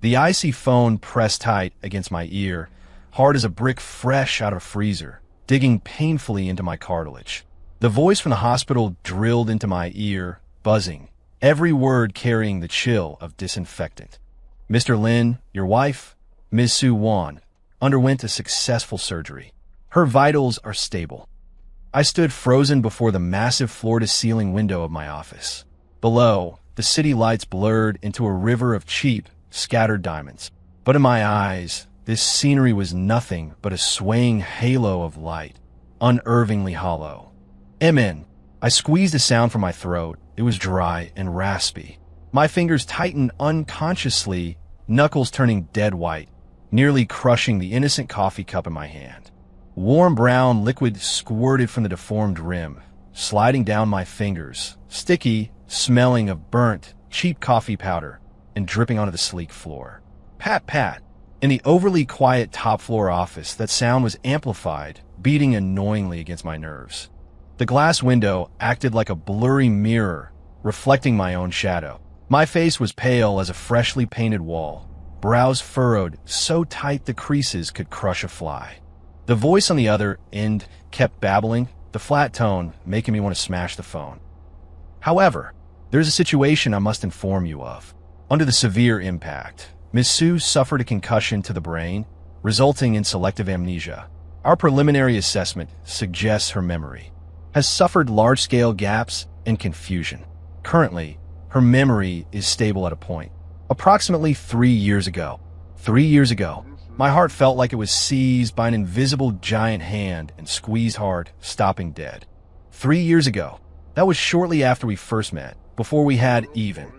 The icy phone pressed tight against my ear, hard as a brick fresh out of a freezer, digging painfully into my cartilage. The voice from the hospital drilled into my ear, buzzing, every word carrying the chill of disinfectant. Mr. Lin, your wife, Ms. Su Wan, underwent a successful surgery. Her vitals are stable. I stood frozen before the massive floor-to-ceiling window of my office. Below, the city lights blurred into a river of cheap, scattered diamonds. But in my eyes, this scenery was nothing but a swaying halo of light, unervingly hollow. Amen. I squeezed a sound from my throat. It was dry and raspy. My fingers tightened unconsciously, knuckles turning dead white, nearly crushing the innocent coffee cup in my hand. Warm brown liquid squirted from the deformed rim, sliding down my fingers, sticky, smelling of burnt, cheap coffee powder, and dripping onto the sleek floor. Pat, pat. In the overly quiet top-floor office, that sound was amplified, beating annoyingly against my nerves. The glass window acted like a blurry mirror, reflecting my own shadow. My face was pale as a freshly painted wall, brows furrowed so tight the creases could crush a fly. The voice on the other end kept babbling, the flat tone making me want to smash the phone. However, there's a situation I must inform you of. Under the severe impact, Ms. Su suffered a concussion to the brain, resulting in selective amnesia. Our preliminary assessment suggests her memory has suffered large-scale gaps and confusion. Currently, her memory is stable at a point. Approximately 3 years ago. 3 years ago, my heart felt like it was seized by an invisible giant hand and squeezed hard, stopping dead. 3 years ago. That was shortly after we first met, before we had even.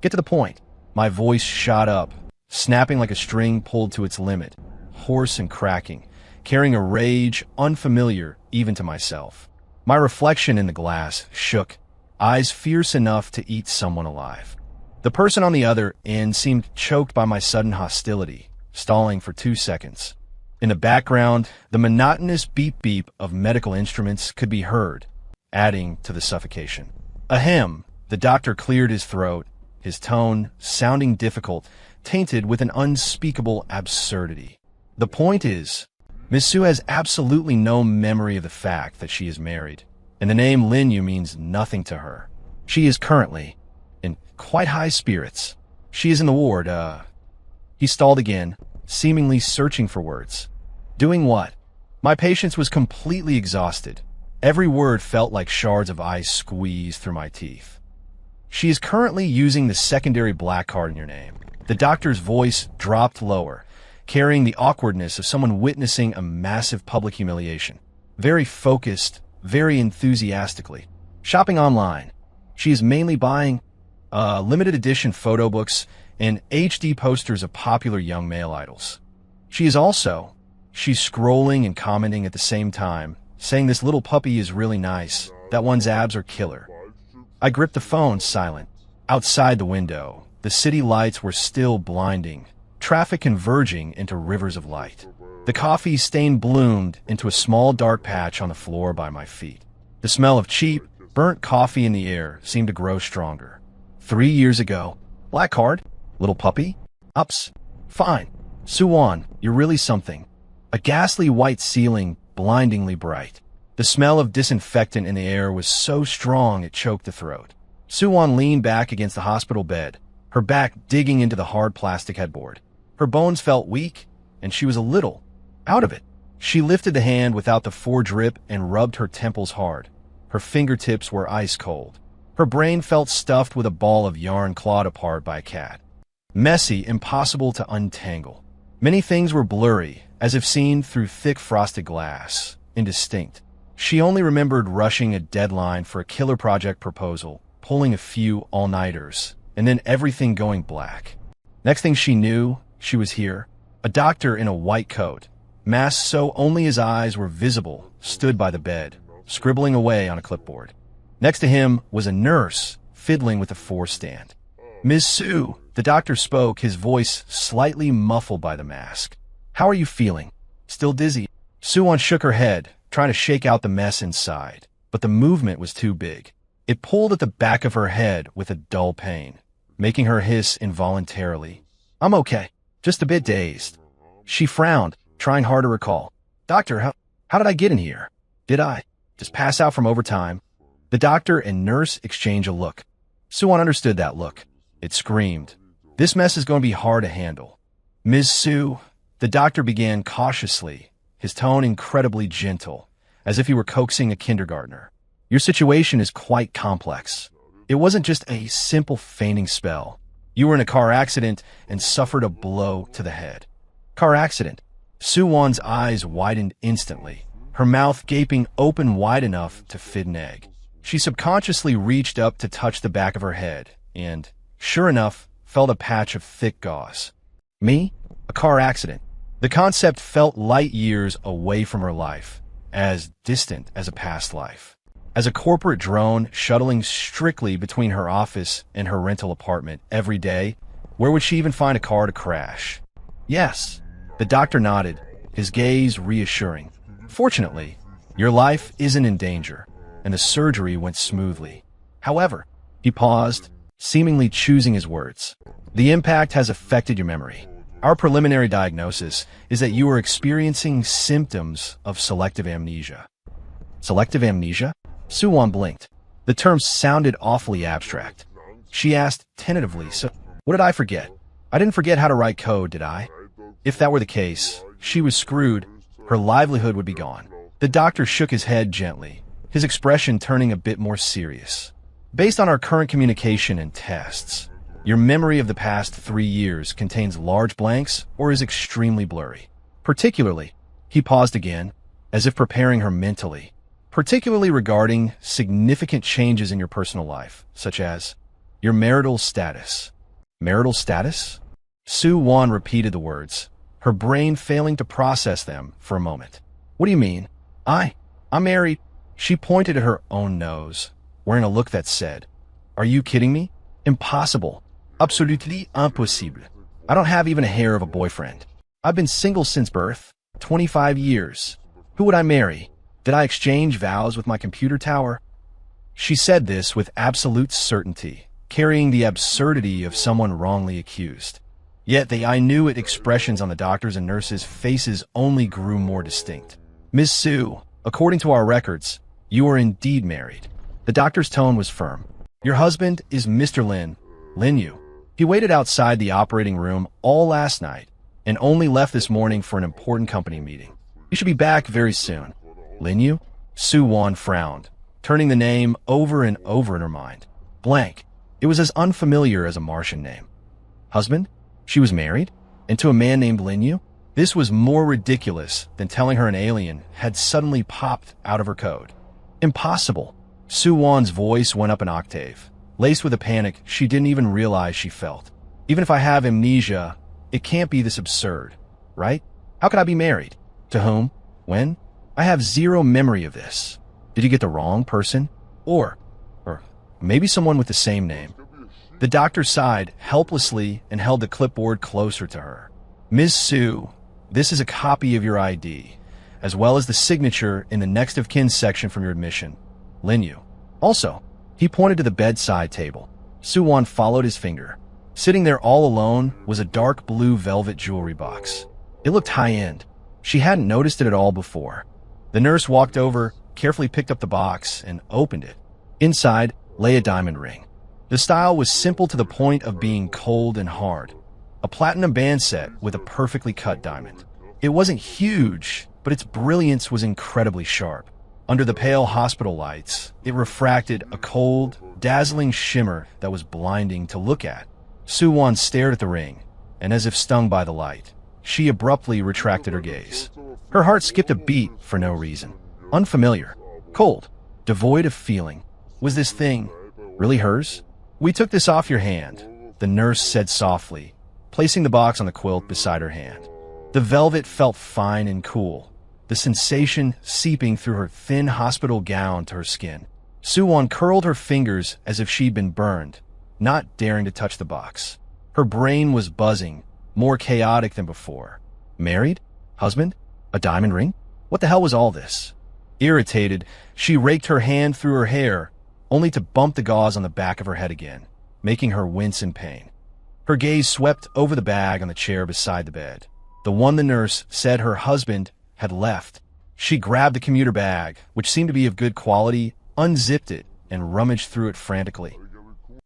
Get to the point. My voice shot up, snapping like a string pulled to its limit, hoarse and cracking, carrying a rage unfamiliar even to myself. My reflection in the glass shook, eyes fierce enough to eat someone alive. The person on the other end seemed choked by my sudden hostility, stalling for 2 seconds. In the background, the monotonous beep-beep of medical instruments could be heard, adding to the suffocation. Ahem, the doctor cleared his throat, his tone sounding difficult, tainted with an unspeakable absurdity. The point is, Miss Su has absolutely no memory of the fact that she is married, and the name Lin Yu means nothing to her. She is currently in quite high spirits. She is in the ward, He stalled again, seemingly searching for words. Doing what? My patience was completely exhausted. Every word felt like shards of ice squeezed through my teeth. She is currently using the secondary black card in your name. The doctor's voice dropped lower, carrying the awkwardness of someone witnessing a massive public humiliation. Very focused, very enthusiastically. Shopping online. She is mainly buying limited edition photo books and HD posters of popular young male idols. She's scrolling and commenting at the same time, saying this little puppy is really nice, that one's abs are killer. I gripped the phone, silent. Outside the window, the city lights were still blinding, traffic converging into rivers of light. The coffee stain bloomed into a small dark patch on the floor by my feet. The smell of cheap, burnt coffee in the air seemed to grow stronger. 3 years ago. Black card? Little puppy? Ups. Fine. Suwon, you're really something. A ghastly white ceiling, blindingly bright. The smell of disinfectant in the air was so strong it choked the throat. Suwon leaned back against the hospital bed, her back digging into the hard plastic headboard. Her bones felt weak, and she was a little out of it. She lifted the hand without the foredrip and rubbed her temples hard. Her fingertips were ice cold. Her brain felt stuffed with a ball of yarn clawed apart by a cat. Messy, impossible to untangle. Many things were blurry, as if seen through thick frosted glass, indistinct. She only remembered rushing a deadline for a killer project proposal, pulling a few all-nighters, and then everything going black. Next thing she knew, she was here. A doctor in a white coat, masked so only his eyes were visible, stood by the bed, scribbling away on a clipboard. Next to him was a nurse, fiddling with a forestand. Ms. Su, the doctor spoke, his voice slightly muffled by the mask. How are you feeling? Still dizzy? Suwon shook her head, trying to shake out the mess inside, but the movement was too big. It pulled at the back of her head with a dull pain, making her hiss involuntarily. I'm okay. Just a bit dazed. She frowned, trying hard to recall. Doctor, how did I get in here? Did I just pass out from overtime? The doctor and nurse exchange a look. Suwon understood that look. It screamed. This mess is going to be hard to handle. Ms. Su, the doctor began cautiously, his tone incredibly gentle, as if he were coaxing a kindergartner. Your situation is quite complex. It wasn't just a simple fainting spell. You were in a car accident and suffered a blow to the head. Car accident. Suwon's eyes widened instantly, her mouth gaping open wide enough to fit an egg. She subconsciously reached up to touch the back of her head and, sure enough, felt a patch of thick gauze. Me? A car accident. The concept felt light years away from her life, as distant as a past life. As a corporate drone shuttling strictly between her office and her rental apartment every day, where would she even find a car to crash? Yes. The doctor nodded, his gaze reassuring. Fortunately, your life isn't in danger, and the surgery went smoothly. However, he paused, seemingly choosing his words. The impact has affected your memory. Our preliminary diagnosis is that you are experiencing symptoms of selective amnesia. Selective amnesia? Suwon blinked. The term sounded awfully abstract. She asked tentatively, so what did I forget? I didn't forget how to write code, did I? If that were the case, she was screwed. Her livelihood would be gone. The doctor shook his head gently, his expression turning a bit more serious. Based on our current communication and tests, your memory of the past 3 years contains large blanks or is extremely blurry. Particularly, he paused again, as if preparing her mentally, particularly regarding significant changes in your personal life, such as your marital status. Marital status? Suwon repeated the words, her brain failing to process them for a moment. What do you mean? I'm married. She pointed at her own nose, wearing a look that said, Are you kidding me? Impossible. Absolutely impossible. I don't have even a hair of a boyfriend. I've been single since birth, 25 years. Who would I marry? Did I exchange vows with my computer tower? She said this with absolute certainty, carrying the absurdity of someone wrongly accused. Yet the I knew it expressions on the doctors' and nurses' faces only grew more distinct. Ms. Su, according to our records, you are indeed married. The doctor's tone was firm. Your husband is Mr. Lin Yu. He waited outside the operating room all last night and only left this morning for an important company meeting. He should be back very soon. Lin Yu? Suwon frowned, turning the name over and over in her mind. Blank. It was as unfamiliar as a Martian name. Husband? She was married? And to a man named Lin Yu? This was more ridiculous than telling her an alien had suddenly popped out of her code. Impossible. Suwon's voice went up an octave, laced with a panic she didn't even realize she felt. Even if I have amnesia, it can't be this absurd, right? How could I be married? To whom? When? I have zero memory of this. Did you get the wrong person? Or maybe someone with the same name. The doctor sighed helplessly and held the clipboard closer to her. Ms. Su, this is a copy of your ID, as well as the signature in the next of kin section from your admission. Lin Yu. Also, he pointed to the bedside table. Suwon followed his finger. Sitting there all alone was a dark blue velvet jewelry box. It looked high-end. She hadn't noticed it at all before. The nurse walked over, carefully picked up the box, and opened it. Inside lay a diamond ring. The style was simple to the point of being cold and hard. A platinum band set with a perfectly cut diamond. It wasn't huge, but its brilliance was incredibly sharp. Under the pale hospital lights, it refracted a cold, dazzling shimmer that was blinding to look at. Suwon stared at the ring, and as if stung by the light, she abruptly retracted her gaze. Her heart skipped a beat for no reason. Unfamiliar, cold, devoid of feeling. Was this thing really hers? We took this off your hand, the nurse said softly, placing the box on the quilt beside her hand. The velvet felt fine and cool, the sensation seeping through her thin hospital gown to her skin. Suwon curled her fingers as if she'd been burned, not daring to touch the box. Her brain was buzzing, more chaotic than before. Married? Husband? A diamond ring? What the hell was all this? Irritated, she raked her hand through her hair, only to bump the gauze on the back of her head again, making her wince in pain. Her gaze swept over the bag on the chair beside the bed, the one the nurse said her husband had left. She grabbed the commuter bag, which seemed to be of good quality, unzipped it, and rummaged through it frantically.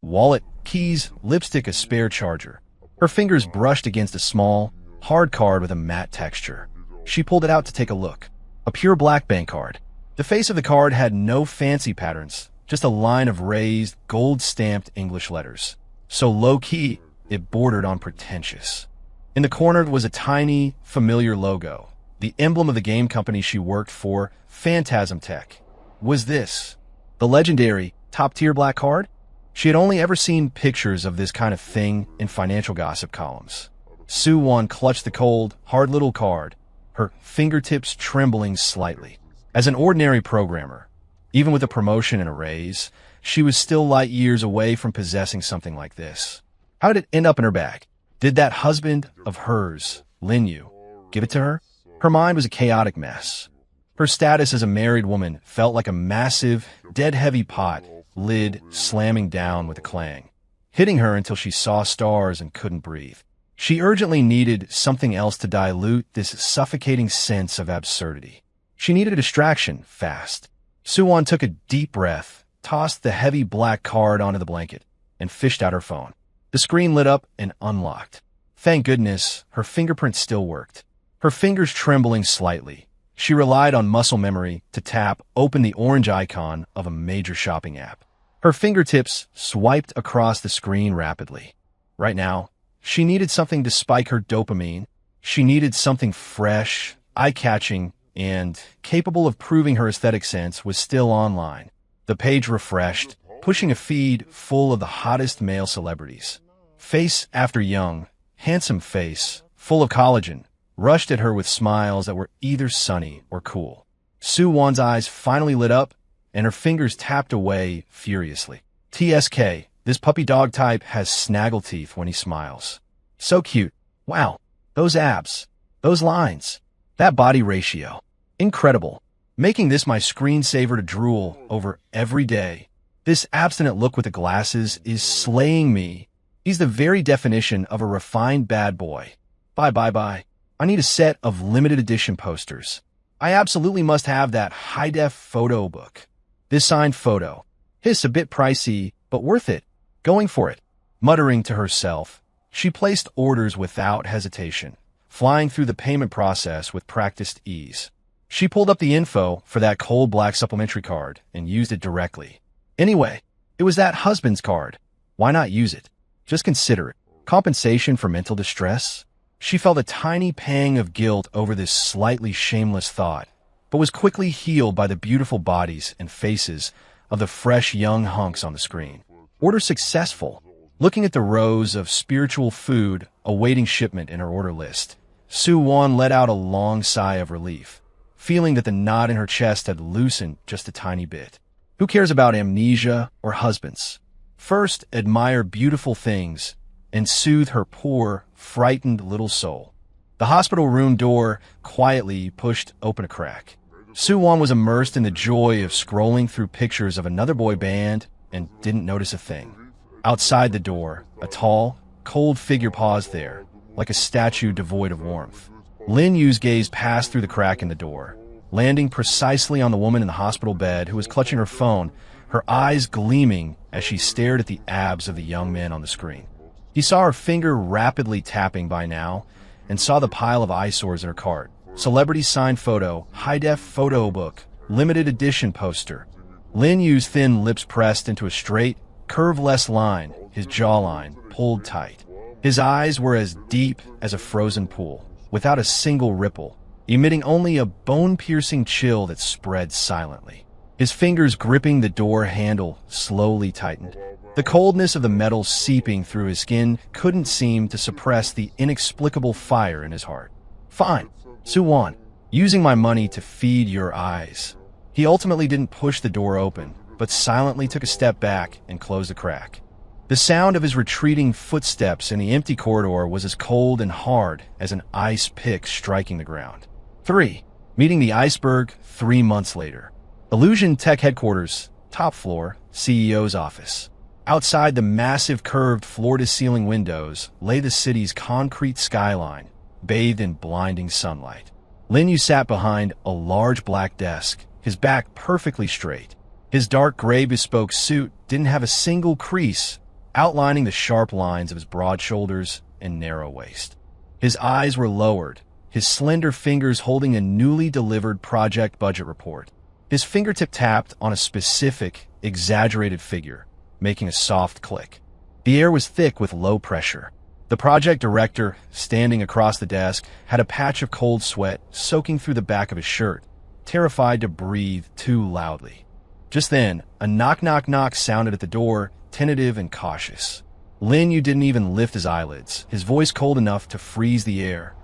Wallet, keys, lipstick, a spare charger. Her fingers brushed against a small, hard card with a matte texture. She pulled it out to take a look. A pure black bank card. The face of the card had no fancy patterns, just a line of raised, gold-stamped English letters. So low-key, it bordered on pretentious. In the corner was a tiny, familiar logo, the emblem of the game company she worked for, Phantasm Tech. Was this the legendary, top-tier black card? She had only ever seen pictures of this kind of thing in financial gossip columns. Soo-won clutched the cold, hard little card, her fingertips trembling slightly. As an ordinary programmer, even with a promotion and a raise, she was still light years away from possessing something like this. How did it end up in her bag? Did that husband of hers, Lin Yu, give it to her? Her mind was a chaotic mess. Her status as a married woman felt like a massive, dead-heavy pot, lid slamming down with a clang, hitting her until she saw stars and couldn't breathe. She urgently needed something else to dilute this suffocating sense of absurdity. She needed a distraction, fast. Soo-won took a deep breath, tossed the heavy black card onto the blanket, and fished out her phone. The screen lit up and unlocked. Thank goodness, her fingerprints still worked. Her fingers trembling slightly, she relied on muscle memory to tap open the orange icon of a major shopping app. Her fingertips swiped across the screen rapidly. Right now, she needed something to spike her dopamine. She needed something fresh, eye-catching, and capable of proving her aesthetic sense was still online. The page refreshed, pushing a feed full of the hottest male celebrities. Face after young, handsome face, full of collagen, rushed at her with smiles that were either sunny or cool. Soo-won's eyes finally lit up, and her fingers tapped away furiously. TSK, this puppy dog type has snaggle teeth when he smiles. So cute. Wow, those abs, those lines, that body ratio. Incredible. Making this my screensaver to drool over every day. This abstinent look with the glasses is slaying me. He's the very definition of a refined bad boy. Bye. I need a set of limited edition posters. I absolutely must have that high-def photo book. This signed photo. Hiss, a bit pricey, but worth it. Going for it. Muttering to herself, she placed orders without hesitation, flying through the payment process with practiced ease. She pulled up the info for that cold black supplementary card and used it directly. Anyway, it was that husband's card. Why not use it? Just consider it. Compensation for mental distress? She felt a tiny pang of guilt over this slightly shameless thought, but was quickly healed by the beautiful bodies and faces of the fresh young hunks on the screen. Order successful. Looking at the rows of spiritual food awaiting shipment in her order list, Soo-won let out a long sigh of relief, feeling that the knot in her chest had loosened just a tiny bit. Who cares about amnesia or husbands? First, admire beautiful things and soothe her poor, frightened little soul. The hospital room door quietly pushed open a crack. Soo-won was immersed in the joy of scrolling through pictures of another boy band and didn't notice a thing. Outside the door, a tall, cold figure paused there, like a statue devoid of warmth. Lin Yu's gaze passed through the crack in the door, landing precisely on the woman in the hospital bed who was clutching her phone, her eyes gleaming as she stared at the abs of the young man on the screen. He saw her finger rapidly tapping by now and saw the pile of eyesores in her cart. Celebrity signed photo, high-def photo book, limited edition poster. Lin Yu's thin lips pressed into a straight, curve-less line, his jawline pulled tight. His eyes were as deep as a frozen pool, without a single ripple, emitting only a bone-piercing chill that spread silently. His fingers gripping the door handle slowly tightened. The coldness of the metal seeping through his skin couldn't seem to suppress the inexplicable fire in his heart. Fine, Soo-won, using my money to feed your eyes. He ultimately didn't push the door open, but silently took a step back and closed the crack. The sound of his retreating footsteps in the empty corridor was as cold and hard as an ice pick striking the ground. 3. Meeting the iceberg 3 months later. Illusion Tech headquarters, top floor, CEO's office. Outside the massive curved floor-to-ceiling windows lay the city's concrete skyline, bathed in blinding sunlight. Lin Yu sat behind a large black desk, his back perfectly straight. His dark gray bespoke suit didn't have a single crease, outlining the sharp lines of his broad shoulders and narrow waist. His eyes were lowered, his slender fingers holding a newly delivered project budget report. His fingertip tapped on a specific, exaggerated figure, making a soft click. The air was thick with low pressure. The project director, standing across the desk, had a patch of cold sweat soaking through the back of his shirt, terrified to breathe too loudly. Just then, a knock-knock-knock sounded at the door, tentative and cautious. Lin Yu didn't even lift his eyelids, his voice cold enough to freeze the air.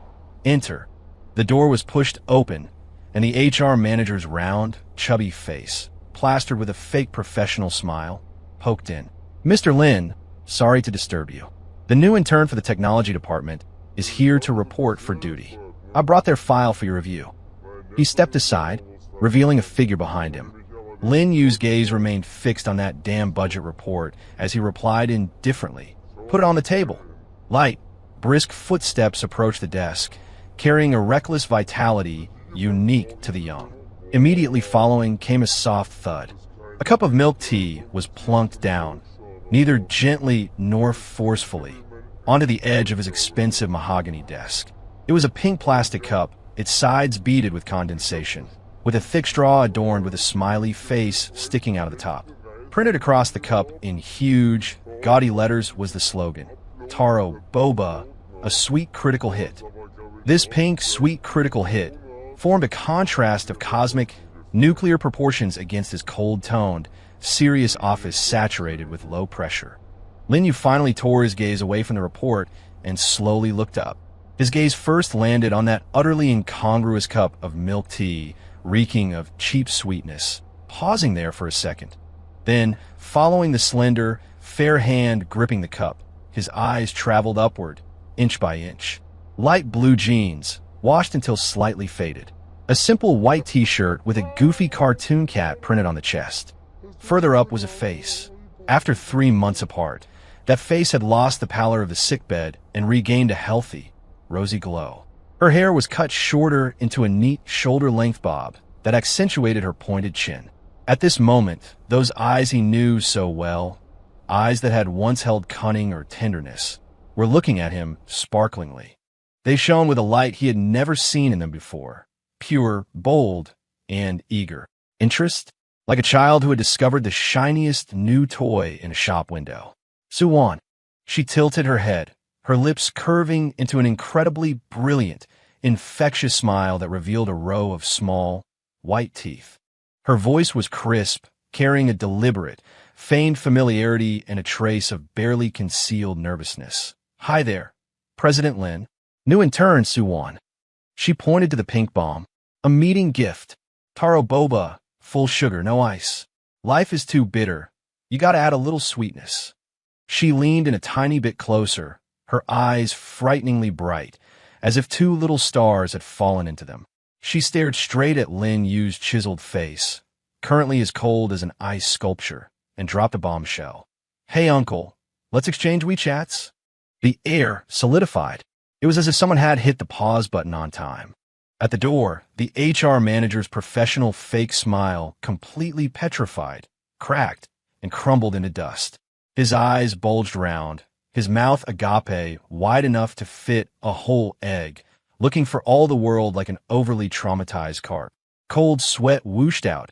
"Enter." The door was pushed open, and the HR manager's round, chubby face, plastered with a fake professional smile, poked in. "Mr. Lin, sorry to disturb you. The new intern for the technology department is here to report for duty. I brought their file for your review." He stepped aside, revealing a figure behind him. Lin Yu's gaze remained fixed on that damn budget report as he replied indifferently, "Put it on the table." Light, brisk footsteps approached the desk, carrying a reckless vitality unique to the young. Immediately following came a soft thud. A cup of milk tea was plunked down, neither gently nor forcefully, onto the edge of his expensive mahogany desk. It was a pink plastic cup, its sides beaded with condensation, with a thick straw adorned with a smiley face sticking out of the top. Printed across the cup in huge, gaudy letters was the slogan, "Taro Boba, a sweet critical hit." This pink, sweet critical hit formed a contrast of cosmic, nuclear proportions against his cold-toned, serious office saturated with low pressure. Lin Yu finally tore his gaze away from the report and slowly looked up. His gaze first landed on that utterly incongruous cup of milk tea, reeking of cheap sweetness, pausing there for a second. Then, following the slender, fair hand gripping the cup, his eyes traveled upward, inch by inch. Light blue jeans, washed until slightly faded. A simple white t-shirt with a goofy cartoon cat printed on the chest. Further up was a face. After 3 months apart, that face had lost the pallor of the sickbed and regained a healthy, rosy glow. Her hair was cut shorter into a neat shoulder-length bob that accentuated her pointed chin. At this moment, those eyes he knew so well, eyes that had once held cunning or tenderness, were looking at him sparklingly. They shone with a light he had never seen in them before, pure, bold, and eager. Interest? Like a child who had discovered the shiniest new toy in a shop window. "Suwon." She tilted her head, her lips curving into an incredibly brilliant, infectious smile that revealed a row of small, white teeth. Her voice was crisp, carrying a deliberate, feigned familiarity and a trace of barely concealed nervousness. "Hi there, President Lin. New intern, Suwon." She pointed to the pink bomb. "A meeting gift. Taro boba, full sugar, no ice. Life is too bitter. You gotta add a little sweetness." She leaned in a tiny bit closer, her eyes frighteningly bright, as if 2 little stars had fallen into them. She stared straight at Lin Yu's chiseled face, currently as cold as an ice sculpture, and dropped a bombshell. "Hey, uncle, let's exchange WeChats." The air solidified. It was as if someone had hit the pause button on time. At the door, the HR manager's professional fake smile completely petrified, cracked, and crumbled into dust. His eyes bulged round, his mouth agape wide enough to fit a whole egg, looking for all the world like an overly traumatized carp. Cold sweat whooshed out,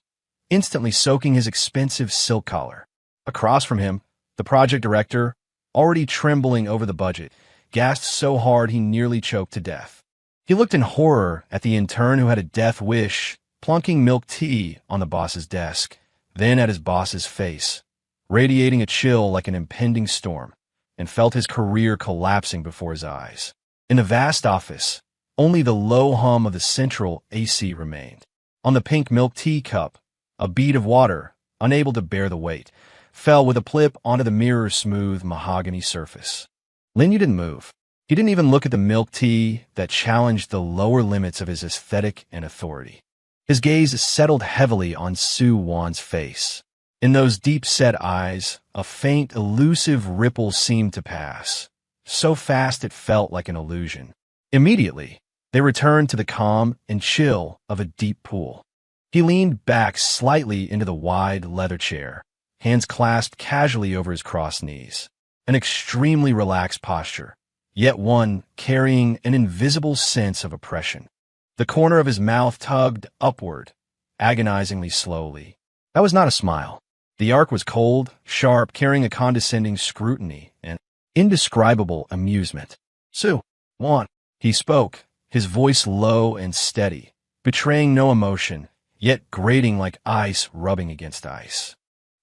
instantly soaking his expensive silk collar. Across from him, the project director, already trembling over the budget, gasped so hard he nearly choked to death. He looked in horror at the intern who had a death wish, plunking milk tea on the boss's desk, then at his boss's face, radiating a chill like an impending storm, and felt his career collapsing before his eyes. In the vast office, only the low hum of the central AC remained. On the pink milk tea cup, a bead of water, unable to bear the weight, fell with a plip onto the mirror-smooth mahogany surface. Lin Yu didn't move. He didn't even look at the milk tea that challenged the lower limits of his aesthetic and authority. His gaze settled heavily on Su Wan's face. In those deep-set eyes, a faint, elusive ripple seemed to pass. So fast it felt like an illusion. Immediately, they returned to the calm and chill of a deep pool. He leaned back slightly into the wide leather chair, hands clasped casually over his crossed knees. An extremely relaxed posture, yet one carrying an invisible sense of oppression. The corner of his mouth tugged upward, agonizingly slowly. That was not a smile. The arc was cold, sharp, carrying a condescending scrutiny and indescribable amusement. "Sue, Juan," he spoke, his voice low and steady, betraying no emotion, yet grating like ice rubbing against ice.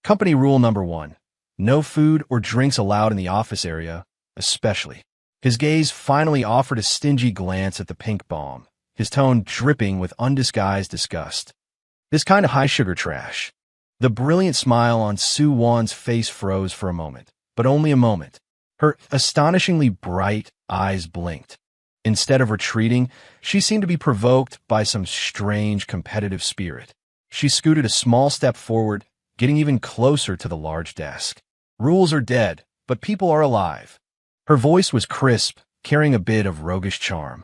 Company rule number 1. No food or drinks allowed in the office area, especially. His gaze finally offered a stingy glance at the pink bomb, his tone dripping with undisguised disgust. This kind of high-sugar trash. The brilliant smile on Sue Wan's face froze for a moment, but only a moment. Her astonishingly bright eyes blinked. Instead of retreating, she seemed to be provoked by some strange competitive spirit. She scooted a small step forward, getting even closer to the large desk. "Rules are dead, but people are alive." Her voice was crisp, carrying a bit of roguish charm.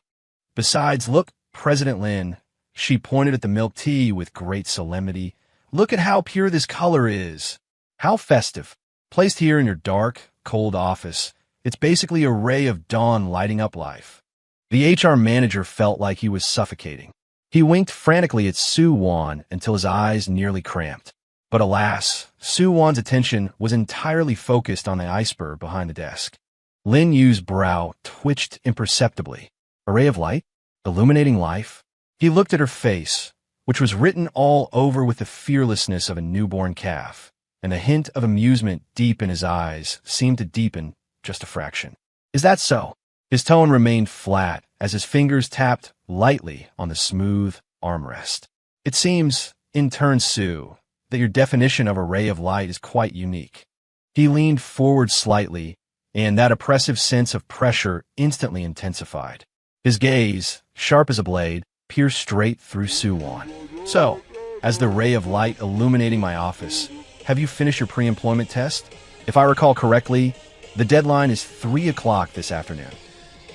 "Besides, look, President Lin," she pointed at the milk tea with great solemnity. "Look at how pure this color is. How festive. Placed here in your dark, cold office, it's basically a ray of dawn lighting up life." The HR manager felt like he was suffocating. He winked frantically at Sue Wan until his eyes nearly cramped. But alas, Sue Wan's attention was entirely focused on the iceberg behind the desk. Lin Yu's brow twitched imperceptibly. A ray of light? Illuminating life? He looked at her face, which was written all over with the fearlessness of a newborn calf, and the hint of amusement deep in his eyes seemed to deepen just a fraction. "Is that so?" His tone remained flat as his fingers tapped lightly on the smooth armrest. "It seems, intern Sue, that your definition of a ray of light is quite unique." He leaned forward slightly, and that oppressive sense of pressure instantly intensified. His gaze, sharp as a blade, pierced straight through Sue Wan. "So, as the ray of light illuminating my office, have you finished your pre-employment test? If I recall correctly, the deadline is 3 o'clock this afternoon."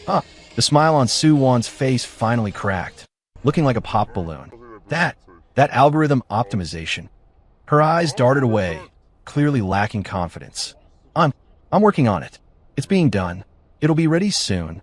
Huh. The smile on Sue Wan's face finally cracked, looking like a pop balloon. That algorithm optimization. Her eyes darted away, clearly lacking confidence. I'm working on it. It's being done. It'll be ready soon."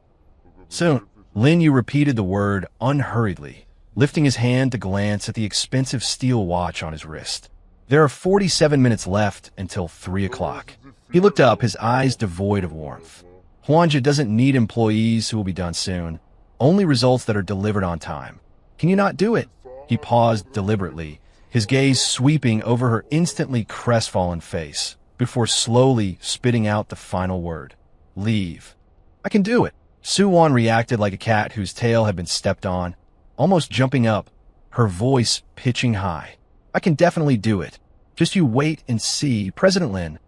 "Soon." Lin Yu repeated the word unhurriedly, lifting his hand to glance at the expensive steel watch on his wrist. "There are 47 minutes left until 3 o'clock. He looked up, his eyes devoid of warmth. "Huanja doesn't need employees who will be done soon. Only results that are delivered on time. Can you not do it?" He paused deliberately, his gaze sweeping over her instantly crestfallen face, before slowly spitting out the final word. "Leave." "I can do it." Sue Wan reacted like a cat whose tail had been stepped on, almost jumping up, her voice pitching high. "I can definitely do it. Just you wait and see, President Lin."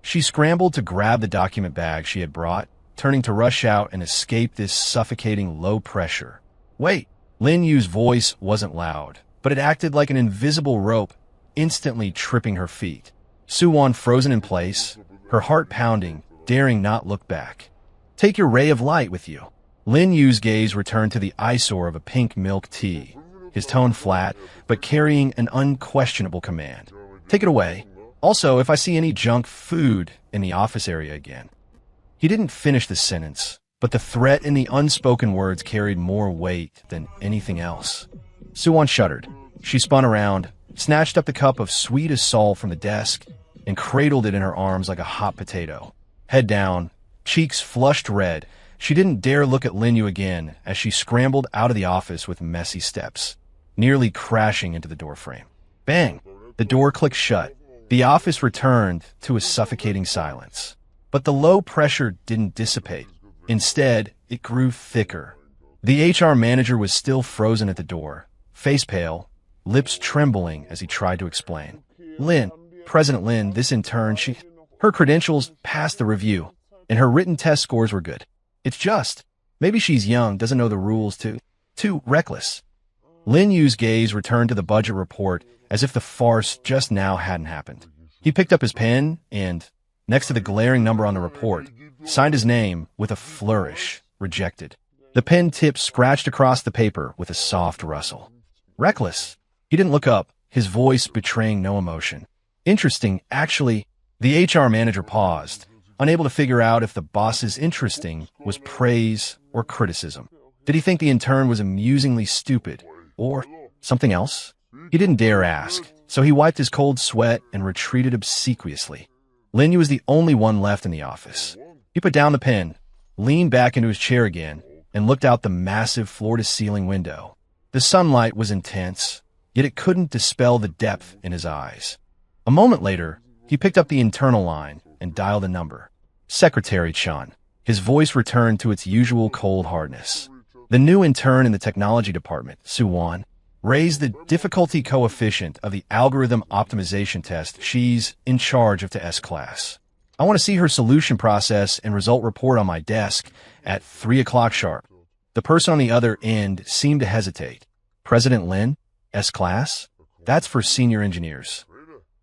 She scrambled to grab the document bag she had brought, turning to rush out and escape this suffocating low pressure. "Wait." Lin Yu's voice wasn't loud, but it acted like an invisible rope, instantly tripping her feet. Sue Wan frozen in place, her heart pounding, daring not look back. "Take your ray of light with you." Lin Yu's gaze returned to the eyesore of a pink milk tea, his tone flat, but carrying an unquestionable command. "Take it away. Also, if I see any junk food in the office area again." He didn't finish the sentence, but the threat in the unspoken words carried more weight than anything else. Sue Wan shuddered. She spun around, snatched up the cup of sweet as salt from the desk, and cradled it in her arms like a hot potato. Head down, cheeks flushed red, she didn't dare look at Lin Yu again as she scrambled out of the office with messy steps, nearly crashing into the doorframe. Bang! The door clicked shut. The office returned to a suffocating silence. But the low pressure didn't dissipate. Instead, it grew thicker. The HR manager was still frozen at the door, face pale, lips trembling as he tried to explain. "Lin, President Lin, this intern, her credentials passed the review, and her written test scores were good. It's just, maybe she's young, doesn't know the rules too reckless." Lin Yu's gaze returned to the budget report as if the farce just now hadn't happened. He picked up his pen and, next to the glaring number on the report, signed his name with a flourish, rejected. The pen tip scratched across the paper with a soft rustle. Reckless. He didn't look up, his voice betraying no emotion. Interesting, actually. The HR manager paused, unable to figure out if the boss's interesting was praise or criticism. Did he think the intern was amusingly stupid, or something else? He didn't dare ask, so he wiped his cold sweat and retreated obsequiously. Lin Yu was the only one left in the office. He put down the pen, leaned back into his chair again, and looked out the massive floor-to-ceiling window. The sunlight was intense, yet it couldn't dispel the depth in his eyes. A moment later, he picked up the internal line and dialed a number. Secretary Chan. His voice returned to its usual cold hardness. The new intern in the technology department, Su-won, raised the difficulty coefficient of the algorithm optimization test she's in charge of to S-class. I want to see her solution process and result report on my desk at 3 o'clock sharp. The person on the other end seemed to hesitate. President Lin? S-class? That's for senior engineers.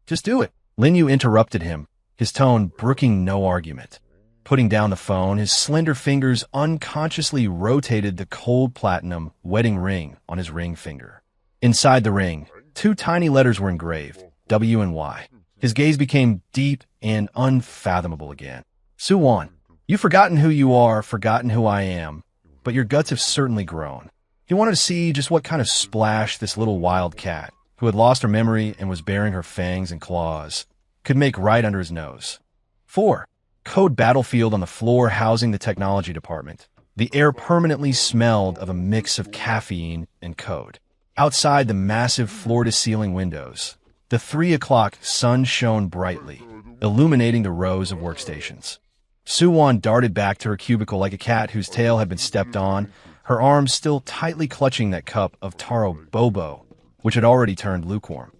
Just do it. Lin Yu interrupted him, his tone brooking no argument. Putting down the phone, his slender fingers unconsciously rotated the cold platinum wedding ring on his ring finger. Inside the ring, 2 tiny letters were engraved, W and Y. His gaze became deep and unfathomable again. Su-won, you've forgotten who you are, forgotten who I am, but your guts have certainly grown. He wanted to see just what kind of splash this little wild cat, who had lost her memory and was baring her fangs and claws, could make right under his nose. 4. Code battlefield on the floor housing the technology department. The air permanently smelled of a mix of caffeine and code. Outside the massive floor-to-ceiling windows, the 3 o'clock sun shone brightly, illuminating the rows of workstations. Su-won darted back to her cubicle like a cat whose tail had been stepped on, her arms still tightly clutching that cup of taro bobo, which had already turned lukewarm.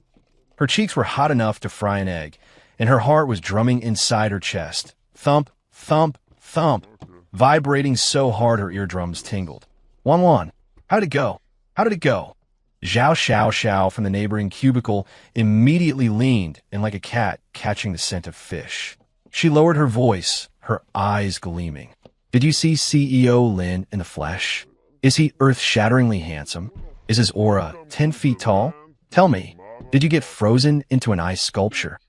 Her cheeks were hot enough to fry an egg, and her heart was drumming inside her chest. Thump, thump, thump, vibrating so hard her eardrums tingled. Wan, how'd it go? How did it go? Zhao Xiao from the neighboring cubicle immediately leaned in like a cat catching the scent of fish. She lowered her voice, her eyes gleaming. Did you see CEO Lin in the flesh? Is he earth-shatteringly handsome? Is his aura 10 feet tall? Tell me, did you get frozen into an ice sculpture?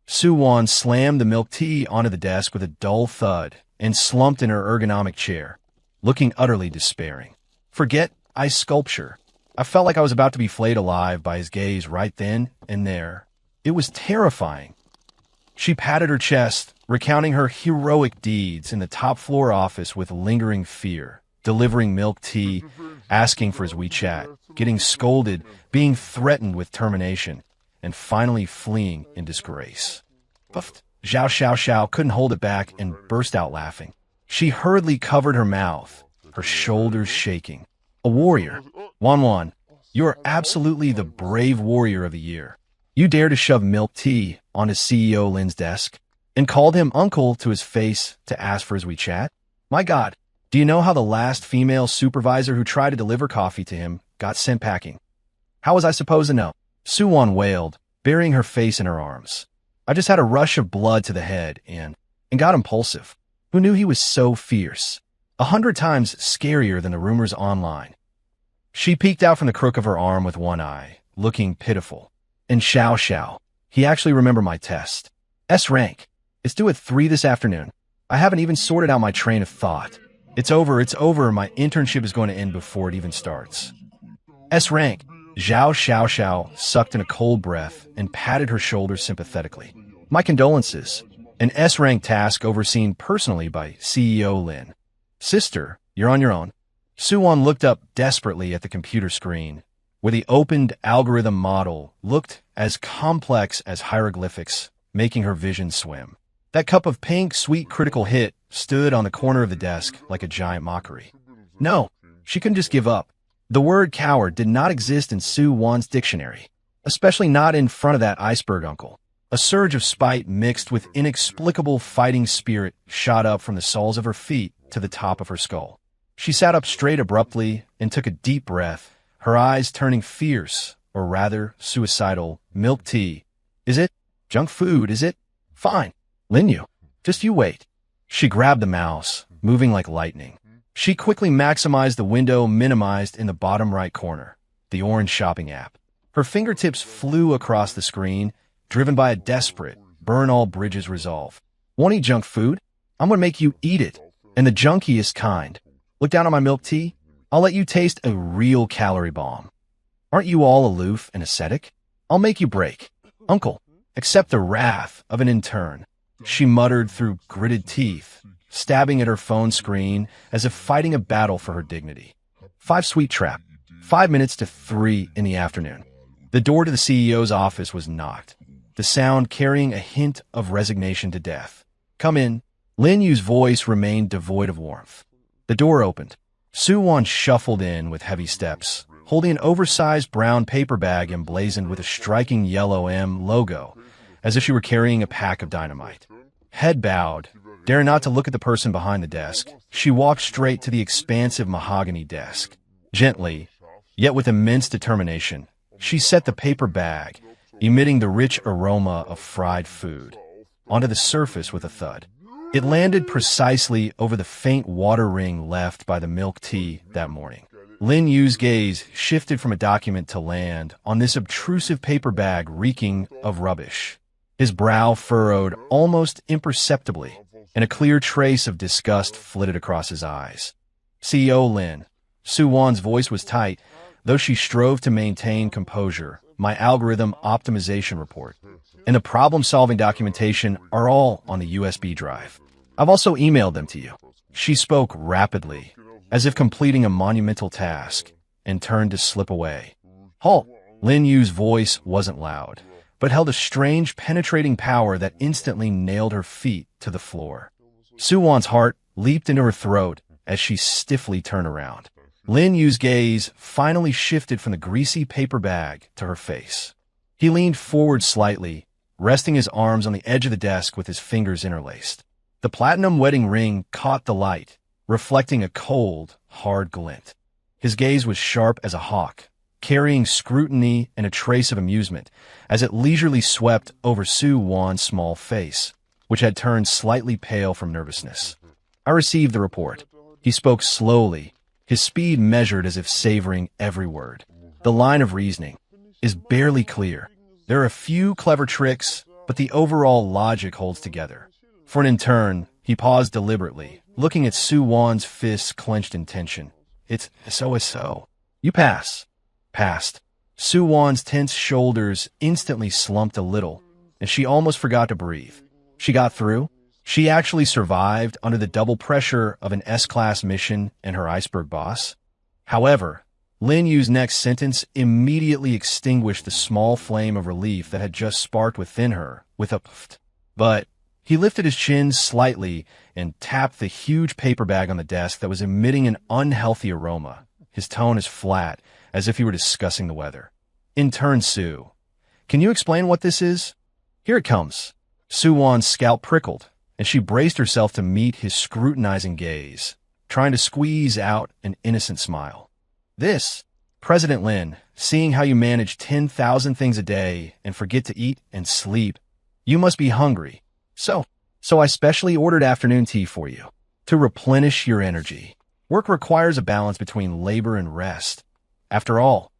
Su-won slammed the milk tea onto the desk with a dull thud and slumped in her ergonomic chair, looking utterly despairing. Forget ice sculpture. I felt like I was about to be flayed alive by his gaze right then and there. It was terrifying. She patted her chest, recounting her heroic deeds in the top-floor office with lingering fear, delivering milk tea, asking for his WeChat, getting scolded, being threatened with termination, and finally fleeing in disgrace. Puffed. Zhao Xiao couldn't hold it back and burst out laughing. She hurriedly covered her mouth, her shoulders shaking. A warrior. Wan, you are absolutely the brave warrior of the year. You dare to shove milk tea onto CEO Lin's desk and called him uncle to his face to ask for his WeChat? My God, do you know how the last female supervisor who tried to deliver coffee to him got sent packing? How was I supposed to know? Su-won wailed, burying her face in her arms. I just had a rush of blood to the head and got impulsive. Who knew he was so fierce? 100 times scarier than the rumors online. She peeked out from the crook of her arm with one eye, looking pitiful. And Xiao, he actually remembered my test. S rank. It's due at 3 this afternoon. I haven't even sorted out my train of thought. It's over. My internship is going to end before it even starts. S rank. Zhao Xiao sucked in a cold breath and patted her shoulders sympathetically. My condolences. An S-rank task overseen personally by CEO Lin. Sister, you're on your own. Su-won looked up desperately at the computer screen, where the opened algorithm model looked as complex as hieroglyphics, making her vision swim. That cup of pink, sweet critical hit stood on the corner of the desk like a giant mockery. No, she couldn't just give up. The word coward did not exist in Su-won's dictionary, especially not in front of that iceberg uncle. A surge of spite mixed with inexplicable fighting spirit shot up from the soles of her feet to the top of her skull. She sat up straight abruptly and took a deep breath, her eyes turning fierce, or rather suicidal, milk tea. Is it? Junk food, is it? Fine. Lin Yu, just you wait. She grabbed the mouse, moving like lightning. She quickly maximized the window minimized in the bottom right corner, the orange shopping app. Her fingertips flew across the screen, driven by a desperate, burn-all-bridges resolve. Want to eat junk food? I'm going to make you eat it, and the junkiest kind. Look down on my milk tea. I'll let you taste a real calorie bomb. Aren't you all aloof and ascetic? I'll make you break. Uncle, accept the wrath of an intern. She muttered through gritted teeth, stabbing at her phone screen as if fighting a battle for her dignity. 5 Sweet Trap. 5 minutes to 3 in the afternoon. The door to the CEO's office was knocked, the sound carrying a hint of resignation to death. Come in. Lin Yu's voice remained devoid of warmth. The door opened. Su-won shuffled in with heavy steps, holding an oversized brown paper bag emblazoned with a striking yellow M logo, as if she were carrying a pack of dynamite. Head bowed, daring not to look at the person behind the desk, she walked straight to the expansive mahogany desk. Gently, yet with immense determination, she set the paper bag, emitting the rich aroma of fried food, onto the surface with a thud. It landed precisely over the faint water ring left by the milk tea that morning. Lin Yu's gaze shifted from a document to land on this obtrusive paper bag reeking of rubbish. His brow furrowed almost imperceptibly, and a clear trace of disgust flitted across his eyes. CEO Lin. Su-won's voice was tight, though she strove to maintain composure. My algorithm optimization report and the problem-solving documentation are all on the USB drive. I've also emailed them to you. She spoke rapidly, as if completing a monumental task, and turned to slip away. Halt! Lin Yu's voice wasn't loud, but held a strange, penetrating power that instantly nailed her feet to the floor. Su-won's heart leaped into her throat as she stiffly turned around. Lin Yu's gaze finally shifted from the greasy paper bag to her face. He leaned forward slightly, resting his arms on the edge of the desk with his fingers interlaced. The platinum wedding ring caught the light, reflecting a cold, hard glint. His gaze was sharp as a hawk, carrying scrutiny and a trace of amusement as it leisurely swept over Su-won's small face, which had turned slightly pale from nervousness. I received the report. He spoke slowly, his speed measured as if savoring every word. The line of reasoning is barely clear. There are a few clever tricks, but the overall logic holds together. For an intern, he paused deliberately, looking at Su-won's fists clenched in tension. It's so. You pass. Passed. Su-won's tense shoulders instantly slumped a little, and she almost forgot to breathe. She got through. She actually survived under the double pressure of an S-class mission and her iceberg boss. However, Lin Yu's next sentence immediately extinguished the small flame of relief that had just sparked within her with a pft. But he lifted his chin slightly and tapped the huge paper bag on the desk that was emitting an unhealthy aroma. His tone is flat, as if he were discussing the weather. Intern Su, can you explain what this is? Here it comes. Su-won's scalp prickled, and she braced herself to meet his scrutinizing gaze, trying to squeeze out an innocent smile. This, President Lin, seeing how you manage 10,000 things a day and forget to eat and sleep, you must be hungry. So I specially ordered afternoon tea for you, to replenish your energy. Work requires a balance between labor and rest. After all,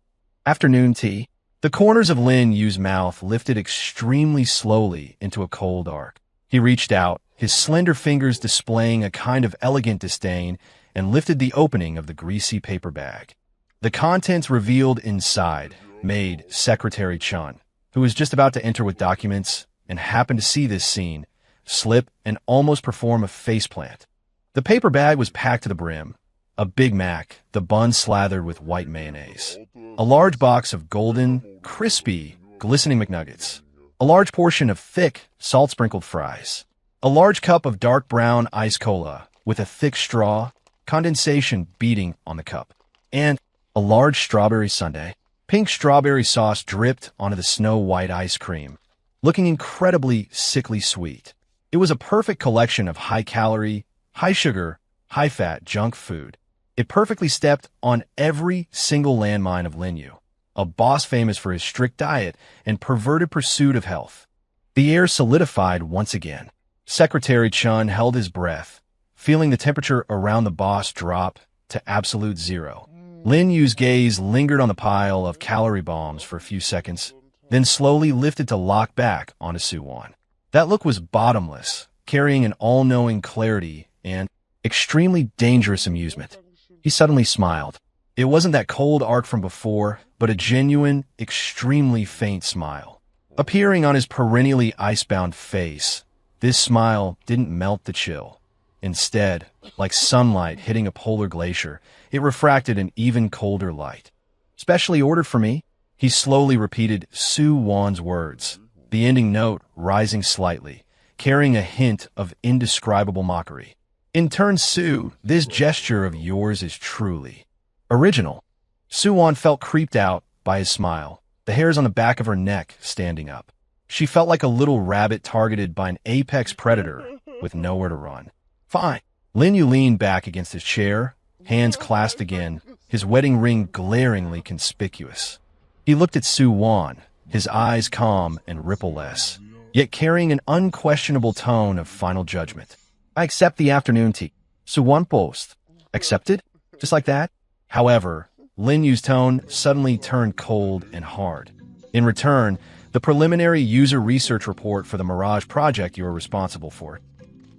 afternoon tea. The corners of Lin Yu's mouth lifted extremely slowly into a cold arc. He reached out, his slender fingers displaying a kind of elegant disdain, and lifted the opening of the greasy paper bag. The contents revealed inside made Secretary Chun, who was just about to enter with documents and happened to see this scene, slip and almost perform a faceplant. The paper bag was packed to the brim. A Big Mac, the bun slathered with white mayonnaise. A large box of golden, crispy, glistening McNuggets. A large portion of thick, salt-sprinkled fries. A large cup of dark brown ice cola with a thick straw, condensation beating on the cup. And a large strawberry sundae. Pink strawberry sauce dripped onto the snow-white ice cream, looking incredibly sickly sweet. It was a perfect collection of high-calorie, high-sugar, high-fat junk food. It perfectly stepped on every single landmine of Lin Yu. a boss famous for his strict diet and perverted pursuit of health. The air solidified once again. Secretary Chun held his breath, feeling the temperature around the boss drop to absolute zero. Lin Yu's gaze lingered on the pile of calorie bombs for a few seconds, then slowly lifted to lock back onto Su-won. That look was bottomless, carrying an all-knowing clarity and extremely dangerous amusement. He suddenly smiled. It wasn't that cold arc from before, but a genuine, extremely faint smile. Appearing on his perennially icebound face, this smile didn't melt the chill. Instead, like sunlight hitting a polar glacier, it refracted an even colder light. "Specially ordered for me?" He slowly repeated Su-won's words, the ending note rising slightly, carrying a hint of indescribable mockery. "Intern Su, this gesture of yours is truly original." Su-won felt creeped out by his smile, the hairs on the back of her neck standing up. She felt like a little rabbit targeted by an apex predator with nowhere to run. "Fine." Lin Yu leaned back against his chair, hands clasped again, his wedding ring glaringly conspicuous. He looked at Su-won, his eyes calm and ripple-less, yet carrying an unquestionable tone of final judgment. "I accept the afternoon tea." Su-won post. "Accepted?" Just like that? However, Lin Yu's tone suddenly turned cold and hard. "In return, the preliminary user research report for the Mirage project you are responsible for."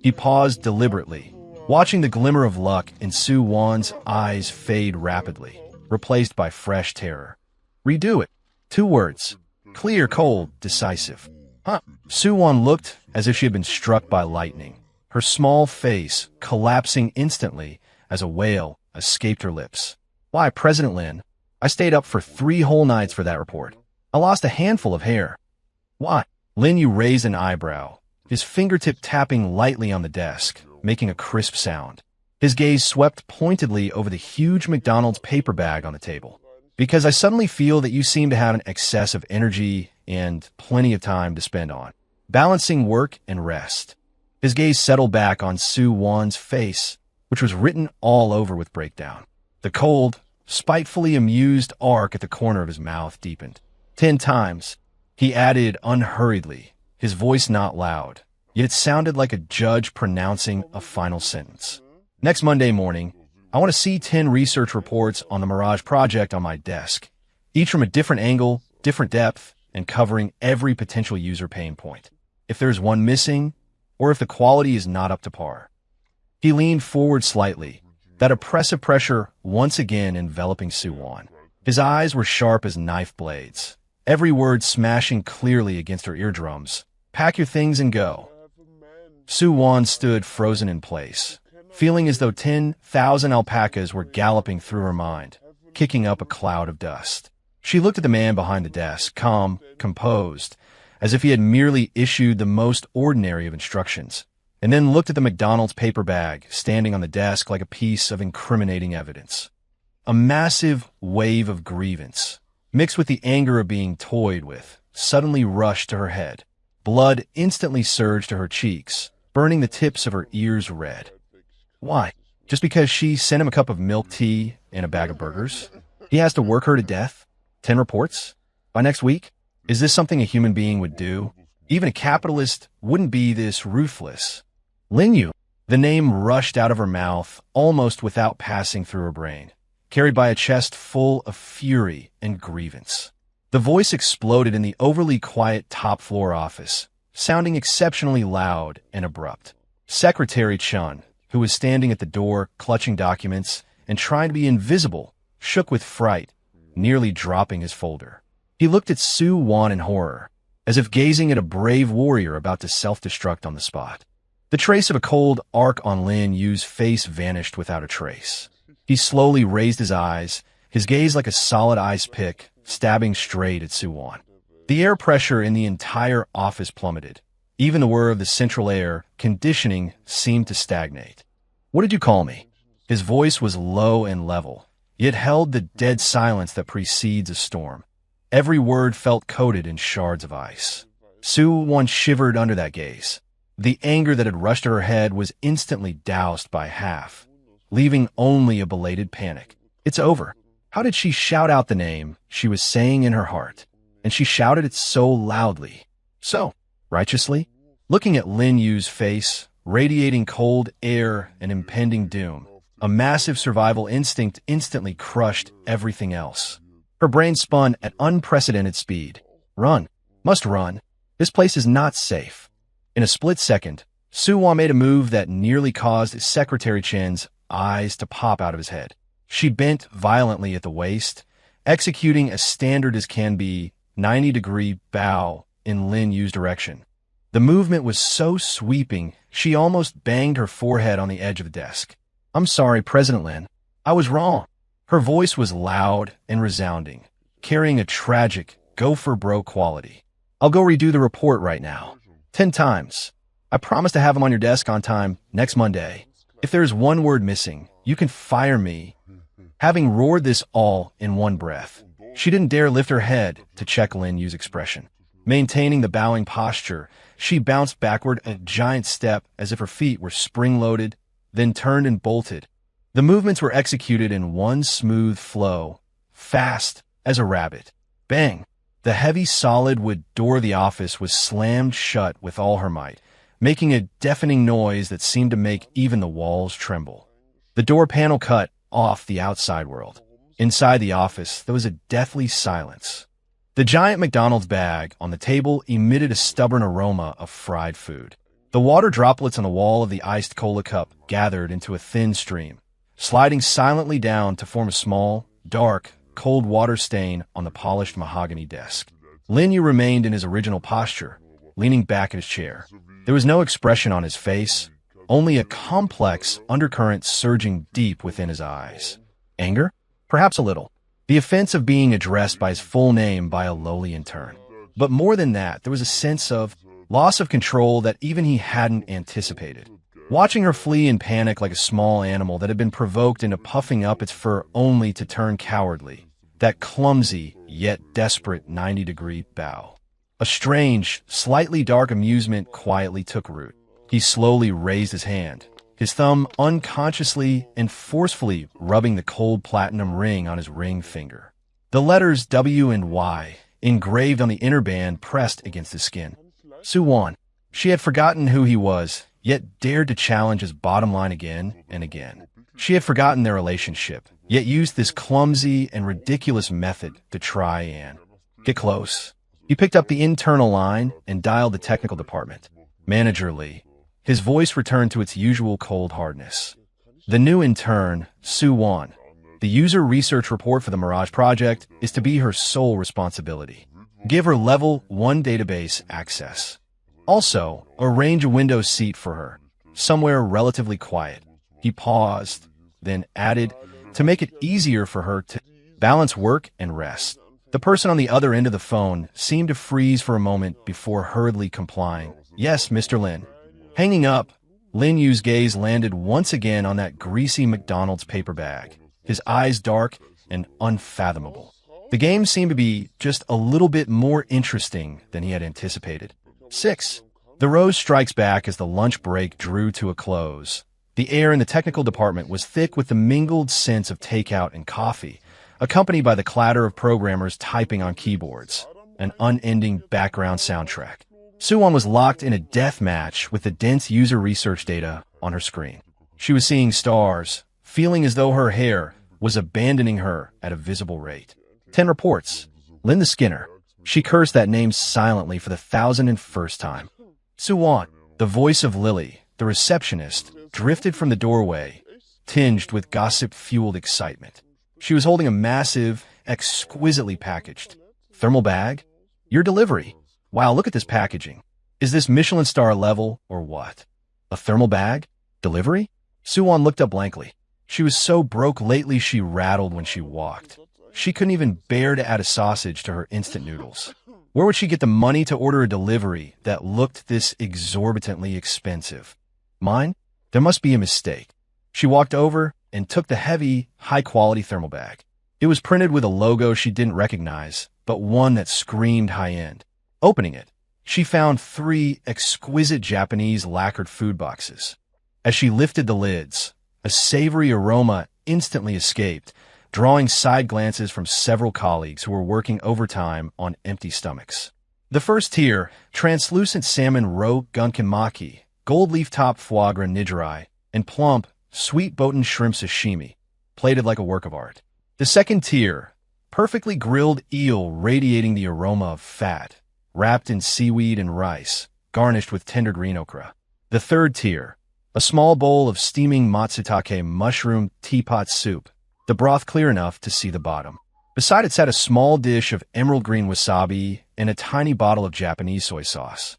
He paused deliberately, watching the glimmer of luck in Su-won's eyes fade rapidly, replaced by fresh terror. "Redo it." 2 words. Clear, cold, decisive. "Huh." Su-won looked as if she had been struck by lightning, her small face collapsing instantly as a wail escaped her lips. "Why, President Lin, I stayed up for 3 whole nights for that report. I lost a handful of hair." "Why?" Lin Yu raised an eyebrow, his fingertip tapping lightly on the desk, making a crisp sound. His gaze swept pointedly over the huge McDonald's paper bag on the table. "Because I suddenly feel that you seem to have an excess of energy and plenty of time to spend on balancing work and rest." His gaze settled back on Su-won's face, which was written all over with breakdown. The cold, spitefully amused arc at the corner of his mouth deepened. 10 times. He added unhurriedly, his voice not loud, yet it sounded like a judge pronouncing a final sentence. "Next Monday morning, I want to see 10 research reports on the Mirage project on my desk, each from a different angle, different depth, and covering every potential user pain point. If there's one missing, or if the quality is not up to par." He leaned forward slightly, that oppressive pressure once again enveloping Su-won. His eyes were sharp as knife blades, every word smashing clearly against her eardrums. "Pack your things and go." Su-won stood frozen in place, feeling as though 10,000 alpacas were galloping through her mind, kicking up a cloud of dust. She looked at the man behind the desk, calm, composed, as if he had merely issued the most ordinary of instructions, and then looked at the McDonald's paper bag standing on the desk like a piece of incriminating evidence. A massive wave of grievance, mixed with the anger of being toyed with, suddenly rushed to her head. Blood instantly surged to her cheeks, burning the tips of her ears red. Why? Just because she sent him a cup of milk tea and a bag of burgers? He has to work her to death? 10 reports? By next week? Is this something a human being would do? Even a capitalist wouldn't be this ruthless. Lin Yu. The name rushed out of her mouth almost without passing through her brain, carried by a chest full of fury and grievance. The voice exploded in the overly quiet top-floor office, sounding exceptionally loud and abrupt. Secretary Chun, who was standing at the door clutching documents and trying to be invisible, shook with fright, nearly dropping his folder. He looked at Su-won in horror, as if gazing at a brave warrior about to self-destruct on the spot. The trace of a cold arc on Lin Yu's face vanished without a trace. He slowly raised his eyes, his gaze like a solid ice pick, stabbing straight at Su-won. The air pressure in the entire office plummeted. Even the whir of the central air conditioning seemed to stagnate. "What did you call me?" His voice was low and level, yet held the dead silence that precedes a storm. Every word felt coated in shards of ice. Su-won shivered under that gaze. The anger that had rushed to her head was instantly doused by half, leaving only a belated panic. "It's over." How did she shout out the name she was saying in her heart? And she shouted it so loudly, so righteously, looking at Lin Yu's face, radiating cold air and impending doom. A massive survival instinct instantly crushed everything else. Her brain spun at unprecedented speed. Run. Must run. This place is not safe. In a split second, Suwon made a move that nearly caused Secretary Chen's eyes to pop out of his head. She bent violently at the waist, executing as standard as can be 90-degree bow in Lin Yu's direction. The movement was so sweeping, she almost banged her forehead on the edge of the desk. I'm sorry, President Lin. I was wrong. Her voice was loud and resounding, carrying a tragic, go-for-broke quality. I'll go redo the report right now. 10 times. I promise to have them on your desk on time next Monday. If there's one word missing, you can fire me. Having roared this all in one breath, she didn't dare lift her head to check Lin Yu's expression. Maintaining the bowing posture, she bounced backward a giant step as if her feet were spring-loaded, then turned and bolted. The movements were executed in one smooth flow, fast as a rabbit. Bang! The heavy solid wood door of the office was slammed shut with all her might, making a deafening noise that seemed to make even the walls tremble. The door panel cut off the outside world. Inside the office, there was a deathly silence. The giant McDonald's bag on the table emitted a stubborn aroma of fried food. The water droplets on the wall of the iced cola cup gathered into a thin stream, sliding silently down to form a small, dark, cold water stain on the polished mahogany desk. Lin Yu remained in his original posture, leaning back in his chair. There was no expression on his face, only a complex undercurrent surging deep within his eyes. Anger? Perhaps a little. The offense of being addressed by his full name by a lowly intern. But more than that, there was a sense of loss of control that even he hadn't anticipated. Watching her flee in panic like a small animal that had been provoked into puffing up its fur only to turn cowardly, that clumsy yet desperate 90-degree bow. A strange, slightly dark amusement quietly took root. He slowly raised his hand, his thumb unconsciously and forcefully rubbing the cold platinum ring on his ring finger. The letters W and Y, engraved on the inner band, pressed against his skin. Suwon. She had forgotten who he was, yet dared to challenge his bottom line again and again. She had forgotten their relationship, yet used this clumsy and ridiculous method to try and get close. He picked up the internal line and dialed the technical department. Managerly, his voice returned to its usual cold hardness. The new intern, Suwon. The user research report for the Mirage project is to be her sole responsibility. Give her level 1 database access. Also, arrange a window seat for her, somewhere relatively quiet. He paused, then added, to make it easier for her to balance work and rest. The person on the other end of the phone seemed to freeze for a moment before hurriedly complying. Yes, Mr. Lin. Hanging up, Lin Yu's gaze landed once again on that greasy McDonald's paper bag, his eyes dark and unfathomable. The game seemed to be just a little bit more interesting than he had anticipated. 6. The rose strikes back as the lunch break drew to a close. The air in the technical department was thick with the mingled scents of takeout and coffee, accompanied by the clatter of programmers typing on keyboards, an unending background soundtrack. Suwon was locked in a death match with the dense user research data on her screen. She was seeing stars, feeling as though her hair was abandoning her at a visible rate. 10 reports. Linda Skinner. She cursed that name silently for the 1001st time. Suwon, the voice of Lily, the receptionist, drifted from the doorway, tinged with gossip-fueled excitement. She was holding a massive, exquisitely packaged thermal bag. Your delivery. Wow, look at this packaging. Is this Michelin star level or what? A thermal bag? Delivery? Suwon looked up blankly. She was so broke lately she rattled when she walked. She couldn't even bear to add a sausage to her instant noodles. Where would she get the money to order a delivery that looked this exorbitantly expensive? Mine? There must be a mistake. She walked over and took the heavy, high-quality thermal bag. It was printed with a logo she didn't recognize, but one that screamed high-end. Opening it, she found 3 exquisite Japanese lacquered food boxes. As she lifted the lids, a savory aroma instantly escaped, drawing side glances from several colleagues who were working overtime on empty stomachs. The first tier, translucent salmon roe gunkanmaki, gold leaf-top foie gras nigiri, and plump, sweet botan shrimp sashimi, plated like a work of art. The second tier, perfectly grilled eel radiating the aroma of fat, wrapped in seaweed and rice, garnished with tender green okra. The third tier, a small bowl of steaming matsutake mushroom teapot soup, the broth clear enough to see the bottom. Beside it sat a small dish of emerald green wasabi and a tiny bottle of Japanese soy sauce.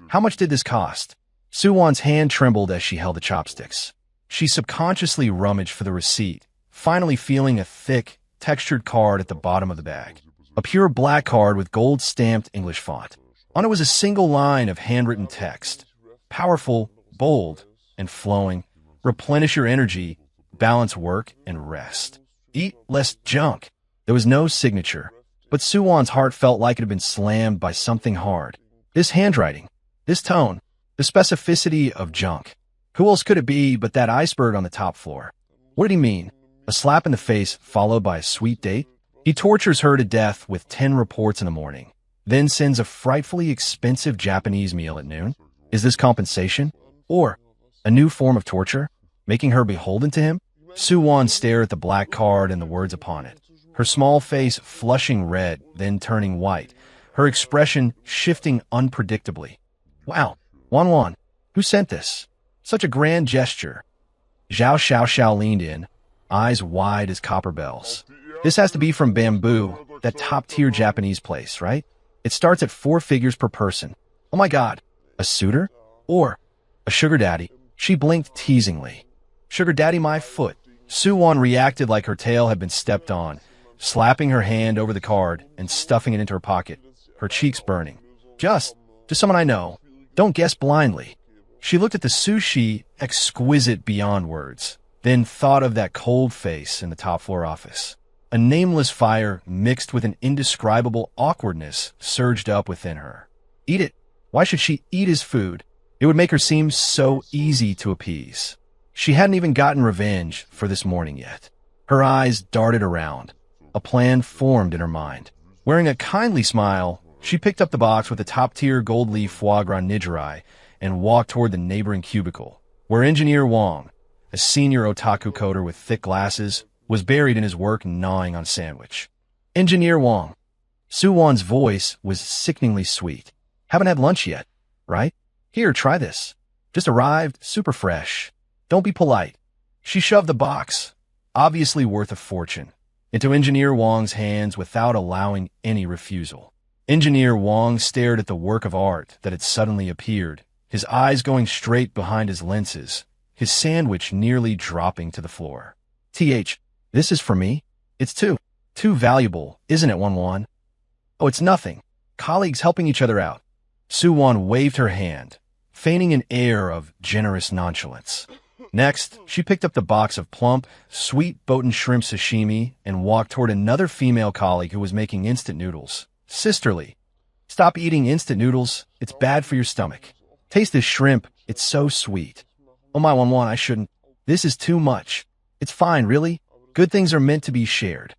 How much did this cost? Suwon's hand trembled as she held the chopsticks. She subconsciously rummaged for the receipt, finally feeling a thick, textured card at the bottom of the bag. A pure black card with gold-stamped English font. On it was a single line of handwritten text. Powerful, bold, and flowing. Replenish your energy, balance work, and rest. Eat less junk. There was no signature, but Suwon's heart felt like it had been slammed by something hard. This handwriting, this tone, the specificity of junk. Who else could it be but that iceberg on the top floor? What did he mean? A slap in the face followed by a sweet date? He tortures her to death with 10 reports in the morning, then sends a frightfully expensive Japanese meal at noon? Is this compensation? Or a new form of torture, making her beholden to him? Suwon stared at the black card and the words upon it, her small face flushing red, then turning white, her expression shifting unpredictably. Wow, Wanwan, who sent this? Such a grand gesture. Zhao Xiao leaned in, eyes wide as copper bells. This has to be from Bamboo, that top-tier Japanese place, right? It starts at 4 figures per person. Oh my god, a suitor? Or a sugar daddy? She blinked teasingly. Sugar daddy my foot. Suwon reacted like her tail had been stepped on, slapping her hand over the card and stuffing it into her pocket, her cheeks burning. Just someone I know. Don't guess blindly. She looked at the sushi, exquisite beyond words, then thought of that cold face in the top-floor office. A nameless fire mixed with an indescribable awkwardness surged up within her. Eat it. Why should she eat his food? It would make her seem so easy to appease. She hadn't even gotten revenge for this morning yet. Her eyes darted around. A plan formed in her mind. Wearing a kindly smile, she picked up the box with the top-tier gold leaf foie gras nigiri and walked toward the neighboring cubicle, where Engineer Wong, a senior otaku coder with thick glasses, was buried in his work gnawing on a sandwich. Engineer Wong. Suwon's voice was sickeningly sweet. Haven't had lunch yet, right? Here, try this. Just arrived, super fresh. Don't be polite. She shoved the box, obviously worth a fortune, into Engineer Wong's hands without allowing any refusal. Engineer Wong stared at the work of art that had suddenly appeared, his eyes going straight behind his lenses, his sandwich nearly dropping to the floor. This is for me? It's too valuable, isn't it, Wanwan? Oh, it's nothing. Colleagues helping each other out. Suwon waved her hand, feigning an air of generous nonchalance. Next, she picked up the box of plump, sweet botan shrimp sashimi and walked toward another female colleague who was making instant noodles. Sisterly. Stop eating instant noodles. It's bad for your stomach. Taste this shrimp. It's so sweet. Oh my Wanwan, I shouldn't. This is too much. It's fine, really. Good things are meant to be shared.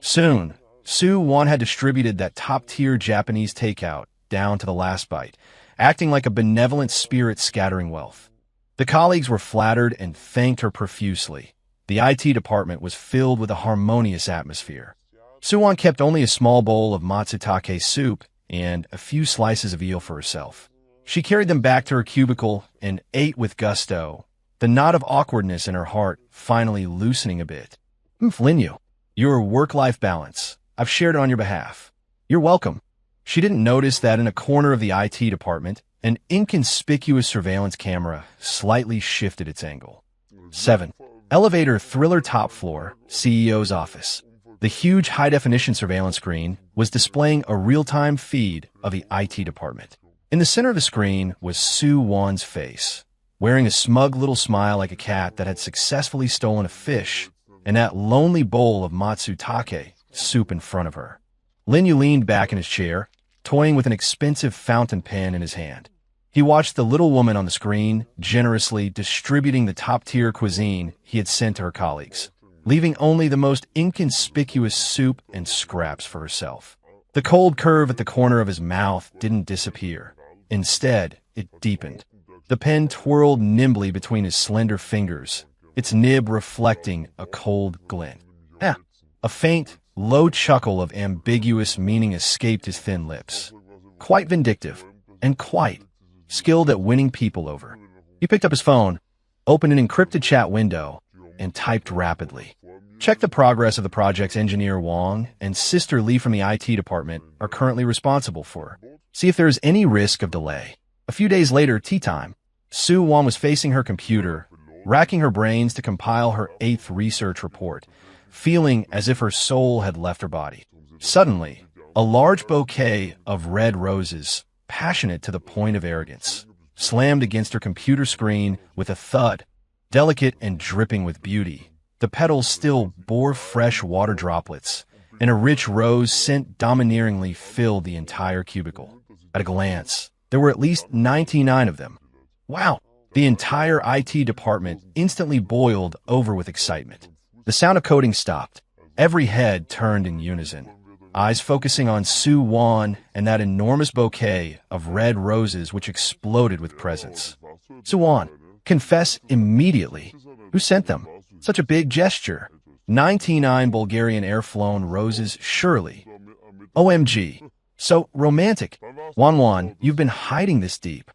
Soon, Suwon had distributed that top-tier Japanese takeout down to the last bite, acting like a benevolent spirit scattering wealth. The colleagues were flattered and thanked her profusely. The IT department was filled with a harmonious atmosphere. Suwon kept only a small bowl of matsutake soup and a few slices of eel for herself. She carried them back to her cubicle and ate with gusto, the knot of awkwardness in her heart finally loosening a bit. Linyu, your work-life balance. I've shared it on your behalf. You're welcome. She didn't notice that in a corner of the IT department, an inconspicuous surveillance camera slightly shifted its angle. 7. Elevator thriller top floor, CEO's office. The huge high-definition surveillance screen was displaying a real-time feed of the IT department. In the center of the screen was Suwon's face, wearing a smug little smile like a cat that had successfully stolen a fish and that lonely bowl of matsutake soup in front of her. Linyu leaned back in his chair, toying with an expensive fountain pen in his hand. He watched the little woman on the screen generously distributing the top-tier cuisine he had sent to her colleagues. leaving only the most inconspicuous soup and scraps for herself. The cold curve at the corner of his mouth didn't disappear. Instead, it deepened. The pen twirled nimbly between his slender fingers, its nib reflecting a cold glint. A faint, low chuckle of ambiguous meaning escaped his thin lips. Quite vindictive, and quite skilled at winning people over. He picked up his phone, opened an encrypted chat window, and typed rapidly. Check the progress of the projects Engineer Wang and Sister Lee from the IT department are currently responsible for. See if there is any risk of delay. A few days later, tea time, Su Wan was facing her computer, racking her brains to compile her 8th research report, feeling as if her soul had left her body. Suddenly, a large bouquet of red roses, passionate to the point of arrogance, slammed against her computer screen with a thud, delicate and dripping with beauty. The petals still bore fresh water droplets, and a rich rose scent domineeringly filled the entire cubicle. At a glance, there were at least 99 of them. Wow! The entire IT department instantly boiled over with excitement. The sound of coding stopped. Every head turned in unison, eyes focusing on Su Wan and that enormous bouquet of red roses which exploded with presents. Su Wan, confess immediately. Who sent them? Such a big gesture. 99 Bulgarian air-flown roses, surely. OMG. So romantic. Wan, you've been hiding this deep.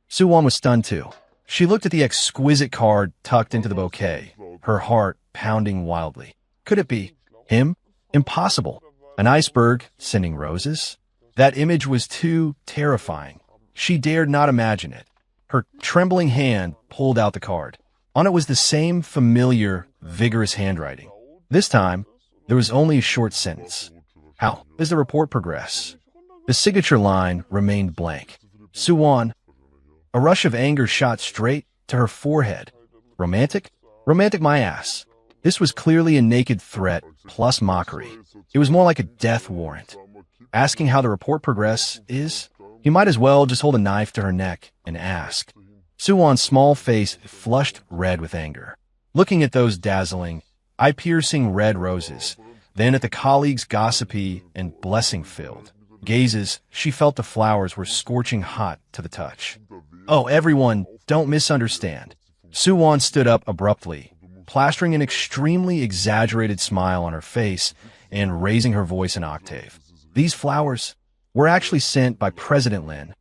Su Wan was stunned too. She looked at the exquisite card tucked into the bouquet, her heart pounding wildly. Could it be him? Impossible. An iceberg sending roses? That image was too terrifying. She dared not imagine it. Her trembling hand pulled out the card. On it was the same familiar, vigorous handwriting. This time, there was only a short sentence. How does the report progress? The signature line remained blank. Su Wan. A rush of anger shot straight to her forehead. Romantic? Romantic my ass. This was clearly a naked threat plus mockery. It was more like a death warrant. Asking how the report progress is? You might as well just hold a knife to her neck and ask. Su Wan's small face flushed red with anger. Looking at those dazzling, eye-piercing red roses, then at the colleagues' gossipy and blessing-filled gazes, she felt the flowers were scorching hot to the touch. Oh, everyone, don't misunderstand. Su Wan stood up abruptly, plastering an extremely exaggerated smile on her face and raising her voice an octave. These flowers were actually sent by President Lin.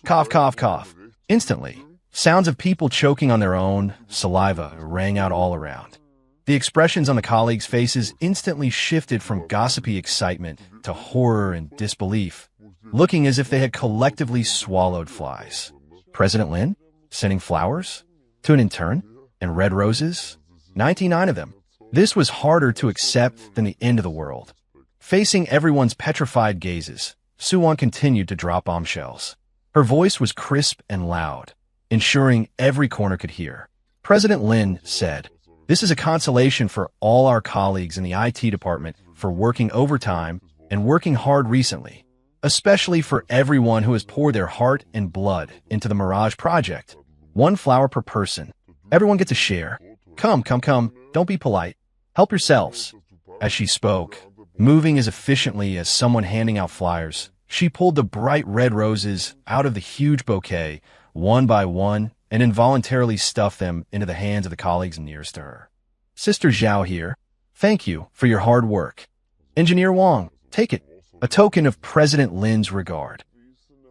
Cough, cough, cough. Instantly, sounds of people choking on their own saliva rang out all around. The expressions on the colleagues' faces instantly shifted from gossipy excitement to horror and disbelief, looking as if they had collectively swallowed flies. President Lin? Sending flowers? To an intern? And red roses? 99 of them. This was harder to accept than the end of the world. Facing everyone's petrified gazes, Su Wan continued to drop bombshells. Her voice was crisp and loud, ensuring every corner could hear. President Lin said, "This is a consolation for all our colleagues in the IT department for working overtime and working hard recently, especially for everyone who has poured their heart and blood into the Mirage project. 1 flower per person. Everyone gets a share. Come, don't be polite. Help yourselves." As she spoke, moving as efficiently as someone handing out flyers, she pulled the bright red roses out of the huge bouquet, one by one, and involuntarily stuffed them into the hands of the colleagues nearest to her. "Sister Zhao here. Thank you for your hard work. Engineer Wang, take it. A token of President Lin's regard.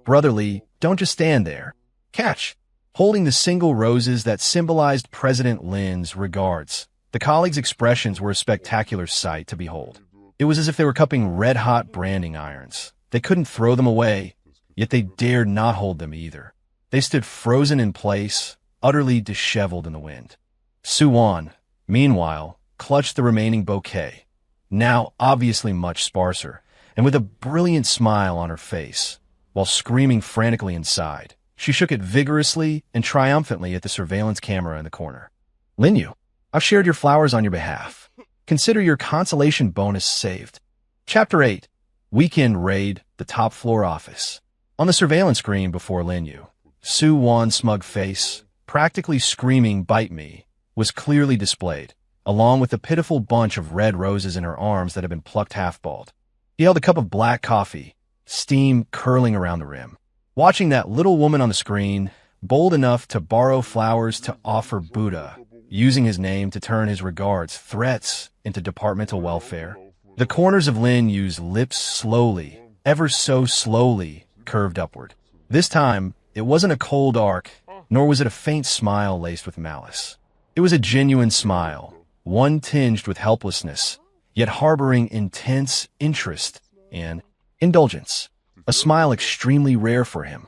Brotherly, don't just stand there. Catch." Holding the single roses that symbolized President Lin's regards, the colleagues' expressions were a spectacular sight to behold. It was as if they were cupping red-hot branding irons. They couldn't throw them away, yet they dared not hold them either. They stood frozen in place, utterly disheveled in the wind. Su Wan, meanwhile, clutched the remaining bouquet, now obviously much sparser, and with a brilliant smile on her face, while screaming frantically inside. She shook it vigorously and triumphantly at the surveillance camera in the corner. "Linyu, I've shared your flowers on your behalf. Consider your consolation bonus saved." Chapter 8. Weekend Raid, the Top Floor Office. On the surveillance screen before Linyu, Su Wan's smug face, practically screaming "bite me," was clearly displayed. along with a pitiful bunch of red roses in her arms that had been plucked half-bald. He held a cup of black coffee, steam curling around the rim. Watching that little woman on the screen, bold enough to borrow flowers to offer Buddha, using his name to turn his regards, threats, into departmental welfare. The corners of Lin Yu's lips slowly, ever so slowly, curved upward. This time, it wasn't a cold arc, nor was it a faint smile laced with malice. It was a genuine smile, one tinged with helplessness, yet harboring intense interest and indulgence. A smile extremely rare for him.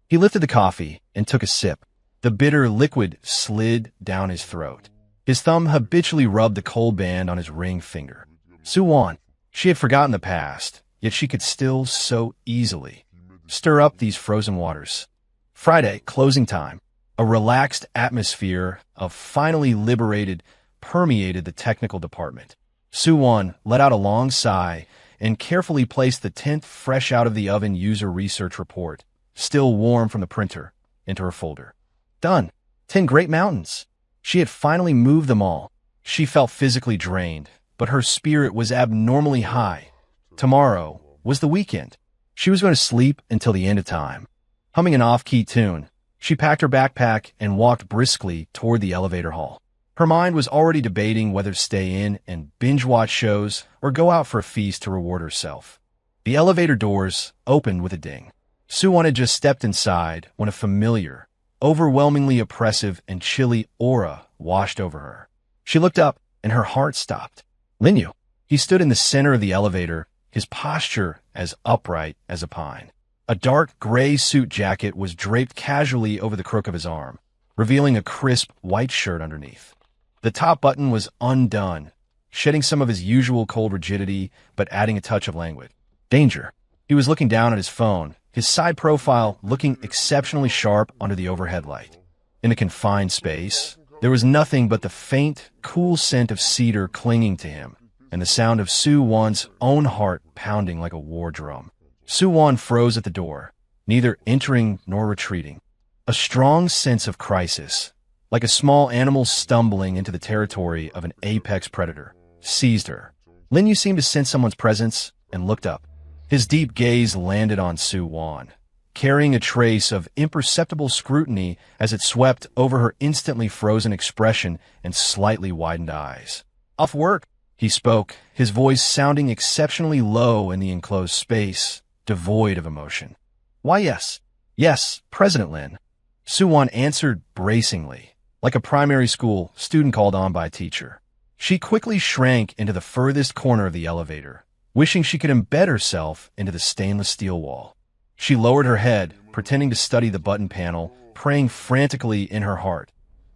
He lifted the coffee and took a sip. The bitter liquid slid down his throat. His thumb habitually rubbed the cold band on his ring finger. Suwon. She had forgotten the past, yet she could still so easily stir up these frozen waters. Friday, closing time. A relaxed atmosphere of finally liberated permeated the technical department. Suwon let out a long sigh and carefully placed the 10th fresh out of the oven user research report, still warm from the printer, into her folder. Done. 10 great mountains. She had finally moved them all. She felt physically drained, but her spirit was abnormally high. Tomorrow was the weekend. She was going to sleep until the end of time. Humming an off-key tune, she packed her backpack and walked briskly toward the elevator hall. Her mind was already debating whether to stay in and binge-watch shows or go out for a feast to reward herself. The elevator doors opened with a ding. Suwon had just stepped inside when a familiar, overwhelmingly oppressive and chilly aura washed over her. She looked up, and her heart stopped. Lin Yu. He stood in the center of the elevator, his posture as upright as a pine. A dark gray suit jacket was draped casually over the crook of his arm, revealing a crisp white shirt underneath. The top button was undone, shedding some of his usual cold rigidity, but adding a touch of languid. Danger. He was looking down at his phone, his side profile looking exceptionally sharp under the overhead light. In a confined space, there was nothing but the faint, cool scent of cedar clinging to him, and the sound of Suwon's own heart pounding like a war drum. Suwon froze at the door, neither entering nor retreating. A strong sense of crisis, like a small animal stumbling into the territory of an apex predator, seized her. Lin Yu seemed to sense someone's presence and looked up. His deep gaze landed on Suwon, carrying a trace of imperceptible scrutiny as it swept over her instantly frozen expression and slightly widened eyes. Off work, he spoke, his voice sounding exceptionally low in the enclosed space, devoid of emotion. Why, yes. Yes, President Lin. Suwon answered bracingly, like a primary school student called on by a teacher. She quickly shrank into the furthest corner of the elevator, wishing she could embed herself into the stainless steel wall. She lowered her head, pretending to study the button panel, praying frantically in her heart.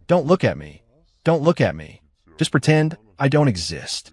Don't look at me. Don't look at me. Just pretend I don't exist.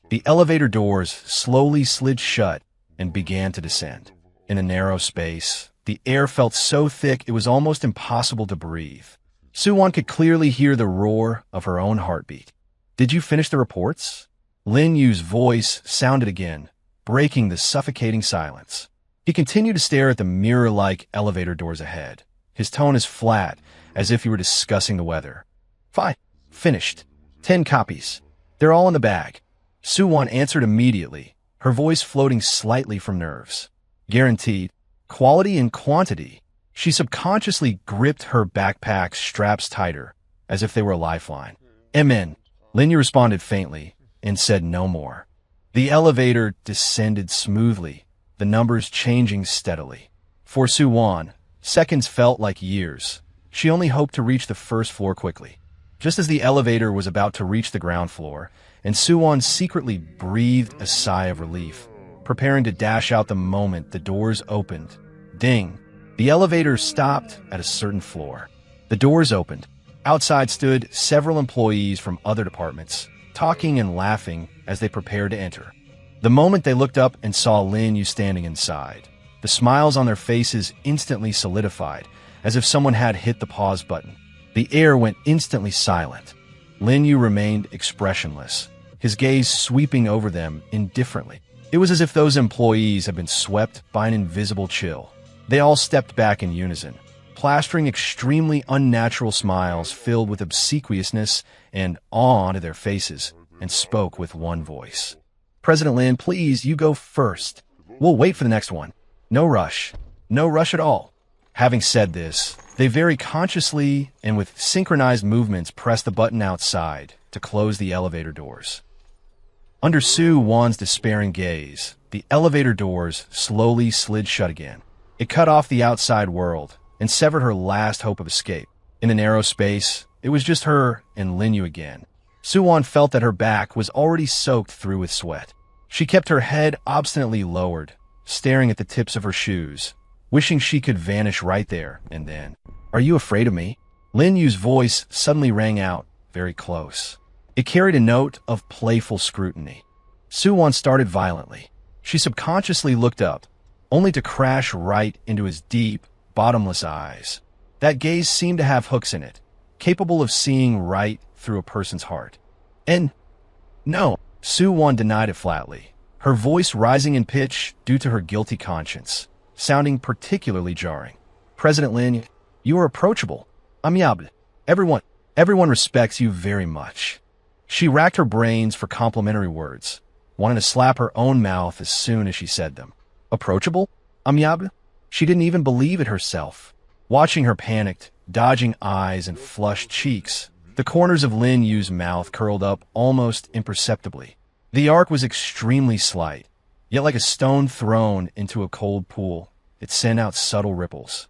The elevator doors slowly slid shut and began to descend. In a narrow space, the air felt so thick it was almost impossible to breathe. Suwon could clearly hear the roar of her own heartbeat. Did you finish the reports? Lin Yu's voice sounded again, breaking the suffocating silence. He continued to stare at the mirror-like elevator doors ahead, his tone as flat as if he were discussing the weather. Fine. Finished. 10 copies. They're all in the bag. Suwon answered immediately, her voice floating slightly from nerves. Guaranteed. Quality and quantity. She subconsciously gripped her backpack's straps tighter, as if they were a lifeline. Amen. Lin Yu responded faintly and said no more. The elevator descended smoothly, the numbers changing steadily. For Suwon, seconds felt like years. She only hoped to reach the first floor quickly. Just as the elevator was about to reach the ground floor, and Suwon secretly breathed a sigh of relief, preparing to dash out the moment the doors opened. Ding! The elevator stopped at a certain floor. The doors opened. Outside stood several employees from other departments, talking and laughing as they prepared to enter. The moment they looked up and saw Lin Yu standing inside, the smiles on their faces instantly solidified, as if someone had hit the pause button. The air went instantly silent. Lin Yu remained expressionless, his gaze sweeping over them indifferently. It was as if those employees had been swept by an invisible chill. They all stepped back in unison, plastering extremely unnatural smiles filled with obsequiousness and awe onto their faces, and spoke with one voice. "President Lin, please, you go first. We'll wait for the next one. No rush. No rush at all." Having said this, they very consciously and with synchronized movements pressed the button outside to close the elevator doors. Under Sue Wan's despairing gaze, the elevator doors slowly slid shut again. It cut off the outside world and severed her last hope of escape. In the narrow space, it was just her and Lin Yu again. Sue Wan felt that her back was already soaked through with sweat. She kept her head obstinately lowered, staring at the tips of her shoes, wishing she could vanish right there and then. "Are you afraid of me?" Lin Yu's voice suddenly rang out, very close. It carried a note of playful scrutiny. Sue Wan started violently. She subconsciously looked up, only to crash right into his deep, bottomless eyes. That gaze seemed to have hooks in it, capable of seeing right through a person's heart. "And no," Sue Wan denied it flatly, her voice rising in pitch due to her guilty conscience, sounding particularly jarring. "President Lin, you are approachable. Amiable. Everyone respects you very much." She racked her brains for complimentary words, wanting to slap her own mouth as soon as she said them. Approachable? Amiable? She didn't even believe it herself. Watching her panicked, dodging eyes and flushed cheeks, the corners of Lin Yu's mouth curled up almost imperceptibly. The arc was extremely slight, yet like a stone thrown into a cold pool, it sent out subtle ripples.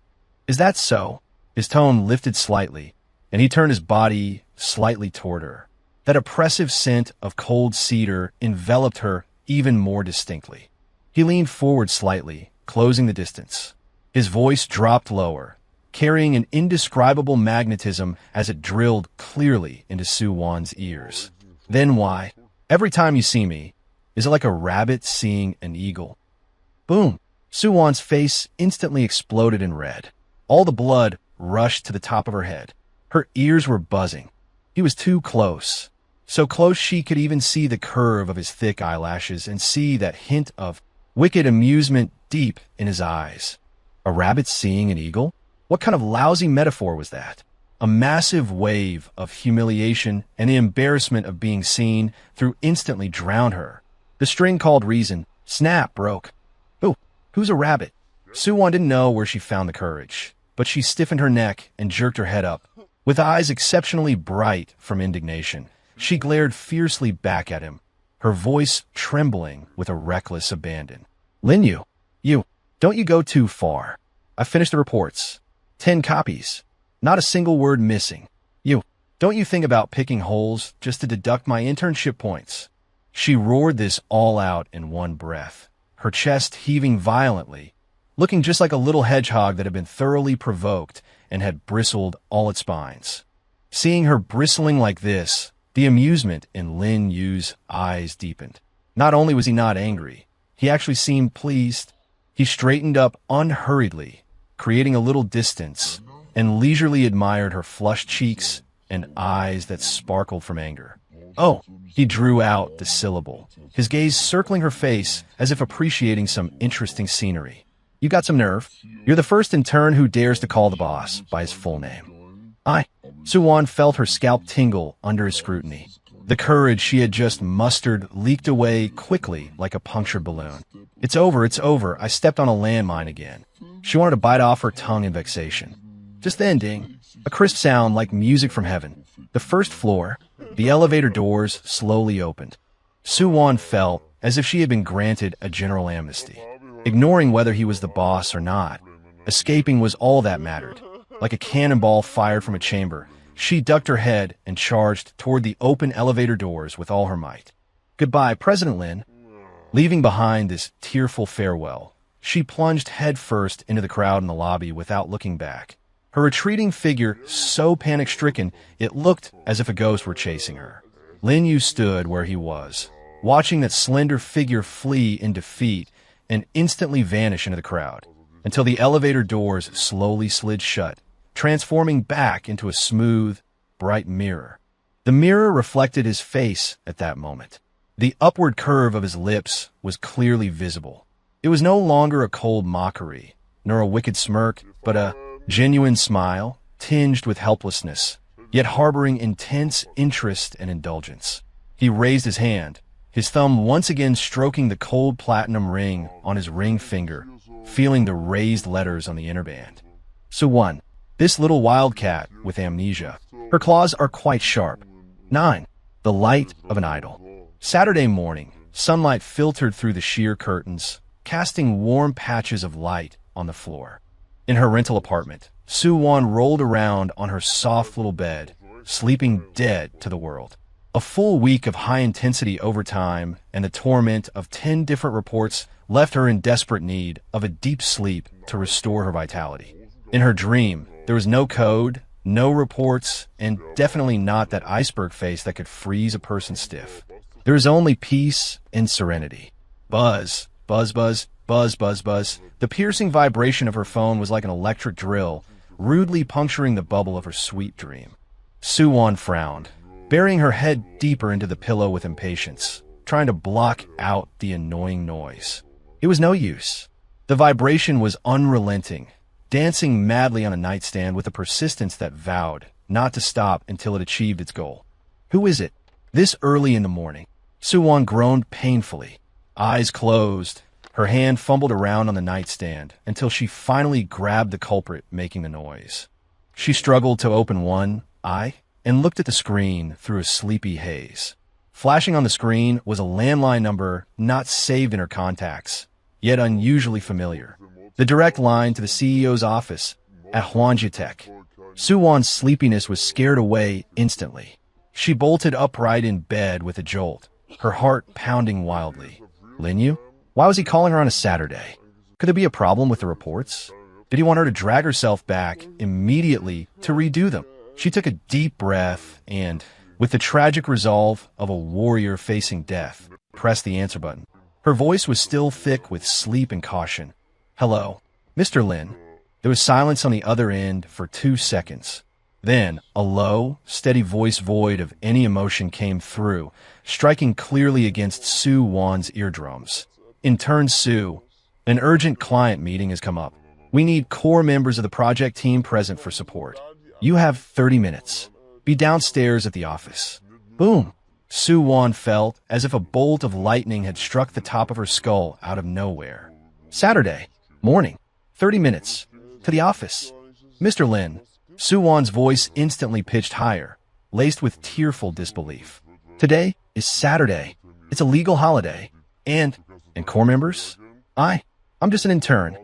"Is that so?" His tone lifted slightly, and he turned his body slightly toward her. That oppressive scent of cold cedar enveloped her even more distinctly. He leaned forward slightly, closing the distance. His voice dropped lower, carrying an indescribable magnetism as it drilled clearly into Sue Wan's ears. "Then why? Every time you see me, is it like a rabbit seeing an eagle?" Boom! Sue Wan's face instantly exploded in red. All the blood rushed to the top of her head. Her ears were buzzing. He was too close. So close she could even see the curve of his thick eyelashes and see that hint of wicked amusement deep in his eyes. A rabbit seeing an eagle? What kind of lousy metaphor was that? A massive wave of humiliation and the embarrassment of being seen through instantly drowned her. The string called reason, snap, broke. "Ooh, who's a rabbit?" Sue Wan didn't know where she found the courage, but she stiffened her neck and jerked her head up. With eyes exceptionally bright from indignation, she glared fiercely back at him, her voice trembling with a reckless abandon. "Lin Yu, don't you go too far. I finished the reports. 10 copies. Not a single word missing. Don't you think about picking holes just to deduct my internship points?" She roared this all out in one breath, her chest heaving violently, looking just like a little hedgehog that had been thoroughly provoked and had bristled all its spines. Seeing her bristling like this, the amusement in Lin Yu's eyes deepened. Not only was he not angry, he actually seemed pleased. He straightened up unhurriedly, creating a little distance, and leisurely admired her flushed cheeks and eyes that sparkled from anger. "Oh," he drew out the syllable, his gaze circling her face as if appreciating some interesting scenery. "You got some nerve. You're the first intern who dares to call the boss by his full name." Sue Wan felt her scalp tingle under his scrutiny. The courage she had just mustered leaked away quickly like a punctured balloon. It's over, I stepped on a landmine again." She wanted to bite off her tongue in vexation. Just then, ding, a crisp sound like music from heaven. The first floor, the elevator doors slowly opened. Sue Wan felt as if she had been granted a general amnesty. Ignoring whether he was the boss or not, escaping was all that mattered. Like a cannonball fired from a chamber, she ducked her head and charged toward the open elevator doors with all her might. "Goodbye, President Lin." Leaving behind this tearful farewell, she plunged headfirst into the crowd in the lobby without looking back. Her retreating figure so panic-stricken it looked as if a ghost were chasing her. Lin Yu stood where he was, watching that slender figure flee in defeat and instantly vanish into the crowd, until the elevator doors slowly slid shut, transforming back into a smooth, bright mirror. The mirror reflected his face at that moment. The upward curve of his lips was clearly visible. It was no longer a cold mockery, nor a wicked smirk, but a Genuine smile, tinged with helplessness, yet harboring intense interest and indulgence. He raised his hand, his thumb once again stroking the cold platinum ring on his ring finger, feeling the raised letters on the inner band. Suwon, this little wildcat with amnesia. Her claws are quite sharp. 9. The light of an idol. Saturday morning, sunlight filtered through the sheer curtains, casting warm patches of light on the floor. In her rental apartment, Suwon rolled around on her soft little bed, sleeping dead to the world. A full week of high-intensity overtime and the torment of 10 different reports left her in desperate need of a deep sleep to restore her vitality. In her dream, there was no code, no reports, and definitely not that iceberg face that could freeze a person stiff. There was only peace and serenity. Buzz, buzz, buzz, buzz, buzz, buzz. The piercing vibration of her phone was like an electric drill, rudely puncturing the bubble of her sweet dream. Suwon frowned, burying her head deeper into the pillow with impatience, trying to block out the annoying noise. It was no use. The vibration was unrelenting, dancing madly on a nightstand with a persistence that vowed not to stop until it achieved its goal. Who is it? This early in the morning. Suwon groaned painfully. Eyes closed, her hand fumbled around on the nightstand until she finally grabbed the culprit making the noise. She struggled to open one eye and looked at the screen through a sleepy haze. Flashing on the screen was a landline number not saved in her contacts, yet unusually familiar. The direct line to the CEO's office at Hwanja Tech. Suwon's sleepiness was scared away instantly. She bolted upright in bed with a jolt, her heart pounding wildly. Linyu? Why was he calling her on a Saturday? Could there be a problem with the reports? Did he want her to drag herself back immediately to redo them? She took a deep breath and, with the tragic resolve of a warrior facing death, pressed the answer button. Her voice was still thick with sleep and caution. Hello, Mr. Lin. There was silence on the other end for 2 seconds. Then, a low, steady voice void of any emotion came through, striking clearly against Suwon's eardrums. Intern Su, an urgent client meeting has come up. We need core members of the project team present for support. You have 30 minutes. Be downstairs at the office. Boom. Suwon felt as if a bolt of lightning had struck the top of her skull out of nowhere. Saturday morning, 30 minutes. To the office. Mr. Lin. Suwon's voice instantly pitched higher, laced with tearful disbelief. Today is Saturday. It's a legal holiday. And core members? I'm just an intern.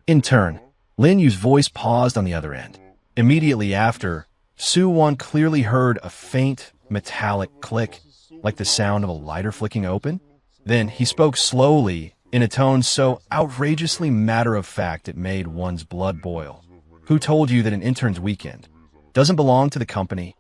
Intern. Lin Yu's voice paused on the other end. Immediately after, Suwon clearly heard a faint, metallic click, like the sound of a lighter flicking open. Then he spoke slowly, in a tone so outrageously matter-of-fact it made one's blood boil. Who told you that an intern's weekend doesn't belong to the company?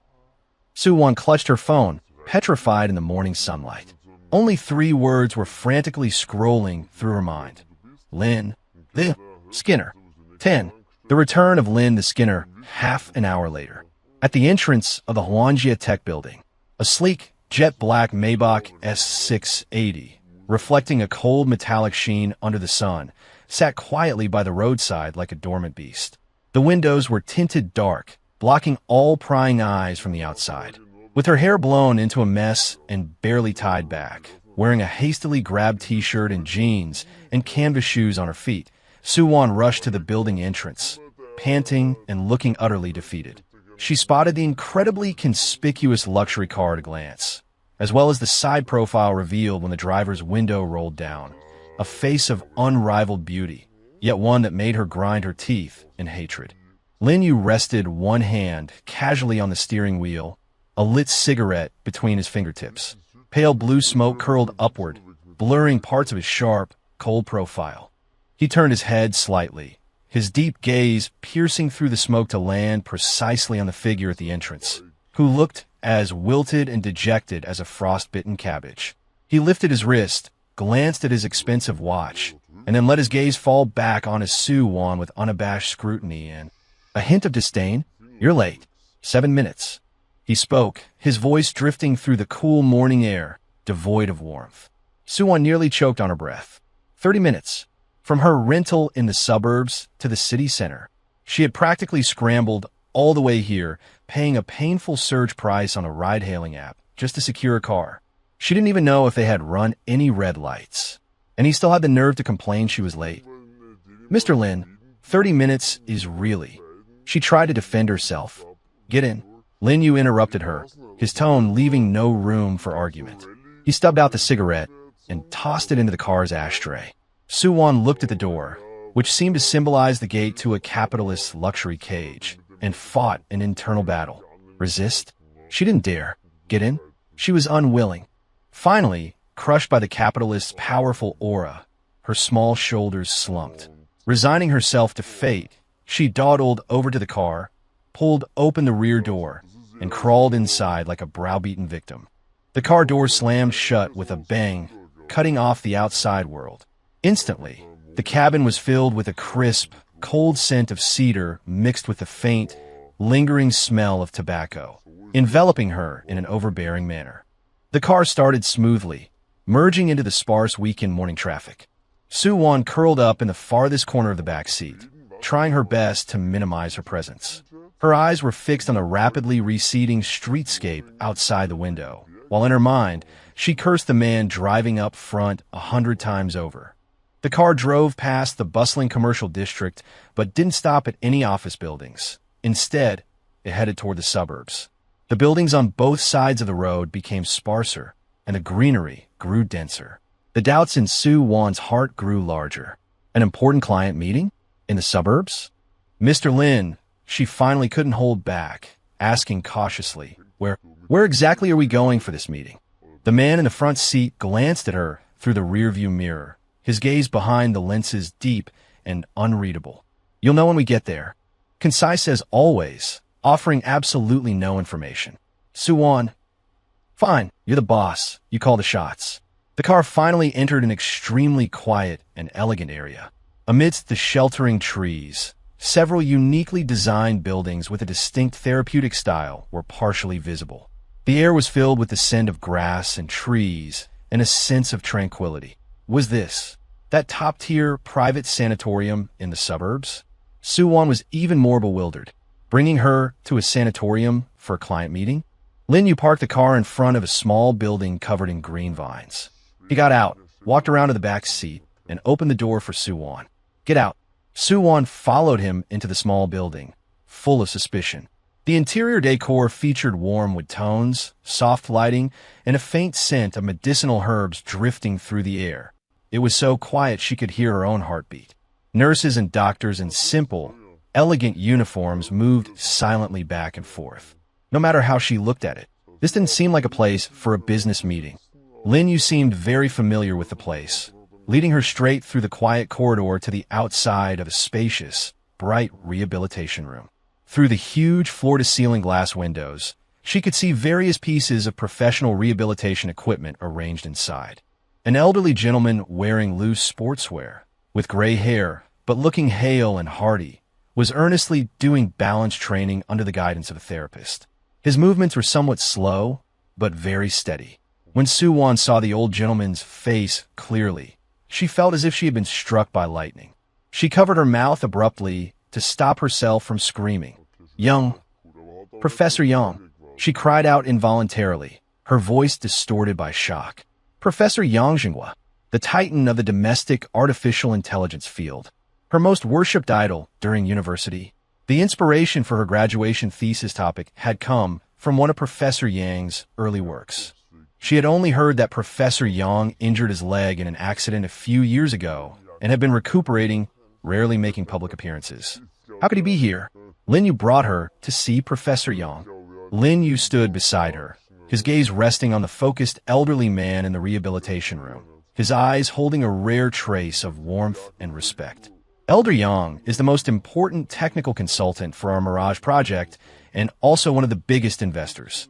Suwon clutched her phone, petrified in the morning sunlight. Only 3 words were frantically scrolling through her mind. Lin, the Skinner. 10. The return of Lin the Skinner, half an hour later. At the entrance of the Hwanja Tech building, a sleek, jet-black Maybach S680, reflecting a cold metallic sheen under the sun, sat quietly by the roadside like a dormant beast. The windows were tinted dark, blocking all prying eyes from the outside. With her hair blown into a mess and barely tied back, wearing a hastily grabbed t-shirt and jeans and canvas shoes on her feet, Suwon rushed to the building entrance, panting and looking utterly defeated. She spotted the incredibly conspicuous luxury car at a glance, as well as the side profile revealed when the driver's window rolled down, a face of unrivaled beauty, yet one that made her grind her teeth in hatred. Lin Yu rested one hand casually on the steering wheel, a lit cigarette between his fingertips. Pale blue smoke curled upward, blurring parts of his sharp, cold profile. He turned his head slightly, his deep gaze piercing through the smoke to land precisely on the figure at the entrance, who looked as wilted and dejected as a frost-bitten cabbage. He lifted his wrist, glanced at his expensive watch, and then let his gaze fall back on his Suwon with unabashed scrutiny and a hint of disdain. You're late. 7 minutes. He spoke, his voice drifting through the cool morning air, devoid of warmth. Suwon nearly choked on her breath. 30 minutes. From her rental in the suburbs to the city center. She had practically scrambled all the way here, paying a painful surge price on a ride-hailing app just to secure a car. She didn't even know if they had run any red lights. And he still had the nerve to complain she was late. Mr. Lin, 30 minutes is really... She tried to defend herself. Get in. Lin Yu interrupted her, his tone leaving no room for argument. He stubbed out the cigarette and tossed it into the car's ashtray. Su-won looked at the door, which seemed to symbolize the gate to a capitalist's luxury cage, and fought an internal battle. Resist? She didn't dare. Get in? She was unwilling. Finally, crushed by the capitalist's powerful aura, her small shoulders slumped. Resigning herself to fate, she dawdled over to the car, pulled open the rear door, and crawled inside like a browbeaten victim. The car door slammed shut with a bang, cutting off the outside world. Instantly, the cabin was filled with a crisp, cold scent of cedar mixed with the faint, lingering smell of tobacco, enveloping her in an overbearing manner. The car started smoothly, merging into the sparse weekend morning traffic. Su-won curled up in the farthest corner of the back seat, trying her best to minimize her presence. Her eyes were fixed on the rapidly receding streetscape outside the window, while in her mind, she cursed the man driving up front 100 times over. The car drove past the bustling commercial district, but didn't stop at any office buildings. Instead, it headed toward the suburbs. The buildings on both sides of the road became sparser, and the greenery grew denser. The doubts in Su-won's heart grew larger. An important client meeting? In the suburbs? Mr. Lin, she finally couldn't hold back, asking cautiously, Where exactly are we going for this meeting? The man in the front seat glanced at her through the rearview mirror, his gaze behind the lenses deep and unreadable. You'll know when we get there. Concise as always, offering absolutely no information. Su-won, fine, you're the boss. You call the shots. The car finally entered an extremely quiet and elegant area. Amidst the sheltering trees, several uniquely designed buildings with a distinct therapeutic style were partially visible. The air was filled with the scent of grass and trees and a sense of tranquility. Was this that top-tier private sanatorium in the suburbs? Su-won was even more bewildered. Bringing her to a sanatorium for a client meeting? Lin Yu parked the car in front of a small building covered in green vines. He got out, walked around to the back seat, and opened the door for Su-won. Get out. Su-won followed him into the small building, full of suspicion. The interior decor featured warm wood tones, soft lighting, and a faint scent of medicinal herbs drifting through the air. It was so quiet she could hear her own heartbeat. Nurses and doctors in simple, elegant uniforms moved silently back and forth. No matter how she looked at it, this didn't seem like a place for a business meeting. Lin Yu seemed very familiar with the place, leading her straight through the quiet corridor to the outside of a spacious, bright rehabilitation room. Through the huge floor-to-ceiling glass windows, she could see various pieces of professional rehabilitation equipment arranged inside. An elderly gentleman wearing loose sportswear, with gray hair but looking hale and hearty, was earnestly doing balance training under the guidance of a therapist. His movements were somewhat slow, but very steady. When Su-won saw the old gentleman's face clearly, she felt as if she had been struck by lightning. She covered her mouth abruptly to stop herself from screaming. Young, Professor Yang, she cried out involuntarily, her voice distorted by shock. Professor Yang Jinghua, the titan of the domestic artificial intelligence field, her most worshipped idol during university. The inspiration for her graduation thesis topic had come from one of Professor Yang's early works. She had only heard that Professor Yang injured his leg in an accident a few years ago and had been recuperating, rarely making public appearances. How could he be here? Lin Yu brought her to see Professor Yang. Lin Yu stood beside her, his gaze resting on the focused elderly man in the rehabilitation room, his eyes holding a rare trace of warmth and respect. Elder Yang is the most important technical consultant for our Mirage project and also one of the biggest investors.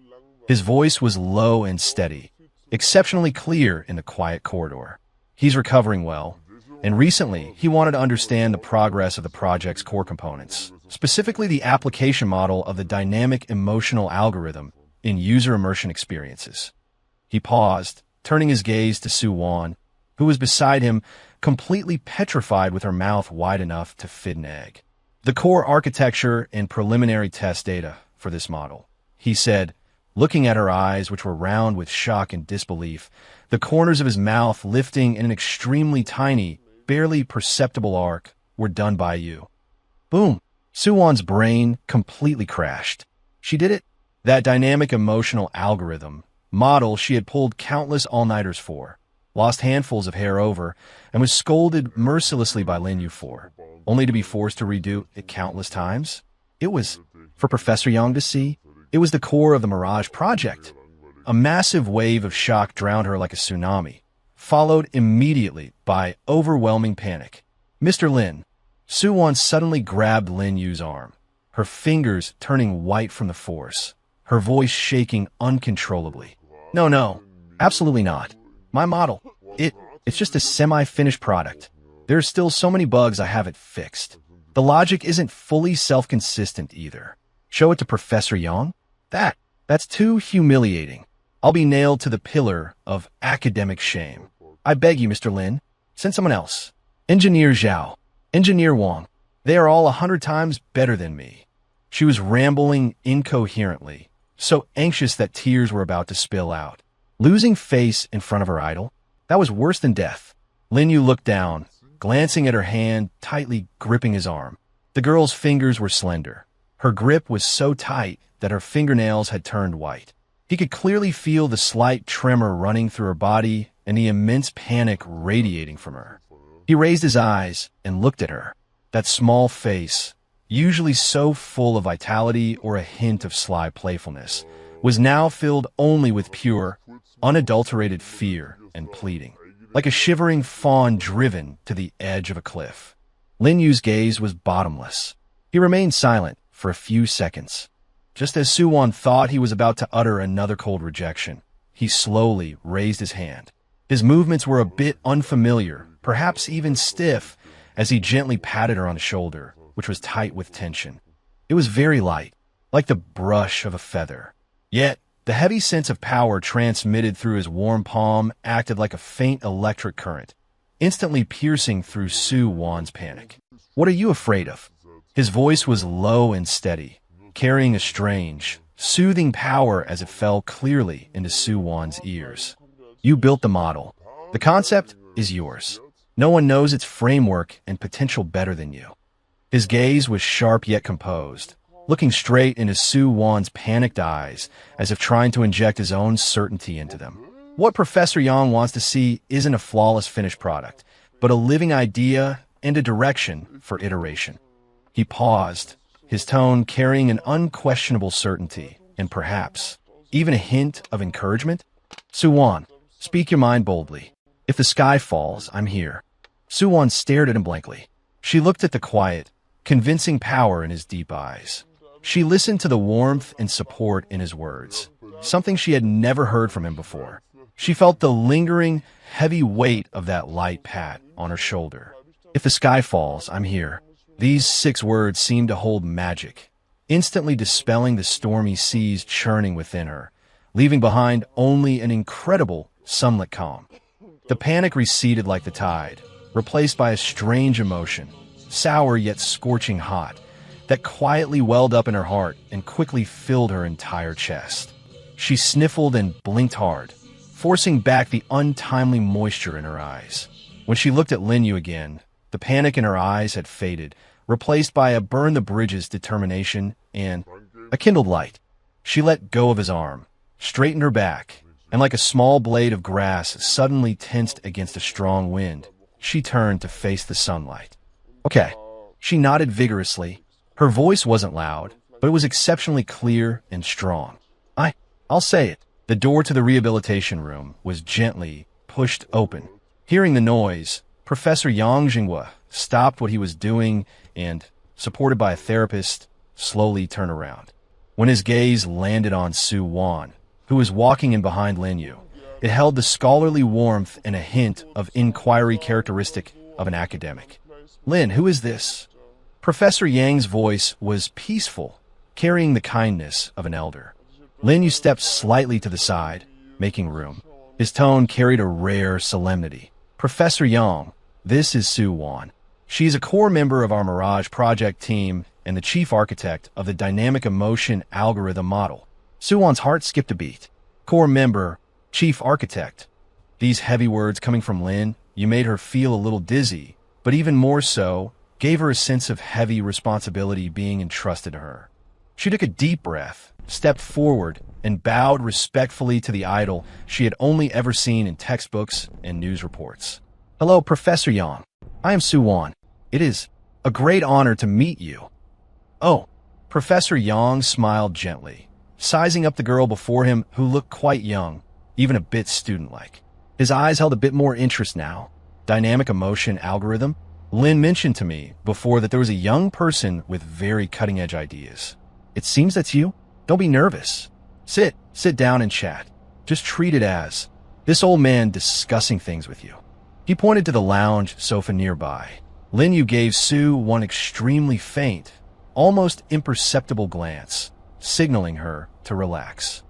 His voice was low and steady, exceptionally clear in the quiet corridor. He's recovering well, and recently he wanted to understand the progress of the project's core components, specifically the application model of the dynamic emotional algorithm in user immersion experiences. He paused, turning his gaze to Su-won, who was beside him, completely petrified with her mouth wide enough to fit an egg. The core architecture and preliminary test data for this model, he said, looking at her eyes, which were round with shock and disbelief, the corners of his mouth lifting in an extremely tiny, barely perceptible arc, were done by you. Boom! Suwon's brain completely crashed. She did it. That dynamic emotional algorithm, model she had pulled countless all-nighters for, lost handfuls of hair over, and was scolded mercilessly by Lin Yu for, only to be forced to redo it countless times. It was, for Professor Yang to see, it was the core of the Mirage project. A massive wave of shock drowned her like a tsunami, followed immediately by overwhelming panic. Mr. Lin, Suwon suddenly grabbed Lin Yu's arm, her fingers turning white from the force, her voice shaking uncontrollably. No, absolutely not. My model, it's just a semi-finished product. There's still so many bugs I haven't fixed. The logic isn't fully self-consistent either. Show it to Professor Yang? That's too humiliating. I'll be nailed to the pillar of academic shame. I beg you, Mr. Lin, send someone else. Engineer Zhao, Engineer Wang, they are all 100 times better than me. She was rambling incoherently, so anxious that tears were about to spill out. Losing face in front of her idol? That was worse than death. Lin Yu looked down, glancing at her hand, tightly gripping his arm. The girl's fingers were slender. Her grip was so tight that her fingernails had turned white. He could clearly feel the slight tremor running through her body and the immense panic radiating from her. He raised his eyes and looked at her. That small face, usually so full of vitality or a hint of sly playfulness, was now filled only with pure, unadulterated fear and pleading, like a shivering fawn driven to the edge of a cliff. Lin Yu's gaze was bottomless. He remained silent for a few seconds. Just as Suwon thought he was about to utter another cold rejection, he slowly raised his hand. His movements were a bit unfamiliar, perhaps even stiff, as he gently patted her on the shoulder, which was tight with tension. It was very light, like the brush of a feather. Yet, the heavy sense of power transmitted through his warm palm acted like a faint electric current, instantly piercing through Suwon's panic. What are you afraid of? His voice was low and steady, carrying a strange, soothing power as it fell clearly into Suwon's ears. You built the model. The concept is yours. No one knows its framework and potential better than you. His gaze was sharp yet composed, looking straight into Suwon's panicked eyes as if trying to inject his own certainty into them. What Professor Yang wants to see isn't a flawless finished product, but a living idea and a direction for iteration. He paused, his tone carrying an unquestionable certainty and perhaps even a hint of encouragement. Suwon, speak your mind boldly. If the sky falls, I'm here. Suwon stared at him blankly. She looked at the quiet, convincing power in his deep eyes. She listened to the warmth and support in his words, something she had never heard from him before. She felt the lingering, heavy weight of that light pat on her shoulder. If the sky falls, I'm here. These 6 words seemed to hold magic, instantly dispelling the stormy seas churning within her, leaving behind only an incredible, sunlit calm. The panic receded like the tide, replaced by a strange emotion, sour yet scorching hot, that quietly welled up in her heart and quickly filled her entire chest. She sniffled and blinked hard, forcing back the untimely moisture in her eyes. When she looked at Lin Yu again, the panic in her eyes had faded, replaced by a burn-the-bridges determination and a kindled light. She let go of his arm, straightened her back, and like a small blade of grass suddenly tensed against a strong wind, she turned to face the sunlight. Okay. She nodded vigorously. Her voice wasn't loud, but it was exceptionally clear and strong. I'll say it. The door to the rehabilitation room was gently pushed open. Hearing the noise, Professor Yang Jinghua stopped what he was doing and, supported by a therapist, slowly turned around. When his gaze landed on Suwon, who was walking in behind Lin Yu, it held the scholarly warmth and a hint of inquiry characteristic of an academic. Lin, who is this? Professor Yang's voice was peaceful, carrying the kindness of an elder. Lin Yu stepped slightly to the side, making room. His tone carried a rare solemnity. Professor Yang, this is Suwon. She is a core member of our Mirage project team and the chief architect of the dynamic emotion algorithm model. Suwon's heart skipped a beat. Core member, chief architect. These heavy words coming from Lin, you made her feel a little dizzy, but even more so, gave her a sense of heavy responsibility being entrusted to her. She took a deep breath, stepped forward, and bowed respectfully to the idol she had only ever seen in textbooks and news reports. Hello, Professor Yang. I am Suwon. It is a great honor to meet you. Oh, Professor Yang smiled gently, sizing up the girl before him who looked quite young, even a bit student-like. His eyes held a bit more interest now. Dynamic emotion algorithm? Lin mentioned to me before that there was a young person with very cutting-edge ideas. It seems that's you? Don't be nervous. Sit down and chat. Just treat it as this old man discussing things with you. He pointed to the lounge sofa nearby. Lin Yu gave Su one extremely faint, almost imperceptible glance, signaling her to relax.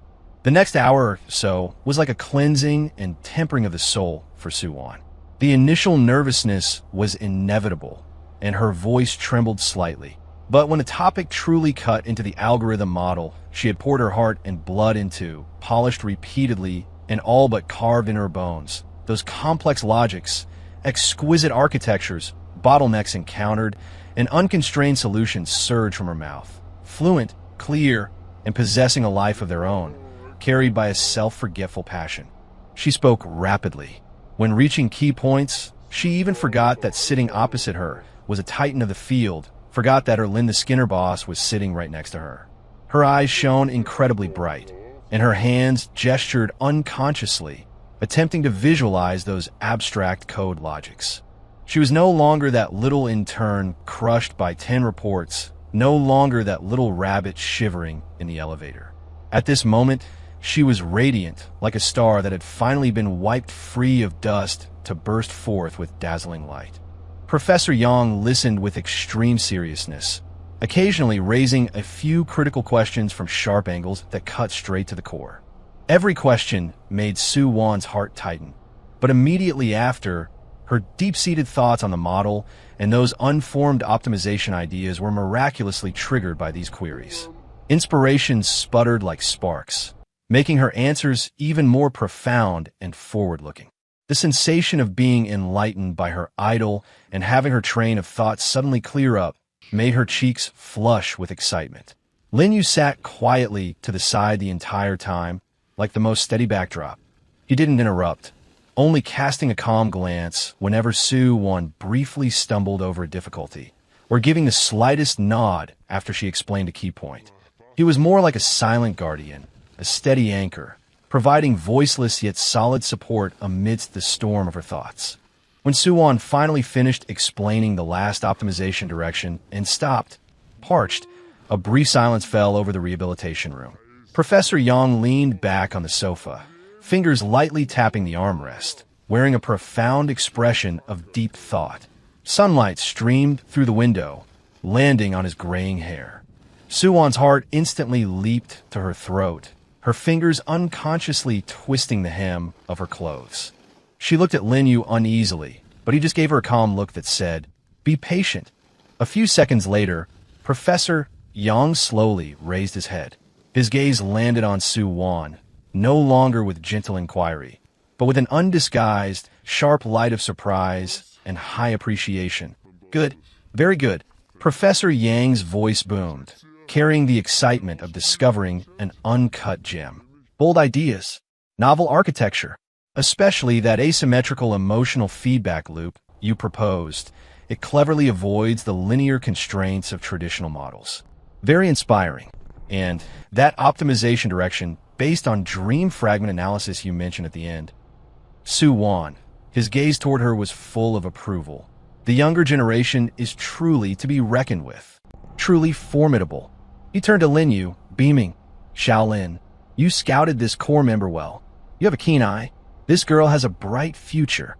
The next hour or so was like a cleansing and tempering of the soul for Suwon. The initial nervousness was inevitable, and her voice trembled slightly. But when the topic truly cut into the algorithm model she had poured her heart and blood into, polished repeatedly and all but carved in her bones, those complex logics, exquisite architectures, bottlenecks encountered, and unconstrained solutions surged from her mouth, fluent, clear, and possessing a life of their own, carried by a self-forgetful passion. She spoke rapidly. When reaching key points, she even forgot that sitting opposite her was a titan of the field, forgot that her Linda Skinner boss was sitting right next to her. Her eyes shone incredibly bright, and her hands gestured unconsciously, attempting to visualize those abstract code logics. She was no longer that little intern crushed by 10 reports, no longer that little rabbit shivering in the elevator. At this moment, she was radiant, like a star that had finally been wiped free of dust to burst forth with dazzling light. Professor Yang listened with extreme seriousness, occasionally raising a few critical questions from sharp angles that cut straight to the core. Every question made Suwon's heart tighten, but immediately after, her deep-seated thoughts on the model and those unformed optimization ideas were miraculously triggered by these queries. Inspiration sputtered like sparks, making her answers even more profound and forward-looking. The sensation of being enlightened by her idol and having her train of thought suddenly clear up made her cheeks flush with excitement. Lin Yu sat quietly to the side the entire time, like the most steady backdrop. He didn't interrupt, only casting a calm glance whenever Suwon briefly stumbled over a difficulty, or giving the slightest nod after she explained a key point. He was more like a silent guardian, a steady anchor, providing voiceless yet solid support amidst the storm of her thoughts. When Suwon finally finished explaining the last optimization direction and stopped, parched, a brief silence fell over the rehabilitation room. Professor Yang leaned back on the sofa, fingers lightly tapping the armrest, wearing a profound expression of deep thought. Sunlight streamed through the window, landing on his graying hair. Suwon's heart instantly leaped to her throat, her fingers unconsciously twisting the hem of her clothes. She looked at Lin Yu uneasily, but he just gave her a calm look that said, "Be patient." A few seconds later, Professor Yang slowly raised his head. His gaze landed on Suwon, no longer with gentle inquiry, but with an undisguised, sharp light of surprise and high appreciation. "Good, very good." Professor Yang's voice boomed, carrying the excitement of discovering an uncut gem. "Bold ideas, novel architecture, especially that asymmetrical emotional feedback loop you proposed. It cleverly avoids the linear constraints of traditional models. Very inspiring. And that optimization direction based on dream fragment analysis you mentioned at the end." Suwon, his gaze toward her was full of approval. The younger generation is truly to be reckoned with, truly formidable. He turned to Lin Yu, beaming. "Shaolin, you scouted this core member well. You have a keen eye. This girl has a bright future."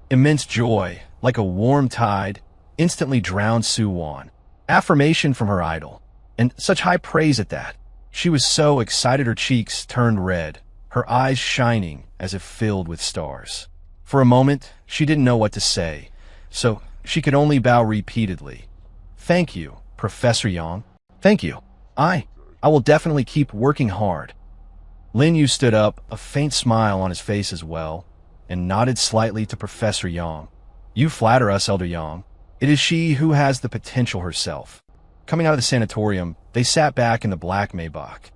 Immense joy, like a warm tide, instantly drowned Suwon. Affirmation from her idol, and such high praise at that. She was so excited her cheeks turned red, her eyes shining as if filled with stars. For a moment, she didn't know what to say, so she could only bow repeatedly. "Thank you, Professor Yang. Thank you. I will definitely keep working hard." Lin Yu stood up, a faint smile on his face as well, and nodded slightly to Professor Yang. "You flatter us, Elder Yang. It is she who has the potential herself." Coming out of the sanatorium, they sat back in the black Maybach.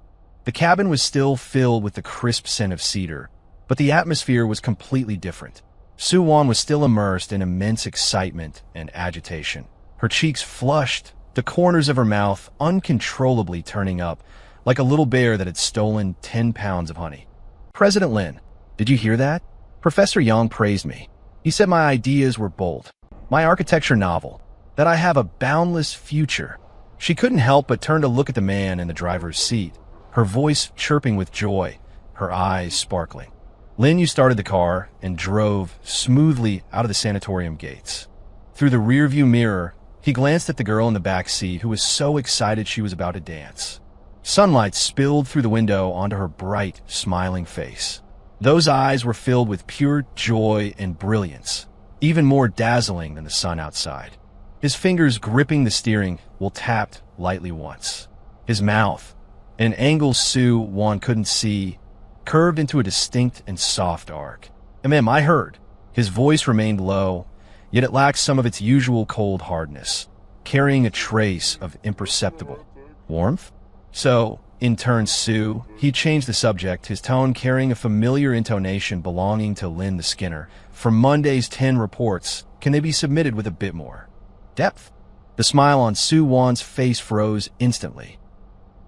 The cabin was still filled with the crisp scent of cedar, but the atmosphere was completely different. Su Wan was still immersed in immense excitement and agitation. Her cheeks flushed, the corners of her mouth uncontrollably turning up, like a little bear that had stolen 10 pounds of honey. "President Lin, did you hear that? Professor Yang praised me. He said my ideas were bold, my architecture novel, that I have a boundless future." She couldn't help but turn to look at the man in the driver's seat, her voice chirping with joy, her eyes sparkling. Lin Yu started the car and drove smoothly out of the sanatorium gates. Through the rearview mirror, he glanced at the girl in the back seat who was so excited she was about to dance. Sunlight spilled through the window onto her bright, smiling face. Those eyes were filled with pure joy and brilliance, even more dazzling than the sun outside. His fingers gripping the steering wheel tapped lightly once. His mouth, at an angle Su Wan couldn't see, curved into a distinct and soft arc. "Ma'am, I heard." His voice remained low, yet it lacked some of its usual cold hardness, carrying a trace of imperceptible warmth. "So, intern Su," he changed the subject, his tone carrying a familiar intonation belonging to Lin the Skinner. "For Monday's 10 reports, can they be submitted with a bit more depth?" The smile on Su Wan's face froze instantly.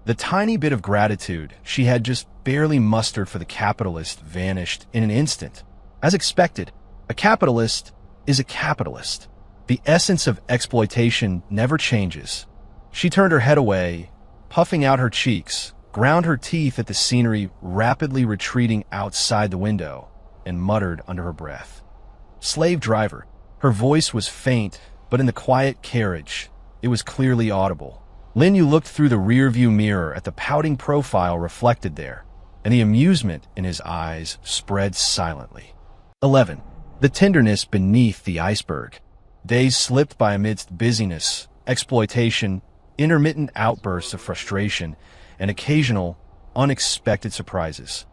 The tiny bit of gratitude she had just barely mustered for the capitalist vanished in an instant. As expected, a capitalist is a capitalist. The essence of exploitation never changes. She turned her head away, puffing out her cheeks, ground her teeth at the scenery rapidly retreating outside the window, and muttered under her breath. "Slave driver." Her voice was faint, but in the quiet carriage, it was clearly audible. Lin Yu looked through the rearview mirror at the pouting profile reflected there, and the amusement in his eyes spread silently. 11. The tenderness beneath the iceberg. Days slipped by amidst busyness, exploitation, intermittent outbursts of frustration, and occasional, unexpected surprises.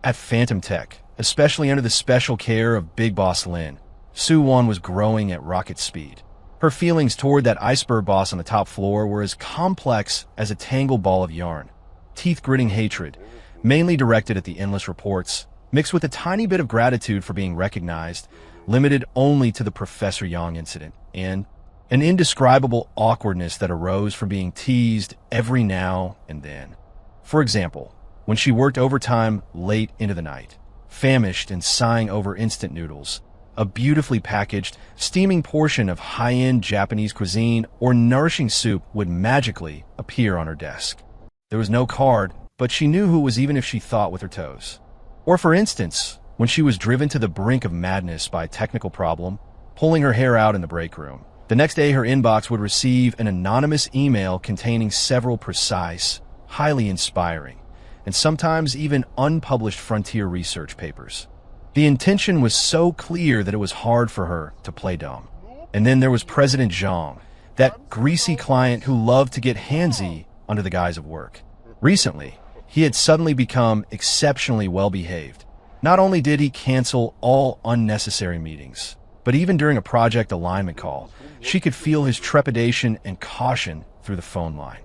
At Phantom Tech, especially under the special care of Big Boss Lin, Su Wan was growing at rocket speed. Her feelings toward that iceberg boss on the top floor were as complex as a tangled ball of yarn. Teeth-gritting hatred, mainly directed at the endless reports, mixed with a tiny bit of gratitude for being recognized, limited only to the Professor Yang incident, and an indescribable awkwardness that arose from being teased every now and then. For example, when she worked overtime late into the night, famished and sighing over instant noodles, a beautifully packaged, steaming portion of high-end Japanese cuisine or nourishing soup would magically appear on her desk. There was no card, but she knew who it was even if she thought with her toes. Or for instance, when she was driven to the brink of madness by a technical problem, pulling her hair out in the break room. The next day her inbox would receive an anonymous email containing several precise, highly inspiring, and sometimes even unpublished frontier research papers. The intention was so clear that it was hard for her to play dumb. And then there was President Zhang, that greasy client who loved to get handsy under the guise of work. Recently, he had suddenly become exceptionally well-behaved. Not only did he cancel all unnecessary meetings, but even during a project alignment call, she could feel his trepidation and caution through the phone line.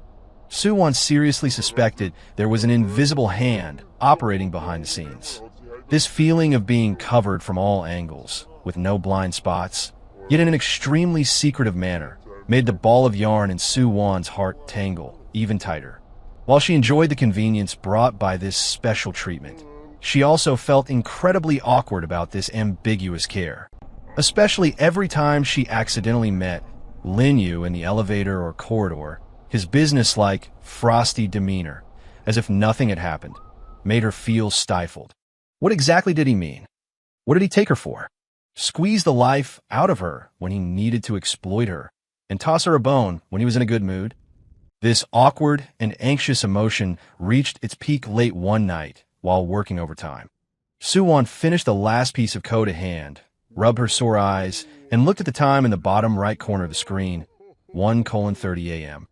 Su Wan seriously suspected there was an invisible hand operating behind the scenes. This feeling of being covered from all angles, with no blind spots, yet in an extremely secretive manner, made the ball of yarn in Su Wan's heart tangle even tighter. While she enjoyed the convenience brought by this special treatment, she also felt incredibly awkward about this ambiguous care, especially every time she accidentally met Lin Yu in the elevator or corridor. His businesslike, frosty demeanor, as if nothing had happened, made her feel stifled. What exactly did he mean? What did he take her for? Squeeze the life out of her when he needed to exploit her, and toss her a bone when he was in a good mood? This awkward and anxious emotion reached its peak late one night while working overtime. Su Wan finished the last piece of code at hand, rubbed her sore eyes, and looked at the time in the bottom right corner of the screen, 1:30 a.m.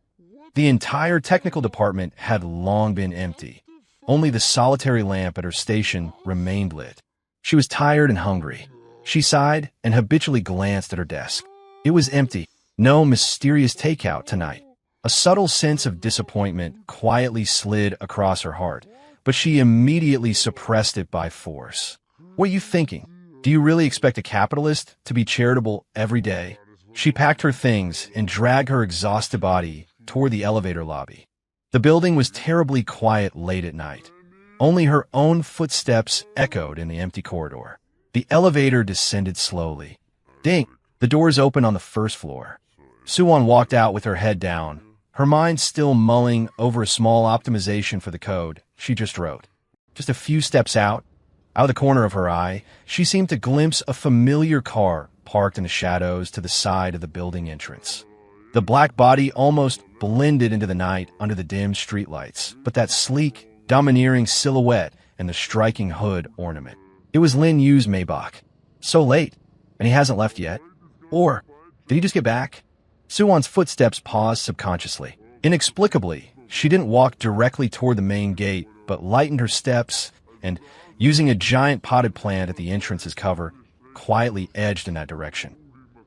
The entire technical department had long been empty. Only the solitary lamp at her station remained lit. She was tired and hungry. She sighed and habitually glanced at her desk. It was empty. No mysterious takeout tonight. A subtle sense of disappointment quietly slid across her heart, but she immediately suppressed it by force. What are you thinking? Do you really expect a capitalist to be charitable every day? She packed her things and dragged her exhausted body toward the elevator lobby. The building was terribly quiet late at night. Only her own footsteps echoed in the empty corridor. The elevator descended slowly. Ding! The doors opened on the first floor. Suwon walked out with her head down, her mind still mulling over a small optimization for the code she just wrote. Just a few steps out of the corner of her eye, she seemed to glimpse a familiar car parked in the shadows to the side of the building entrance. The black body almost blended into the night under the dim streetlights, but that sleek, domineering silhouette and the striking hood ornament. It was Lin Yu's Maybach. So late, and he hasn't left yet. Or, did he just get back? Suwon's footsteps paused subconsciously. Inexplicably, she didn't walk directly toward the main gate, but lightened her steps and, using a giant potted plant at the entrance as cover, quietly edged in that direction.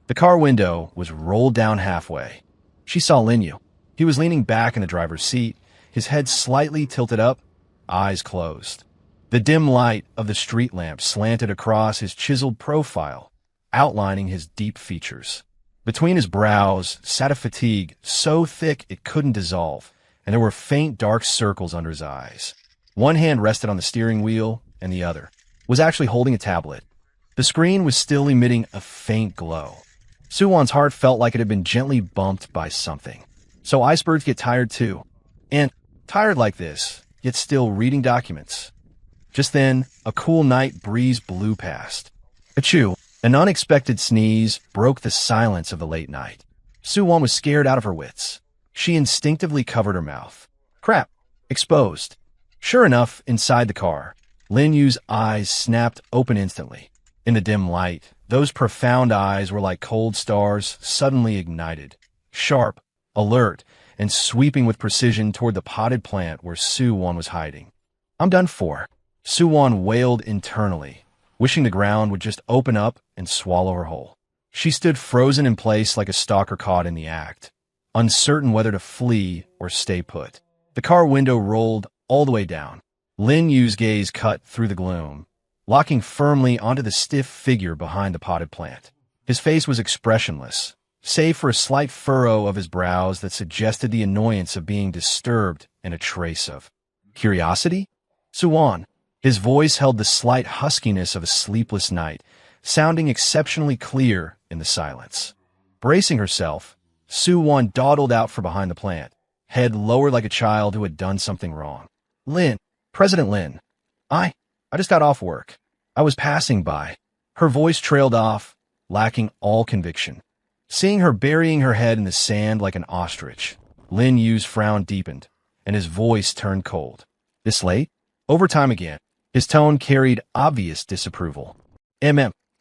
The car window was rolled down halfway. She saw Lin Yu. He was leaning back in the driver's seat, his head slightly tilted up, eyes closed. The dim light of the street lamp slanted across his chiseled profile, outlining his deep features. Between his brows sat a fatigue so thick it couldn't dissolve, and there were faint dark circles under his eyes. One hand rested on the steering wheel, and the other was actually holding a tablet. The screen was still emitting a faint glow. Suwon's heart felt like it had been gently bumped by something. So icebergs get tired too. And tired like this, yet still reading documents. Just then, a cool night breeze blew past. Achoo! An unexpected sneeze broke the silence of the late night. Suwon was scared out of her wits. She instinctively covered her mouth. Crap! Exposed. Sure enough, inside the car, Lin Yu's eyes snapped open instantly. In the dim light, those profound eyes were like cold stars suddenly ignited. Sharp, alert, and sweeping with precision toward the potted plant where Suwon was hiding. I'm done for. Suwon wailed internally, wishing the ground would just open up and swallow her whole. She stood frozen in place like a stalker caught in the act, uncertain whether to flee or stay put. The car window rolled all the way down. Lin Yu's gaze cut through the gloom, locking firmly onto the stiff figure behind the potted plant. His face was expressionless, save for a slight furrow of his brows that suggested the annoyance of being disturbed and a trace of curiosity. Suwon. His voice held the slight huskiness of a sleepless night, sounding exceptionally clear in the silence. Bracing herself, Suwon dawdled out from behind the plant, head lowered like a child who had done something wrong. Lin, President Lin, I just got off work. I was passing by. Her voice trailed off, lacking all conviction. Seeing her burying her head in the sand like an ostrich, Lin Yu's frown deepened, and his voice turned cold. This late? Overtime again. His tone carried obvious disapproval.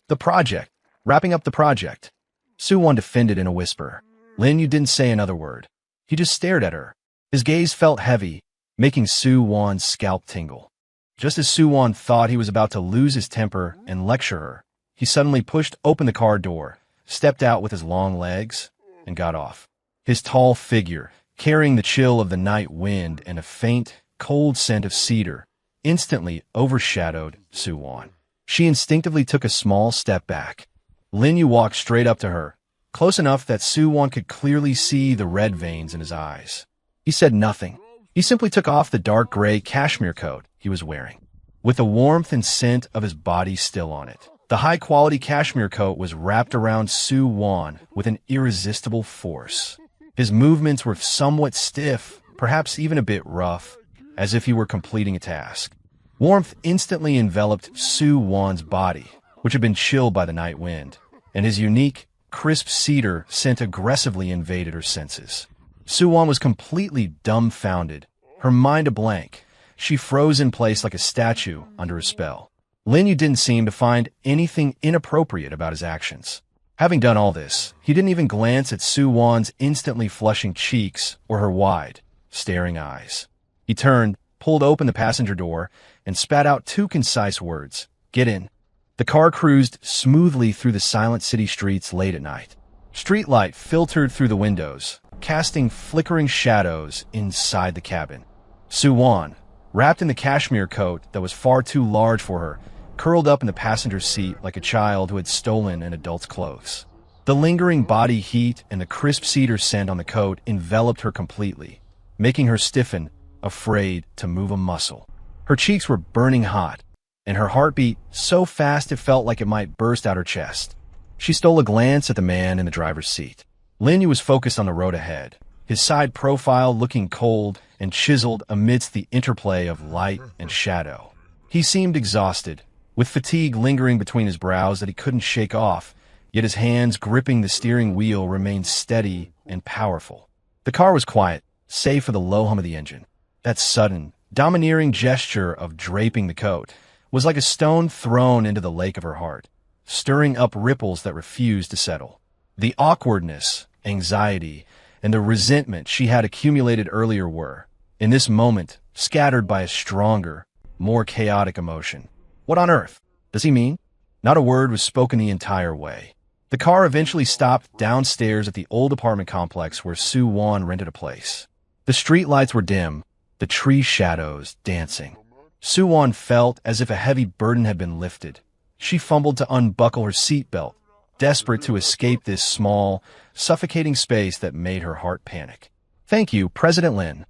The project. Wrapping up the project. Suwon defended in a whisper. Lin Yu didn't say another word. He just stared at her. His gaze felt heavy, making Suwon's scalp tingle. Just as Suwon thought he was about to lose his temper and lecture her, he suddenly pushed open the car door, stepped out with his long legs, and got off. His tall figure, carrying the chill of the night wind and a faint, cold scent of cedar, instantly overshadowed Suwon. She instinctively took a small step back. Lin Yu walked straight up to her, close enough that Suwon could clearly see the red veins in his eyes. He said nothing. He simply took off the dark gray cashmere coat he was wearing, with the warmth and scent of his body still on it. The high-quality cashmere coat was wrapped around Suwon with an irresistible force. His movements were somewhat stiff, perhaps even a bit rough, as if he were completing a task. Warmth instantly enveloped Suwon's body, which had been chilled by the night wind, and his unique, crisp cedar scent aggressively invaded her senses. Suwon was completely dumbfounded, her mind a blank. She froze in place like a statue under a spell. Lin Yu didn't seem to find anything inappropriate about his actions. Having done all this, he didn't even glance at Sue Wan's instantly flushing cheeks or her wide, staring eyes. He turned, pulled open the passenger door, and spat out two concise words: "Get in." The car cruised smoothly through the silent city streets late at night. Streetlight filtered through the windows, casting flickering shadows inside the cabin. Sue Wan, wrapped in the cashmere coat that was far too large for her, curled up in the passenger seat like a child who had stolen an adult's clothes. The lingering body heat and the crisp cedar scent on the coat enveloped her completely, making her stiffen, afraid to move a muscle. Her cheeks were burning hot, and her heartbeat so fast it felt like it might burst out her chest. She stole a glance at the man in the driver's seat. Lin Yu was focused on the road ahead, his side profile looking cold and chiseled amidst the interplay of light and shadow. He seemed exhausted, with fatigue lingering between his brows that he couldn't shake off, yet his hands gripping the steering wheel remained steady and powerful. The car was quiet, save for the low hum of the engine. That sudden, domineering gesture of draping the coat was like a stone thrown into the lake of her heart, stirring up ripples that refused to settle. The awkwardness, anxiety, and the resentment she had accumulated earlier were, in this moment, scattered by a stronger, more chaotic emotion. What on earth does he mean? Not a word was spoken the entire way. The car eventually stopped downstairs at the old apartment complex where Sue Wan rented a place. The streetlights were dim, the tree shadows dancing. Sue Wan felt as if a heavy burden had been lifted. She fumbled to unbuckle her seatbelt, desperate to escape this small, suffocating space that made her heart panic. "Thank you, President Lin,"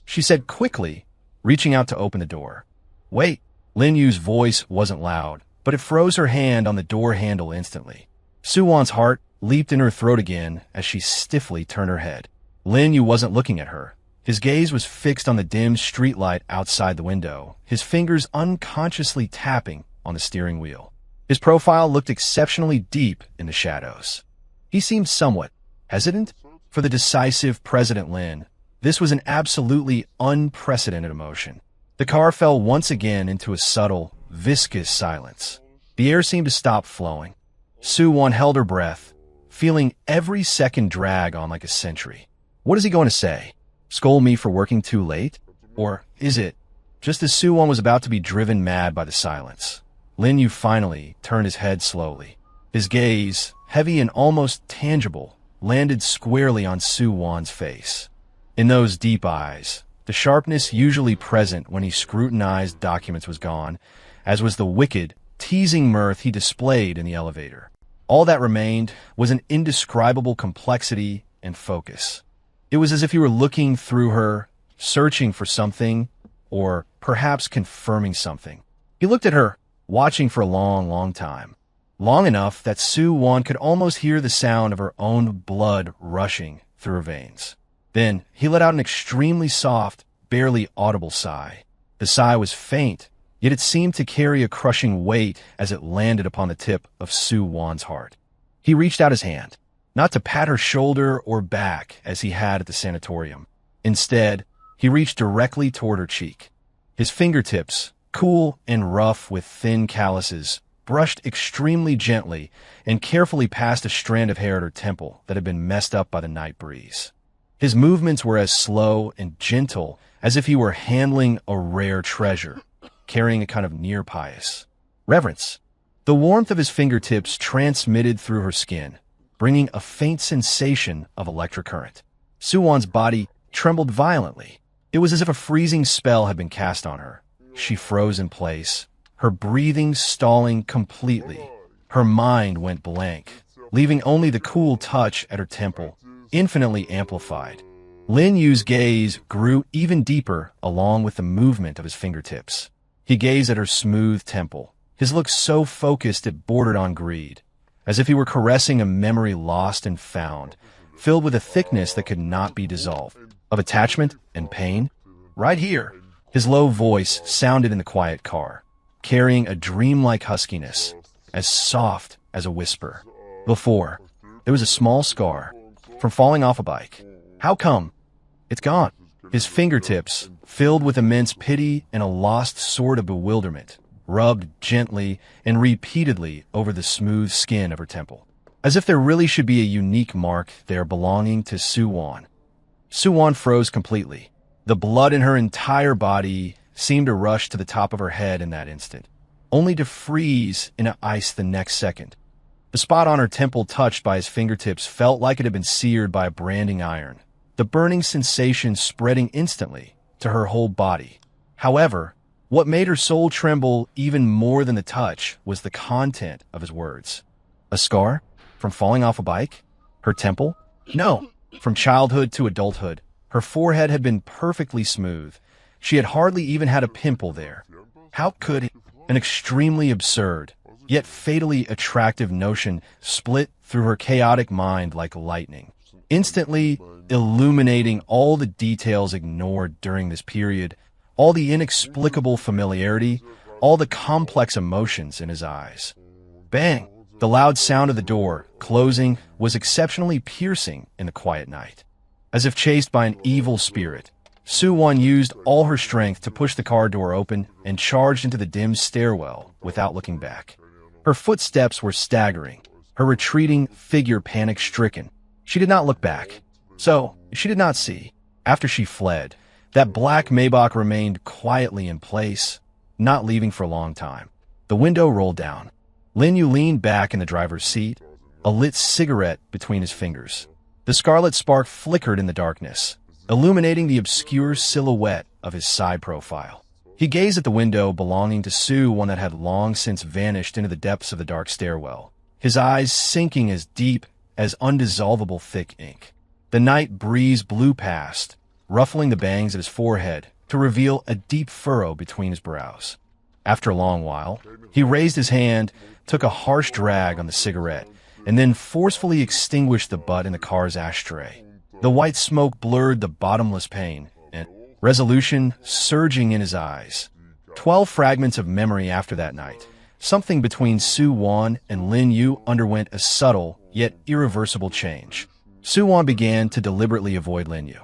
she said quickly, reaching out to open the door. "Wait." Lin Yu's voice wasn't loud, but it froze her hand on the door handle instantly. Sue Wan's heart leaped in her throat again as she stiffly turned her head. Lin Yu wasn't looking at her. His gaze was fixed on the dim streetlight outside the window, his fingers unconsciously tapping on the steering wheel. His profile looked exceptionally deep in the shadows. He seemed somewhat hesitant. For the decisive President Lin, this was an absolutely unprecedented emotion. The car fell once again into a subtle, viscous silence. The air seemed to stop flowing. Sue Wan held her breath, feeling every second drag on like a century. What is he going to say? Scold me for working too late? Or is it? Just as Sue Wan was about to be driven mad by the silence, Lin Yu finally turned his head slowly. His gaze, heavy and almost tangible, landed squarely on Sue Wan's face. In those deep eyes, the sharpness usually present when he scrutinized documents was gone, as was the wicked, teasing mirth he displayed in the elevator. All that remained was an indescribable complexity and focus. It was as if he were looking through her, searching for something, or perhaps confirming something. He looked at her, watching for a long, long time. Long enough that Sue Wan could almost hear the sound of her own blood rushing through her veins. Then he let out an extremely soft, barely audible sigh. The sigh was faint, yet it seemed to carry a crushing weight as it landed upon the tip of Sue Wan's heart. He reached out his hand, not to pat her shoulder or back as he had at the sanatorium. Instead, he reached directly toward her cheek. His fingertips, cool and rough with thin calluses, brushed extremely gently and carefully past a strand of hair at her temple that had been messed up by the night breeze. His movements were as slow and gentle as if he were handling a rare treasure, carrying a kind of near-pious reverence. The warmth of his fingertips transmitted through her skin, bringing a faint sensation of electric current. Sue Wan's body trembled violently. It was as if a freezing spell had been cast on her. She froze in place, her breathing stalling completely. Her mind went blank, leaving only the cool touch at her temple, infinitely amplified. Lin Yu's gaze grew even deeper along with the movement of his fingertips. He gazed at her smooth temple, his look so focused it bordered on greed, as if he were caressing a memory lost and found, filled with a thickness that could not be dissolved, of attachment and pain. "Right here," his low voice sounded in the quiet car, carrying a dreamlike huskiness, as soft as a whisper. "Before, there was a small scar from falling off a bike. How come? It's gone." His fingertips, filled with immense pity and a lost sort of bewilderment, rubbed gently and repeatedly over the smooth skin of her temple. as if there really should be a unique mark there belonging to Soo-won. Soo-won froze completely. The blood in her entire body seemed to rush to the top of her head in that instant, only to freeze in ice the next second. The spot on her temple touched by his fingertips felt like it had been seared by a branding iron, the burning sensation spreading instantly to her whole body. However, what made her soul tremble even more than the touch was the content of his words. A scar? From falling off a bike? Her temple? No. From childhood to adulthood, her forehead had been perfectly smooth. She had hardly even had a pimple there. How could it? An extremely absurd, yet fatally attractive notion split through her chaotic mind like lightning, instantly illuminating all the details ignored during this period, all the inexplicable familiarity, all the complex emotions in his eyes. Bang! The loud sound of the door closing was exceptionally piercing in the quiet night. As if chased by an evil spirit, Soo-won used all her strength to push the car door open and charged into the dim stairwell without looking back. Her footsteps were staggering, her retreating figure panic-stricken. She did not look back. So, she did not see, after she fled, that black Maybach remained quietly in place, not leaving for a long time. The window rolled down. Lin Yu leaned back in the driver's seat, a lit cigarette between his fingers. The scarlet spark flickered in the darkness, illuminating the obscure silhouette of his side profile. He gazed at the window belonging to Sue, one that had long since vanished into the depths of the dark stairwell, his eyes sinking as deep as undissolvable thick ink. The night breeze blew past, ruffling the bangs at his forehead to reveal a deep furrow between his brows. After a long while, he raised his hand, took a harsh drag on the cigarette, and then forcefully extinguished the butt in the car's ashtray. The white smoke blurred the bottomless pain, and resolution surging in his eyes. 12 fragments of memory after that night. Something between Soo-won and Lin Yu underwent a subtle, yet irreversible change. Soo-won began to deliberately avoid Lin Yu.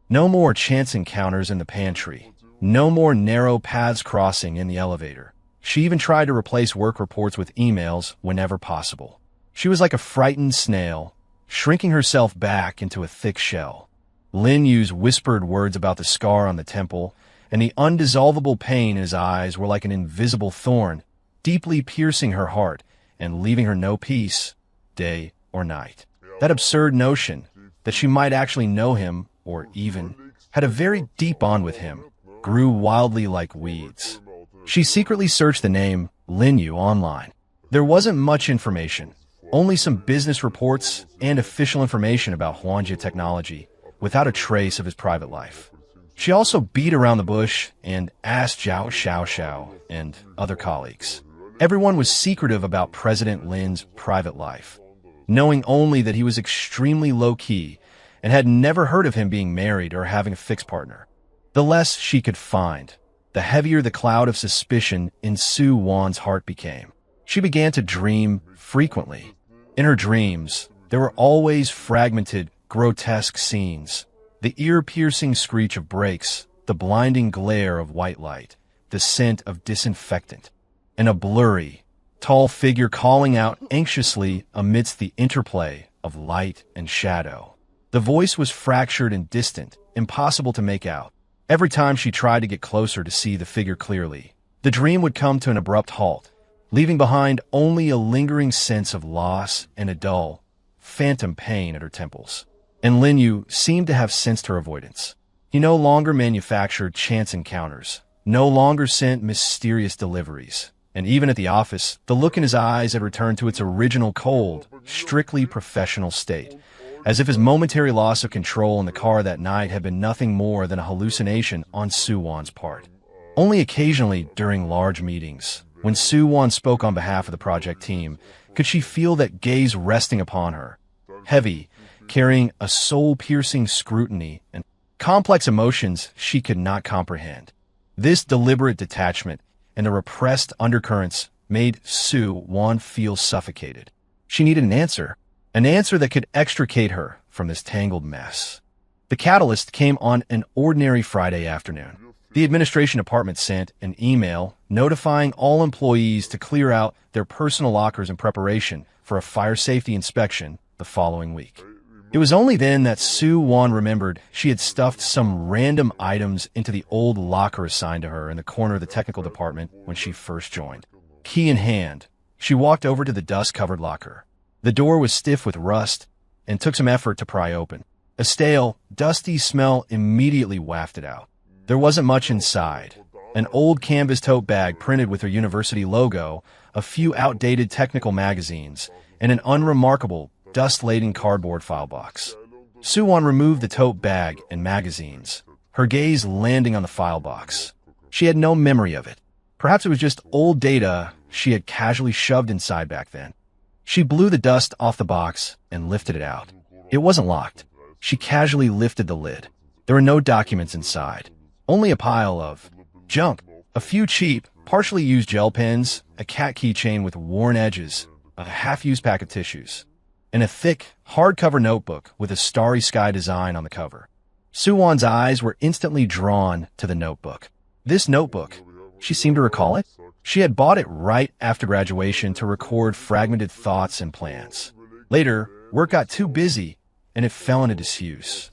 No more chance encounters in the pantry. No more narrow paths crossing in the elevator. She even tried to replace work reports with emails whenever possible. She was like a frightened snail, shrinking herself back into a thick shell. Lin Yu's whispered words about the scar on the temple and the undissolvable pain in his eyes were like an invisible thorn, deeply piercing her heart and leaving her no peace, day or night. That absurd notion that she might actually know him, or even had a very deep bond with him, grew wildly like weeds. She secretly searched the name Lin Yu online. There wasn't much information, only some business reports and official information about Huanjia Technology, without a trace of his private life. She also beat around the bush and asked Zhao Xiao and other colleagues. Everyone was secretive about President Lin's private life, knowing only that he was extremely low-key and had never heard of him being married or having a fixed partner. The less she could find, the heavier the cloud of suspicion in Soo-won's heart became. She began to dream frequently. In her dreams, there were always fragmented, grotesque scenes. The ear-piercing screech of brakes, the blinding glare of white light, the scent of disinfectant, and a blurry, tall figure calling out anxiously amidst the interplay of light and shadow. The voice was fractured and distant, impossible to make out. Every time she tried to get closer to see the figure clearly, the dream would come to an abrupt halt, leaving behind only a lingering sense of loss and a dull, phantom pain at her temples. And Lin Yu seemed to have sensed her avoidance. He no longer manufactured chance encounters, no longer sent mysterious deliveries, and even at the office, the look in his eyes had returned to its original cold, strictly professional state, as if his momentary loss of control in the car that night had been nothing more than a hallucination on Soo-won's part. Only occasionally during large meetings, when Soo-won spoke on behalf of the project team, could she feel that gaze resting upon her, heavy, carrying a soul-piercing scrutiny and complex emotions she could not comprehend. This deliberate detachment and the repressed undercurrents made Soo-won feel suffocated. She needed an answer that could extricate her from this tangled mess. The catalyst came on an ordinary Friday afternoon. The administration department sent an email notifying all employees to clear out their personal lockers in preparation for a fire safety inspection the following week. It was only then that Sue Wan remembered she had stuffed some random items into the old locker assigned to her in the corner of the technical department when she first joined. Key in hand, she walked over to the dust-covered locker. The door was stiff with rust and took some effort to pry open. A stale, dusty smell immediately wafted out. There wasn't much inside. An old canvas tote bag printed with her university logo, a few outdated technical magazines, and an unremarkable, dust-laden cardboard file box. Sue Wan removed the tote bag and magazines, her gaze landing on the file box. She had no memory of it. Perhaps it was just old data she had casually shoved inside back then. She blew the dust off the box and lifted it out. It wasn't locked. She casually lifted the lid. There were no documents inside, only a pile of junk, a few cheap, partially used gel pens, a cat keychain with worn edges, a half-used pack of tissues, and a thick, hardcover notebook with a starry sky design on the cover. Sue Wan's eyes were instantly drawn to the notebook. This notebook, she seemed to recall it. She had bought it right after graduation to record fragmented thoughts and plans. Later, work got too busy, and it fell into disuse.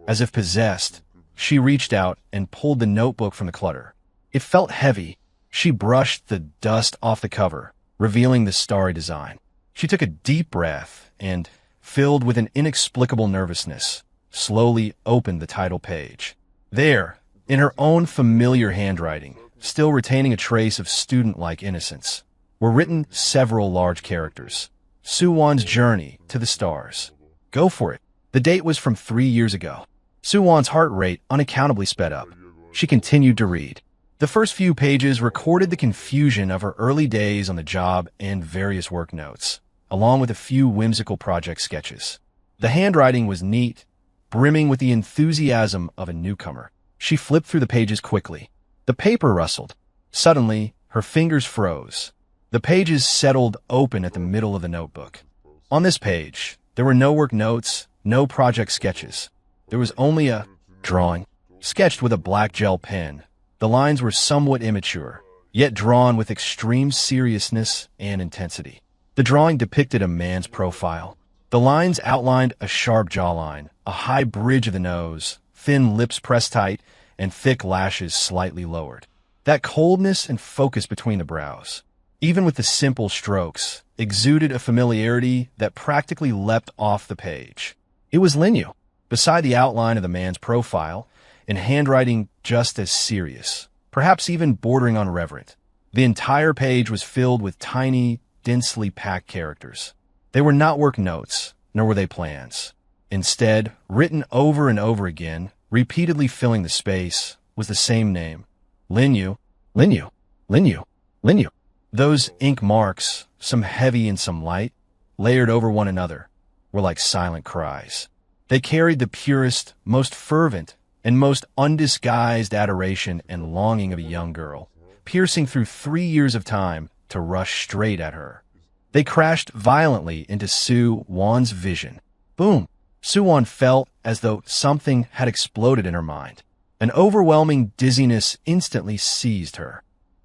As if possessed, she reached out and pulled the notebook from the clutter. It felt heavy. She brushed the dust off the cover, revealing the starry design. She took a deep breath and, filled with an inexplicable nervousness, slowly opened the title page. There, in her own familiar handwriting, still retaining a trace of student-like innocence, were written several large characters. Sue Wan's journey to the stars. Go for it. The date was from 3 years ago. Sue Wan's heart rate unaccountably sped up. She continued to read. The first few pages recorded the confusion of her early days on the job and various work notes, along with a few whimsical project sketches. The handwriting was neat, brimming with the enthusiasm of a newcomer. She flipped through the pages quickly. The paper rustled. Suddenly, her fingers froze. The pages settled open at the middle of the notebook. On this page, there were no work notes, no project sketches. There was only a drawing, sketched with a black gel pen. The lines were somewhat immature, yet drawn with extreme seriousness and intensity. The drawing depicted a man's profile. The lines outlined a sharp jawline, a high bridge of the nose, thin lips pressed tight, and thick lashes slightly lowered. That coldness and focus between the brows, even with the simple strokes, exuded a familiarity that practically leapt off the page. It was Linyu, beside the outline of the man's profile, in handwriting just as serious, perhaps even bordering on reverent. The entire page was filled with tiny, densely packed characters. They were not work notes, nor were they plans. Instead, written over and over again, repeatedly filling the space, was the same name. Linyu, Linyu, Linyu, Linyu. Those ink marks, some heavy and some light, layered over one another, were like silent cries. They carried the purest, most fervent, and most undisguised adoration and longing of a young girl, piercing through 3 years of time to rush straight at her. They crashed violently into Sue Wan's vision. Boom! Sue Wan felt as though something had exploded in her mind. An overwhelming dizziness instantly seized her.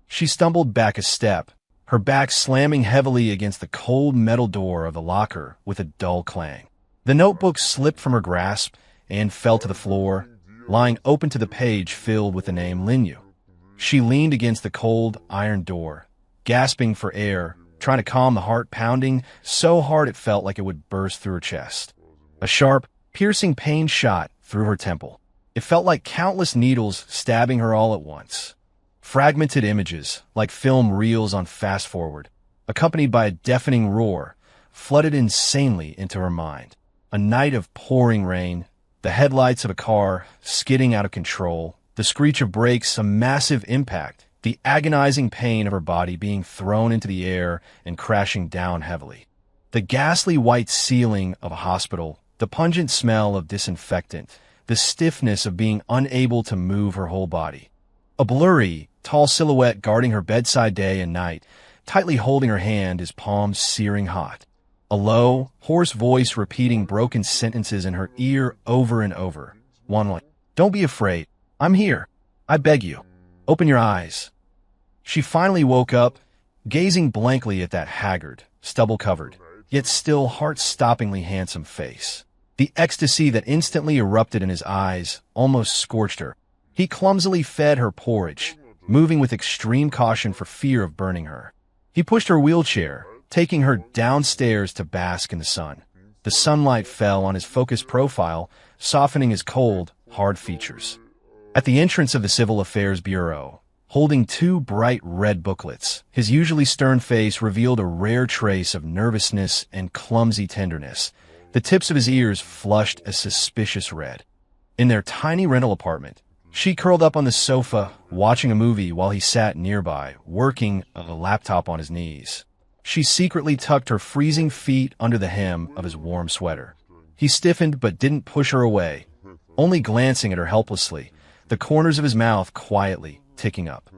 She stumbled back a step, her back slamming heavily against the cold metal door of the locker with a dull clang. The notebook slipped from her grasp and fell to the floor, lying open to the page filled with the name Linyu. She leaned against the cold, iron door, gasping for air, trying to calm the heart pounding so hard it felt like it would burst through her chest. A sharp, piercing pain shot through her temple. It felt like countless needles stabbing her all at once. Fragmented images, like film reels on fast forward, accompanied by a deafening roar, flooded insanely into her mind. A night of pouring rain, the headlights of a car skidding out of control, the screech of brakes, a massive impact, the agonizing pain of her body being thrown into the air and crashing down heavily. The ghastly white ceiling of a hospital, the pungent smell of disinfectant, the stiffness of being unable to move her whole body. A blurry, tall silhouette guarding her bedside day and night, tightly holding her hand, his palms searing hot. A low, hoarse voice repeating broken sentences in her ear over and over. One like, "Don't be afraid. I'm here. I beg you. Open your eyes." She finally woke up, gazing blankly at that haggard, stubble-covered, yet still heart-stoppingly handsome face. The ecstasy that instantly erupted in his eyes almost scorched her. He clumsily fed her porridge, moving with extreme caution for fear of burning her. He pushed her wheelchair, taking her downstairs to bask in the sun. The sunlight fell on his focused profile, softening his cold, hard features. At the entrance of the Civil Affairs Bureau, holding two bright red booklets, his usually stern face revealed a rare trace of nervousness and clumsy tenderness. The tips of his ears flushed a suspicious red. In their tiny rental apartment, she curled up on the sofa, watching a movie while he sat nearby, working a laptop on his knees. She secretly tucked her freezing feet under the hem of his warm sweater. He stiffened but didn't push her away, only glancing at her helplessly, the corners of his mouth quietly ticking up.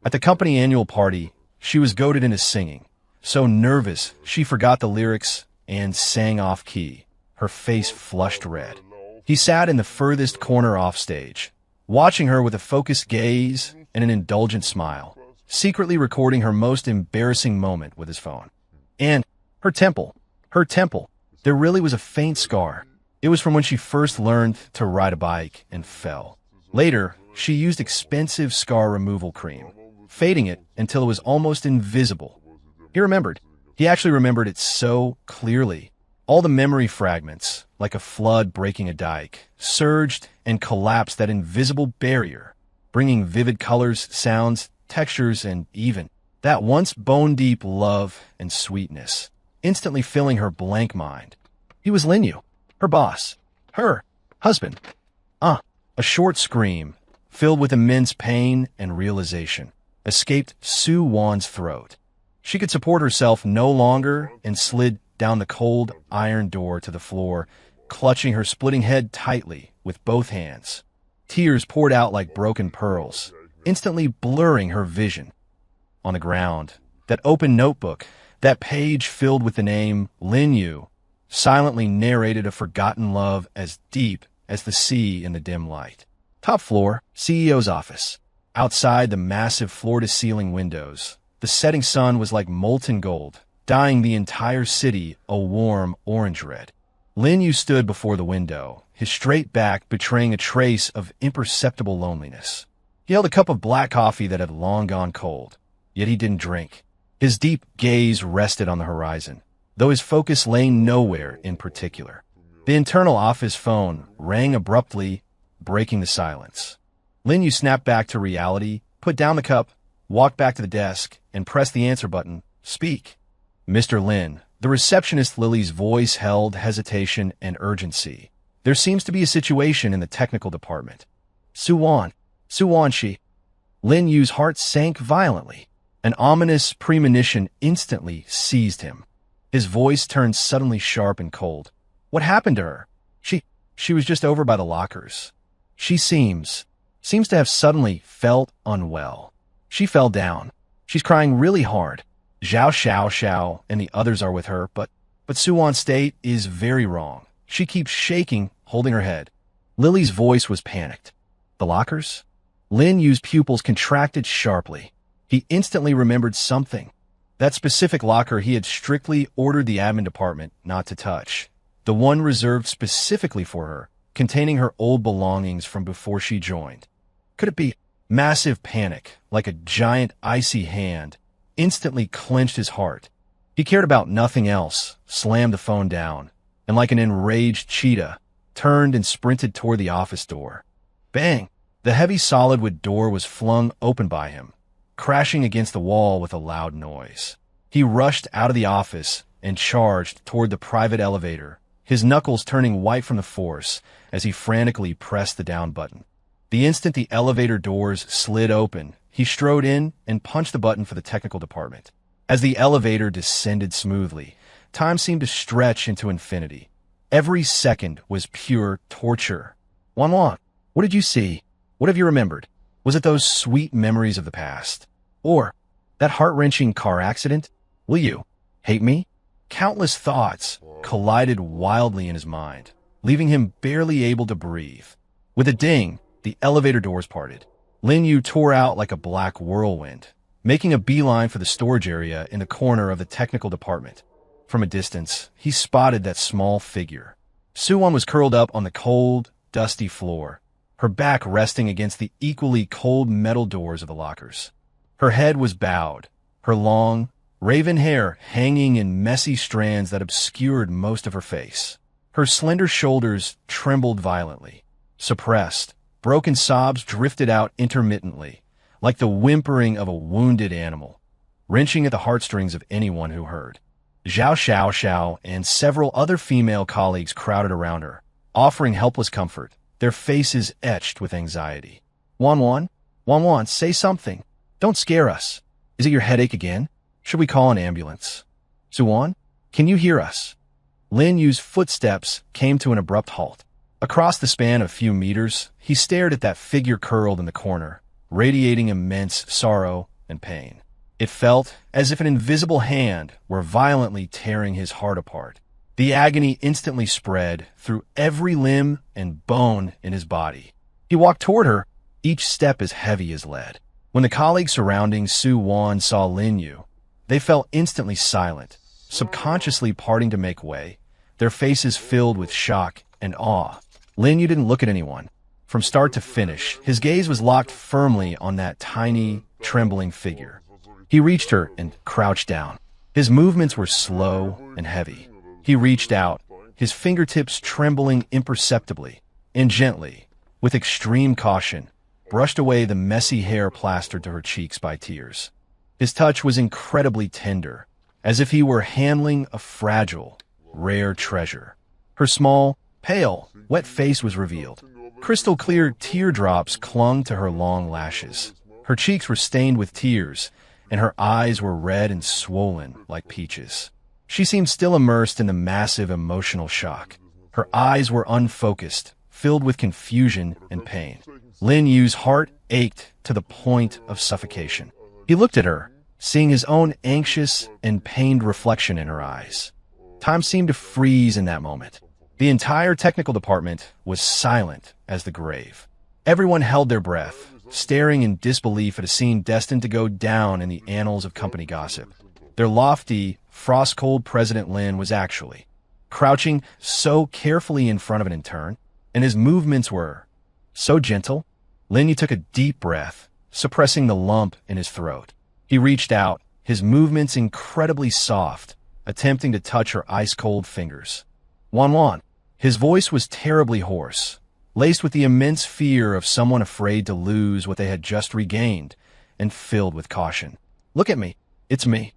At the company annual party, she was goaded into singing. So nervous, she forgot the lyrics and sang off-key, her face flushed red. He sat in the furthest corner offstage, watching her with a focused gaze and an indulgent smile, secretly recording her most embarrassing moment with his phone. And her temple, there really was a faint scar. It was from when she first learned to ride a bike and fell. Later, she used expensive scar removal cream, fading it until it was almost invisible. He actually remembered it so clearly. All the memory fragments, like a flood breaking a dike, surged and collapsed that invisible barrier, bringing vivid colors, sounds, textures, and even that once bone-deep love and sweetness, instantly filling her blank mind. He was Linyu, her boss, her husband. A short scream, filled with immense pain and realization, escaped Sue Wan's throat. She could support herself no longer and slid down the cold iron door to the floor, clutching her splitting head tightly with both hands. Tears poured out like broken pearls, instantly blurring her vision. On the ground, that open notebook, that page filled with the name Lin Yu, silently narrated a forgotten love as deep as the sea in the dim light. Top floor, CEO's office. Outside the massive floor-to-ceiling windows, the setting sun was like molten gold, dyeing the entire city a warm orange red. Lin Yu stood before the window, his straight back betraying a trace of imperceptible loneliness. He held a cup of black coffee that had long gone cold, yet he didn't drink. His deep gaze rested on the horizon, though his focus lay nowhere in particular. The internal office phone rang abruptly, breaking the silence. Lin Yu snapped back to reality, put down the cup, walked back to the desk, and pressed the answer button. Speak. Mr. Lin, the receptionist Lily's voice held hesitation and urgency. There seems to be a situation in the technical department. Sue Wan, she. Lin Yu's heart sank violently. An ominous premonition instantly seized him. His voice turned suddenly sharp and cold. What happened to her? She was just over by the lockers. She seems to have suddenly felt unwell. She fell down. She's crying really hard. Xiao and the others are with her, but Suwan's state is very wrong. She keeps shaking, holding her head. Lily's voice was panicked. The lockers? Lin Yu's pupils contracted sharply. He instantly remembered something. That specific locker he had strictly ordered the admin department not to touch. The one reserved specifically for her, containing her old belongings from before she joined. Could it be? Massive panic, like a giant icy hand, instantly clenched his heart. He cared about nothing else, slammed the phone down, and like an enraged cheetah, turned and sprinted toward the office door. Bang! The heavy solid wood door was flung open by him, crashing against the wall with a loud noise. He rushed out of the office and charged toward the private elevator, his knuckles turning white from the force as he frantically pressed the down button. The instant the elevator doors slid open, he strode in and punched the button for the technical department. As the elevator descended smoothly, time seemed to stretch into infinity. Every second was pure torture. Wanwan, what did you see? What have you remembered? Was it those sweet memories of the past? Or that heart-wrenching car accident? Will you hate me? Countless thoughts collided wildly in his mind, leaving him barely able to breathe. With a ding, the elevator doors parted. Lin Yu tore out like a black whirlwind, making a beeline for the storage area in the corner of the technical department. From a distance, he spotted that small figure. Suwon was curled up on the cold, dusty floor, her back resting against the equally cold metal doors of the lockers. Her head was bowed, her long, raven hair hanging in messy strands that obscured most of her face. Her slender shoulders trembled violently. Suppressed, broken sobs drifted out intermittently, like the whimpering of a wounded animal, wrenching at the heartstrings of anyone who heard. Zhao Xiao and several other female colleagues crowded around her, offering helpless comfort, their faces etched with anxiety. Wan, say something. Don't scare us. Is it your headache again? Should we call an ambulance? Suwon, can you hear us? Lin Yu's footsteps came to an abrupt halt. Across the span of a few meters, he stared at that figure curled in the corner, radiating immense sorrow and pain. It felt as if an invisible hand were violently tearing his heart apart. The agony instantly spread through every limb and bone in his body. He walked toward her, each step as heavy as lead. When the colleagues surrounding Suwon saw Lin Yu, they fell instantly silent, subconsciously parting to make way, their faces filled with shock and awe. Lin Yu didn't look at anyone. From start to finish, his gaze was locked firmly on that tiny, trembling figure. He reached her and crouched down. His movements were slow and heavy. He reached out, his fingertips trembling imperceptibly and gently, with extreme caution, brushed away the messy hair plastered to her cheeks by tears. His touch was incredibly tender, as if he were handling a fragile, rare treasure. Her small, pale, wet face was revealed. Crystal-clear teardrops clung to her long lashes. Her cheeks were stained with tears, and her eyes were red and swollen like peaches. She seemed still immersed in the massive emotional shock. Her eyes were unfocused, filled with confusion and pain. Lin Yu's heart ached to the point of suffocation. He looked at her, seeing his own anxious and pained reflection in her eyes. Time seemed to freeze in that moment. The entire technical department was silent as the grave. Everyone held their breath, staring in disbelief at a scene destined to go down in the annals of company gossip. Their lofty, frost-cold President Lin was actually crouching so carefully in front of an intern, and his movements were so gentle. Lin Yu took a deep breath, suppressing the lump in his throat. He reached out, his movements incredibly soft, attempting to touch her ice-cold fingers. Wan. His voice was terribly hoarse, laced with the immense fear of someone afraid to lose what they had just regained, and filled with caution. Look at me. It's me.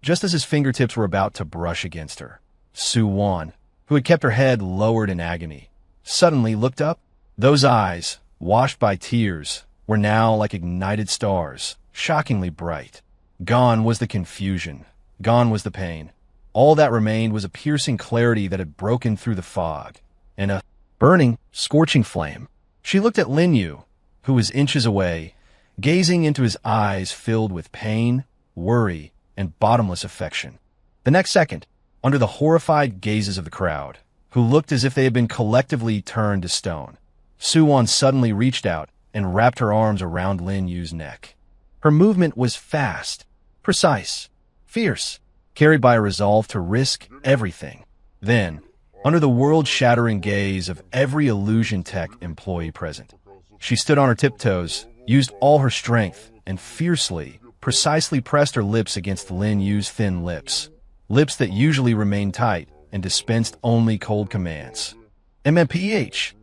Just as his fingertips were about to brush against her, Suwon, who had kept her head lowered in agony, suddenly looked up. Those eyes, washed by tears, were now like ignited stars, shockingly bright. Gone was the confusion. Gone was the pain. All that remained was a piercing clarity that had broken through the fog, and a burning, scorching flame. She looked at Lin Yu, who was inches away, gazing into his eyes filled with pain, worry, and bottomless affection. The next second, under the horrified gazes of the crowd, who looked as if they had been collectively turned to stone, Suwon suddenly reached out and wrapped her arms around Lin Yu's neck. Her movement was fast, precise, fierce, carried by a resolve to risk everything. Then, under the world-shattering gaze of every Illusion Tech employee present, she stood on her tiptoes, used all her strength, and fiercely, precisely pressed her lips against Lin Yu's thin lips, lips that usually remained tight and dispensed only cold commands. MMPH.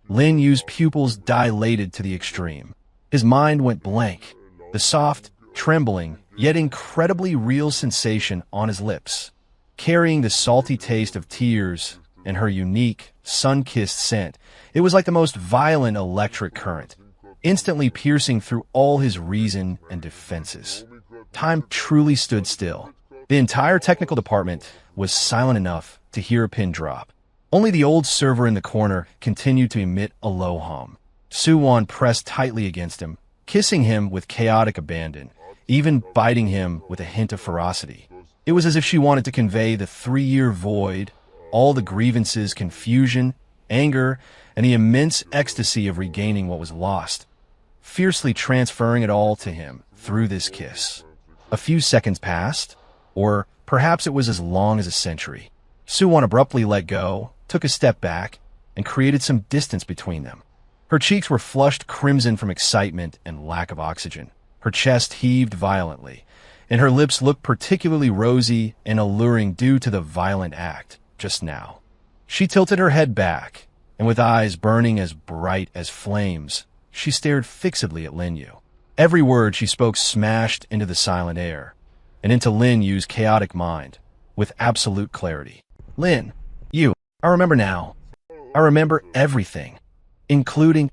Lin Yu's pupils dilated to the extreme. His mind went blank, the soft, trembling, yet incredibly real sensation on his lips, carrying the salty taste of tears and her unique, sun-kissed scent. It was like the most violent electric current, instantly piercing through all his reason and defenses. Time truly stood still. The entire technical department was silent enough to hear a pin drop. Only the old server in the corner continued to emit a low hum. Suwon pressed tightly against him, kissing him with chaotic abandon, even biting him with a hint of ferocity. It was as if she wanted to convey the 3-year void, all the grievances, confusion, anger, and the immense ecstasy of regaining what was lost, fiercely transferring it all to him through this kiss. A few seconds passed, or Perhaps it was as long as a century. Soo-won abruptly let go, took a step back, and created some distance between them. Her cheeks were flushed crimson from excitement and lack of oxygen. Her chest heaved violently, and her lips looked particularly rosy and alluring due to the violent act just now. She tilted her head back, and with eyes burning as bright as flames, she stared fixedly at Lin Yu. Every word she spoke smashed into the silent air, and into Lin Yu's chaotic mind, with absolute clarity. Lin Yu, I remember now. I remember everything, including...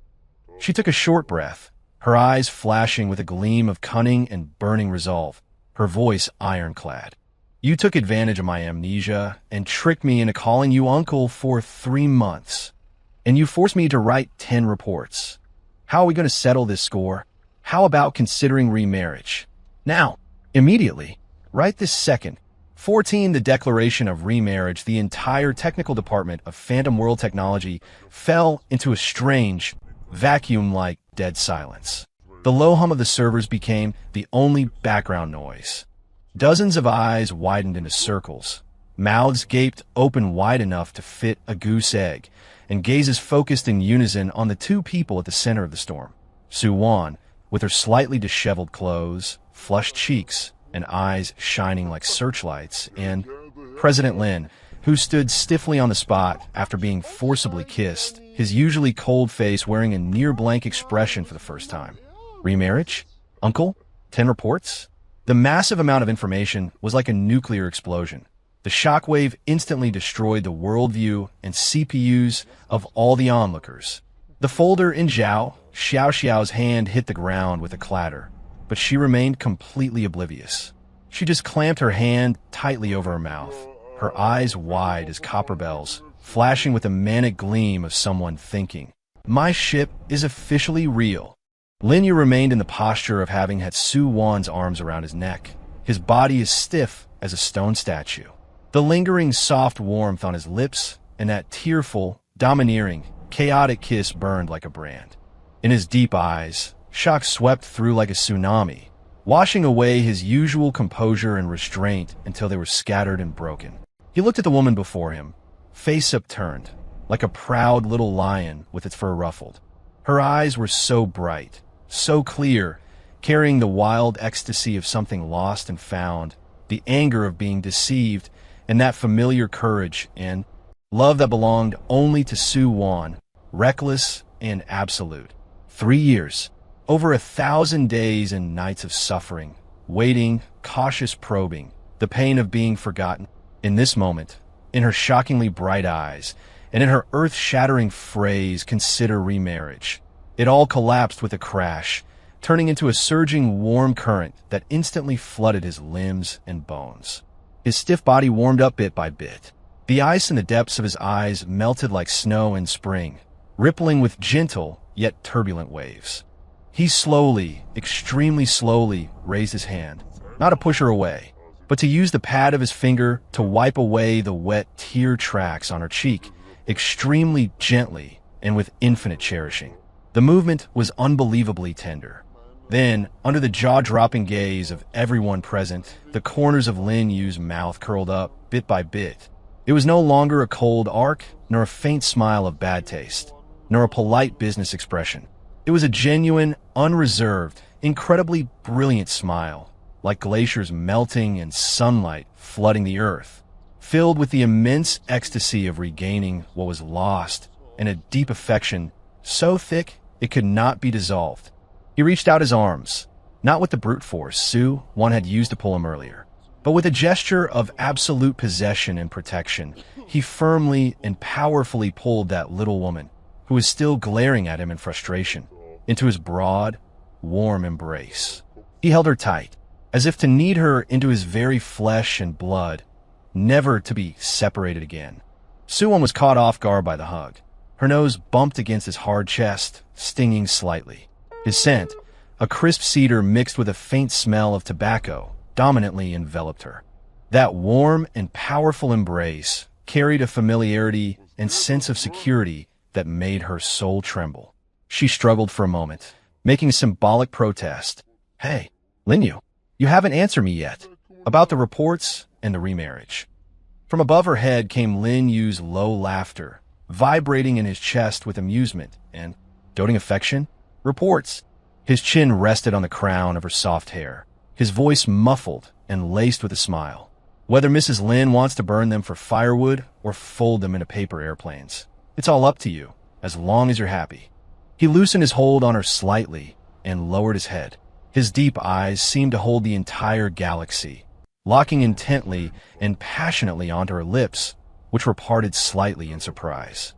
She took a short breath, her eyes flashing with a gleam of cunning and burning resolve, her voice ironclad. You took advantage of my amnesia and tricked me into calling you uncle for 3 months. And you forced me to write 10 reports. How are we going to settle this score? How about considering remarriage? Now, immediately, right this second. 14. The declaration of remarriage. The entire technical department of Phantom World Technology fell into a strange, vacuum-like dead silence. The low hum of the servers became the only background noise. Dozens of eyes widened into circles. Mouths gaped open wide enough to fit a goose egg, and gazes focused in unison on the 2 people at the center of the storm. Soo-won, with her slightly disheveled clothes, flushed cheeks, and eyes shining like searchlights, and President Lin, who stood stiffly on the spot after being forcibly kissed, his usually cold face wearing a near-blank expression for the first time. Remarriage? Uncle? 10 reports? The massive amount of information was like a nuclear explosion. The shockwave instantly destroyed the worldview and CPUs of all the onlookers. The folder in Xiao's hand hit the ground with a clatter, but she remained completely oblivious. She just clamped her hand tightly over her mouth, her eyes wide as copper bells, flashing with a manic gleam of someone thinking, "My ship is officially real." Lin Yu remained in the posture of having had Soo-won's arms around his neck. His body is stiff as a stone statue. The lingering soft warmth on his lips and that tearful, domineering, chaotic kiss burned like a brand. In his deep eyes, shock swept through like a tsunami, washing away his usual composure and restraint until they were scattered and broken. He looked at the woman before him, face upturned, like a proud little lion with its fur ruffled. Her eyes were so bright, so clear, carrying the wild ecstasy of something lost and found, the anger of being deceived, and that familiar courage and love that belonged only to Soo-won, reckless and absolute. 3 years, over 1,000 days and nights of suffering, waiting, cautious probing, the pain of being forgotten. In this moment, in her shockingly bright eyes, and in her earth-shattering phrase, "Consider remarriage," it all collapsed with a crash, turning into a surging warm current that instantly flooded his limbs and bones. His stiff body warmed up bit by bit. The ice in the depths of his eyes melted like snow in spring, rippling with gentle yet turbulent waves. He slowly, extremely slowly, raised his hand, not to push her away, but to use the pad of his finger to wipe away the wet tear tracks on her cheek, extremely gently and with infinite cherishing. The movement was unbelievably tender. Then, under the jaw-dropping gaze of everyone present, the corners of Lin Yu's mouth curled up bit by bit. It was no longer a cold arc, nor a faint smile of bad taste, nor a polite business expression. It was a genuine, unreserved, incredibly brilliant smile, like glaciers melting and sunlight flooding the earth, filled with the immense ecstasy of regaining what was lost, and a deep affection so thick it could not be dissolved. He reached out his arms, not with the brute force Soo-won had used to pull him earlier, but with a gesture of absolute possession and protection. He firmly and powerfully pulled that little woman, who was still glaring at him in frustration, into his broad, warm embrace. He held her tight, as if to knead her into his very flesh and blood, never to be separated again. Soo-won was caught off guard by the hug. Her nose bumped against his hard chest, stinging slightly. His scent, a crisp cedar mixed with a faint smell of tobacco, dominantly enveloped her. That warm and powerful embrace carried a familiarity and sense of security that made her soul tremble. She struggled for a moment, making a symbolic protest. "Hey, Lin Yu, you haven't answered me yet. About the reports and the remarriage. From above her head came Lin Yu's low laughter, vibrating in his chest with amusement and doting affection. Reports. His chin rested on the crown of her soft hair, his voice muffled and laced with a smile. Whether Mrs. Lin wants to burn them for firewood or fold them into paper airplanes, it's all up to you, as long as you're happy. He loosened his hold on her slightly and lowered his head. His deep eyes seemed to hold the entire galaxy, locking intently and passionately onto her lips, which were parted slightly in surprise.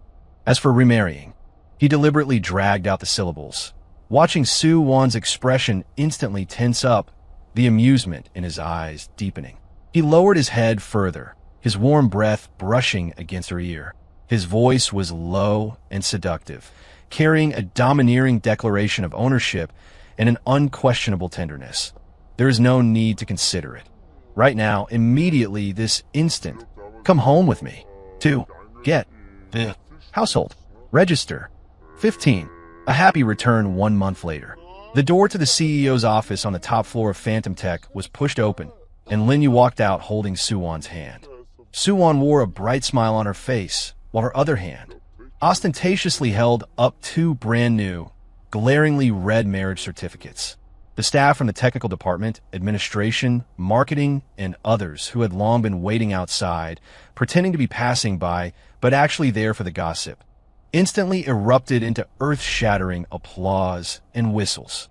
As for remarrying, he deliberately dragged out the syllables, watching Su Wan's expression instantly tense up, the amusement in his eyes deepening. He lowered his head further, his warm breath brushing against her ear. His voice was low and seductive, carrying a domineering declaration of ownership and an unquestionable tenderness. There is no need to consider it. Right now, immediately, this instant, come home with me. 2. Get the household. Register. 15. A happy return 1 month later. The door to the CEO's office on the top floor of Phantom Tech was pushed open, and Lin Yu walked out holding Su Wan's hand. Su Wan wore a bright smile on her face, while her other hand ostentatiously held up 2 brand-new, glaringly red marriage certificates. The staff from the technical department, administration, marketing, and others who had long been waiting outside, pretending to be passing by, but actually there for the gossip, instantly erupted into earth-shattering applause and whistles.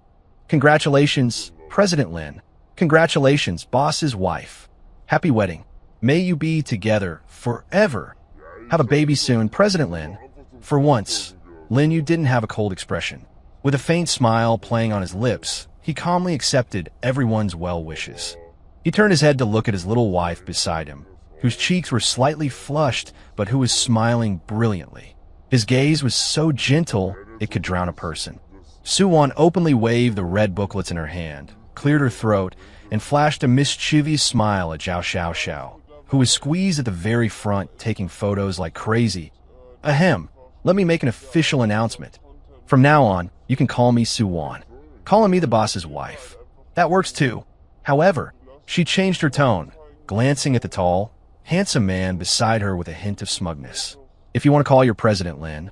Congratulations, President Lin. Congratulations, boss's wife. Happy wedding. May you be together forever. Have a baby soon, President Lin. For once, Lin Yu didn't have a cold expression. With a faint smile playing on his lips, he calmly accepted everyone's well wishes. He turned his head to look at his little wife beside him, whose cheeks were slightly flushed but who was smiling brilliantly. His gaze was so gentle it could drown a person. Su Wan openly waved the red booklets in her hand, cleared her throat, and flashed a mischievous smile at Zhao Xiao Xiao, who was squeezed at the very front taking photos like crazy. Ahem, let me make an official announcement. From now on, you can call me Su Wan. Calling me the boss's wife. That works too. However, she changed her tone, glancing at the tall, handsome man beside her with a hint of smugness. If you want to call your president, Lin.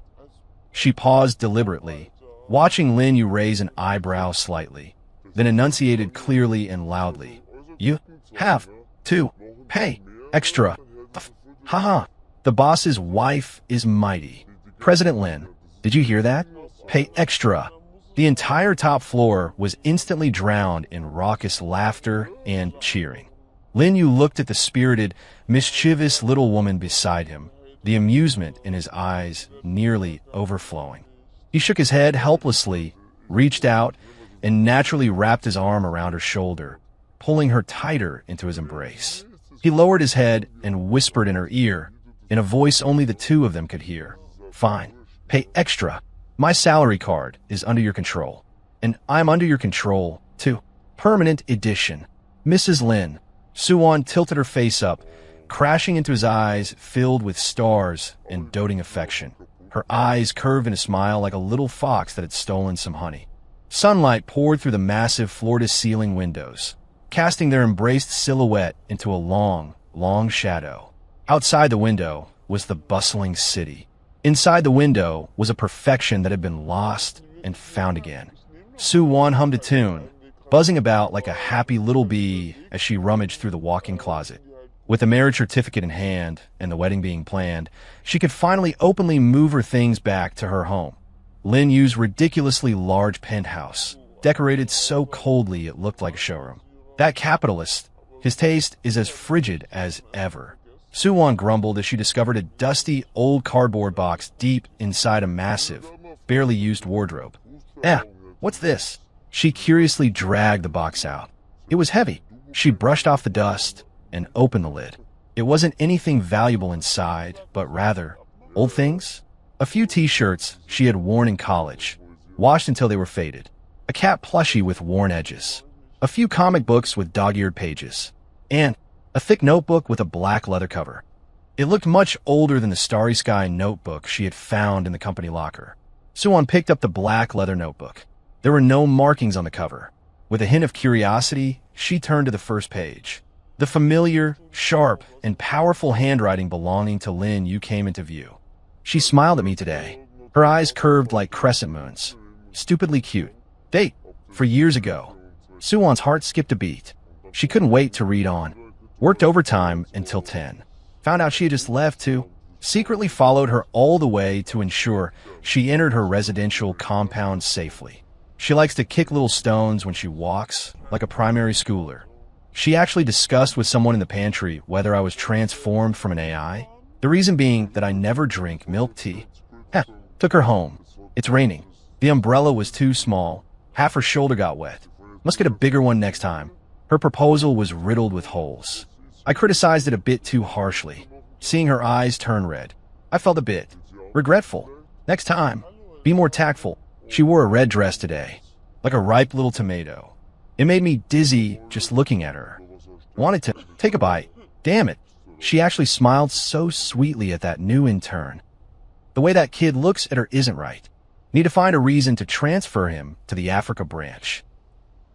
She paused deliberately, watching Lin Yu raise an eyebrow slightly, then enunciated clearly and loudly. You have to pay extra. Haha. The boss's wife is mighty. President Lin, did you hear that? Pay extra. The entire top floor was instantly drowned in raucous laughter and cheering. Lin Yu looked at the spirited, mischievous little woman beside him, the amusement in his eyes nearly overflowing. He shook his head helplessly, reached out, and naturally wrapped his arm around her shoulder, pulling her tighter into his embrace. He lowered his head and whispered in her ear, in a voice only the two of them could hear. Fine. Pay extra. My salary card is under your control. And I'm under your control, too. Permanent edition. Mrs. Lin. Su Wan tilted her face up, crashing into his eyes filled with stars and doting affection. Her eyes curved in a smile like a little fox that had stolen some honey. Sunlight poured through the massive floor-to-ceiling windows, casting their embraced silhouette into a long, long shadow. Outside the window was the bustling city. Inside the window was a perfection that had been lost and found again. Su Wan hummed a tune, buzzing about like a happy little bee as she rummaged through the walk-in closet. With the marriage certificate in hand and the wedding being planned, she could finally openly move her things back to her home. Lin Yu's ridiculously large penthouse, decorated so coldly it looked like a showroom. That capitalist, his taste is as frigid as ever. Su Wan grumbled as she discovered a dusty, old cardboard box deep inside a massive, barely used wardrobe. What's this? She curiously dragged the box out. It was heavy. She brushed off the dust and opened the lid. It wasn't anything valuable inside, but rather, old things? A few t-shirts she had worn in college, washed until they were faded. A cat plushie with worn edges. A few comic books with dog-eared pages. And a thick notebook with a black leather cover. It looked much older than the Starry Sky notebook she had found in the company locker. Su Wan picked up the black leather notebook. There were no markings on the cover. With a hint of curiosity, she turned to the first page. The familiar, sharp, and powerful handwriting belonging to Lin Yu came into view. She smiled at me today, her eyes curved like crescent moons. Stupidly cute. Date. For years ago. Suwon's heart skipped a beat. She couldn't wait to read on. Worked overtime until 10. Found out she had just left too. Secretly followed her all the way to ensure she entered her residential compound safely. She likes to kick little stones when she walks, like a primary schooler. She actually discussed with someone in the pantry whether I was transformed from an AI. The reason being that I never drink milk tea. Took her home. It's raining. The umbrella was too small. Half her shoulder got wet. Must get a bigger one next time. Her proposal was riddled with holes. I criticized it a bit too harshly. Seeing her eyes turn red, I felt a bit regretful. Next time, be more tactful. She wore a red dress today, like a ripe little tomato. It made me dizzy just looking at her. Wanted to take a bite. Damn it. She actually smiled so sweetly at that new intern. The way that kid looks at her isn't right. Need to find a reason to transfer him to the Africa branch.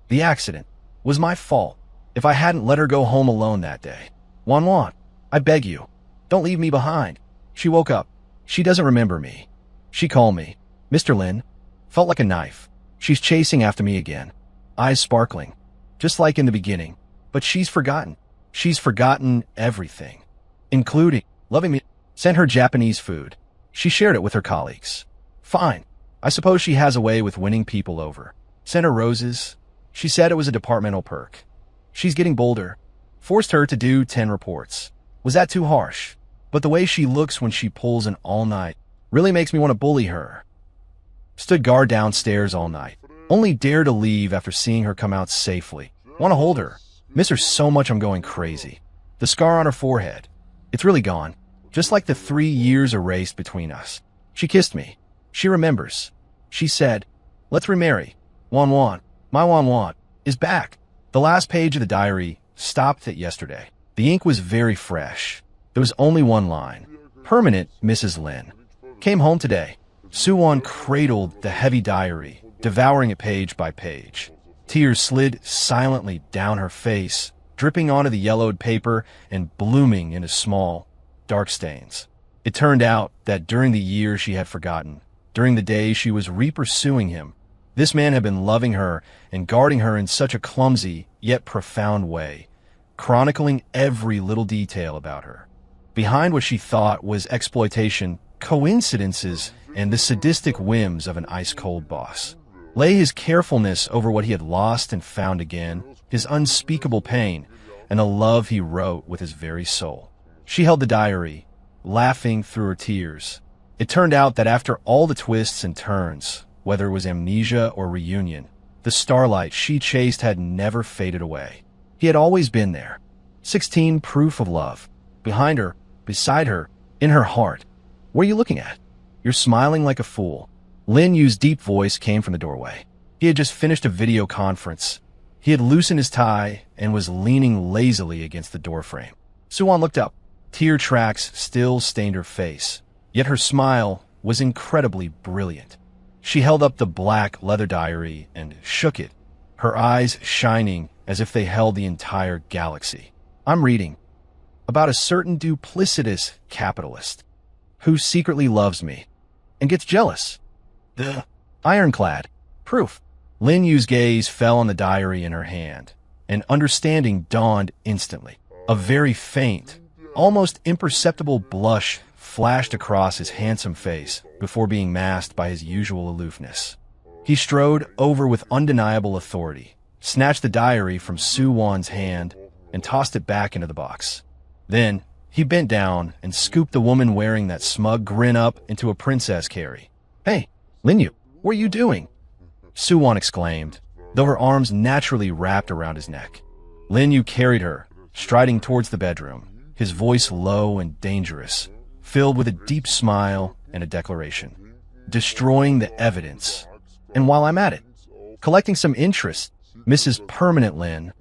The accident was my fault if I hadn't let her go home alone that day. Wan, I beg you, don't leave me behind. She woke up. She doesn't remember me. She called me. Mr. Lin. Felt like a knife. She's chasing after me again. Eyes sparkling. Just like in the beginning. But she's forgotten. She's forgotten everything. Including loving me. Sent her Japanese food. She shared it with her colleagues. Fine. I suppose she has a way with winning people over. Sent her roses. She said it was a departmental perk. She's getting bolder. Forced her to do 10 reports. Was that too harsh? But the way she looks when she pulls an all-night really makes me want to bully her. Stood guard downstairs all night. Only dare to leave after seeing her come out safely. Want to hold her. Miss her so much I'm going crazy. The scar on her forehead. It's really gone. Just like the 3 years erased between us. She kissed me. She remembers. She said, let's remarry. Wan, my Wan, is back. The last page of the diary stopped at yesterday. The ink was very fresh. There was only one line. Permanent, Mrs. Lin. Came home today. Suwon cradled the heavy diary, devouring it page by page. Tears slid silently down her face, dripping onto the yellowed paper and blooming into small, dark stains. It turned out that during the years she had forgotten, during the days she was re-pursuing him, this man had been loving her and guarding her in such a clumsy yet profound way, chronicling every little detail about her. Behind what she thought was exploitation, coincidences, and the sadistic whims of an ice-cold boss lay his carefulness over what he had lost and found again, his unspeakable pain, and a love he wrote with his very soul. She held the diary, laughing through her tears. It turned out that after all the twists and turns, whether it was amnesia or reunion, the starlight she chased had never faded away. He had always been there. 16 proof of love. Behind her, beside her, in her heart. What are you looking at? You're smiling like a fool. Lin Yu's deep voice came from the doorway. He had just finished a video conference. He had loosened his tie and was leaning lazily against the doorframe. Suwon looked up. Tear tracks still stained her face, yet her smile was incredibly brilliant. She held up the black leather diary and shook it, her eyes shining as if they held the entire galaxy. I'm reading about a certain duplicitous capitalist who secretly loves me and gets jealous. The ironclad proof. Lin Yu's gaze fell on the diary in her hand, and understanding dawned instantly. A very faint, almost imperceptible blush flashed across his handsome face before being masked by his usual aloofness. He strode over with undeniable authority, snatched the diary from Suwon's hand, and tossed it back into the box. Then, he bent down and scooped the woman wearing that smug grin up into a princess carry. Hey, Lin Yu, what are you doing? Suwon exclaimed, though her arms naturally wrapped around his neck. Lin Yu carried her, striding towards the bedroom, his voice low and dangerous, filled with a deep smile and a declaration. Destroying the evidence. And while I'm at it, collecting some interest, Mrs. Permanent Lin,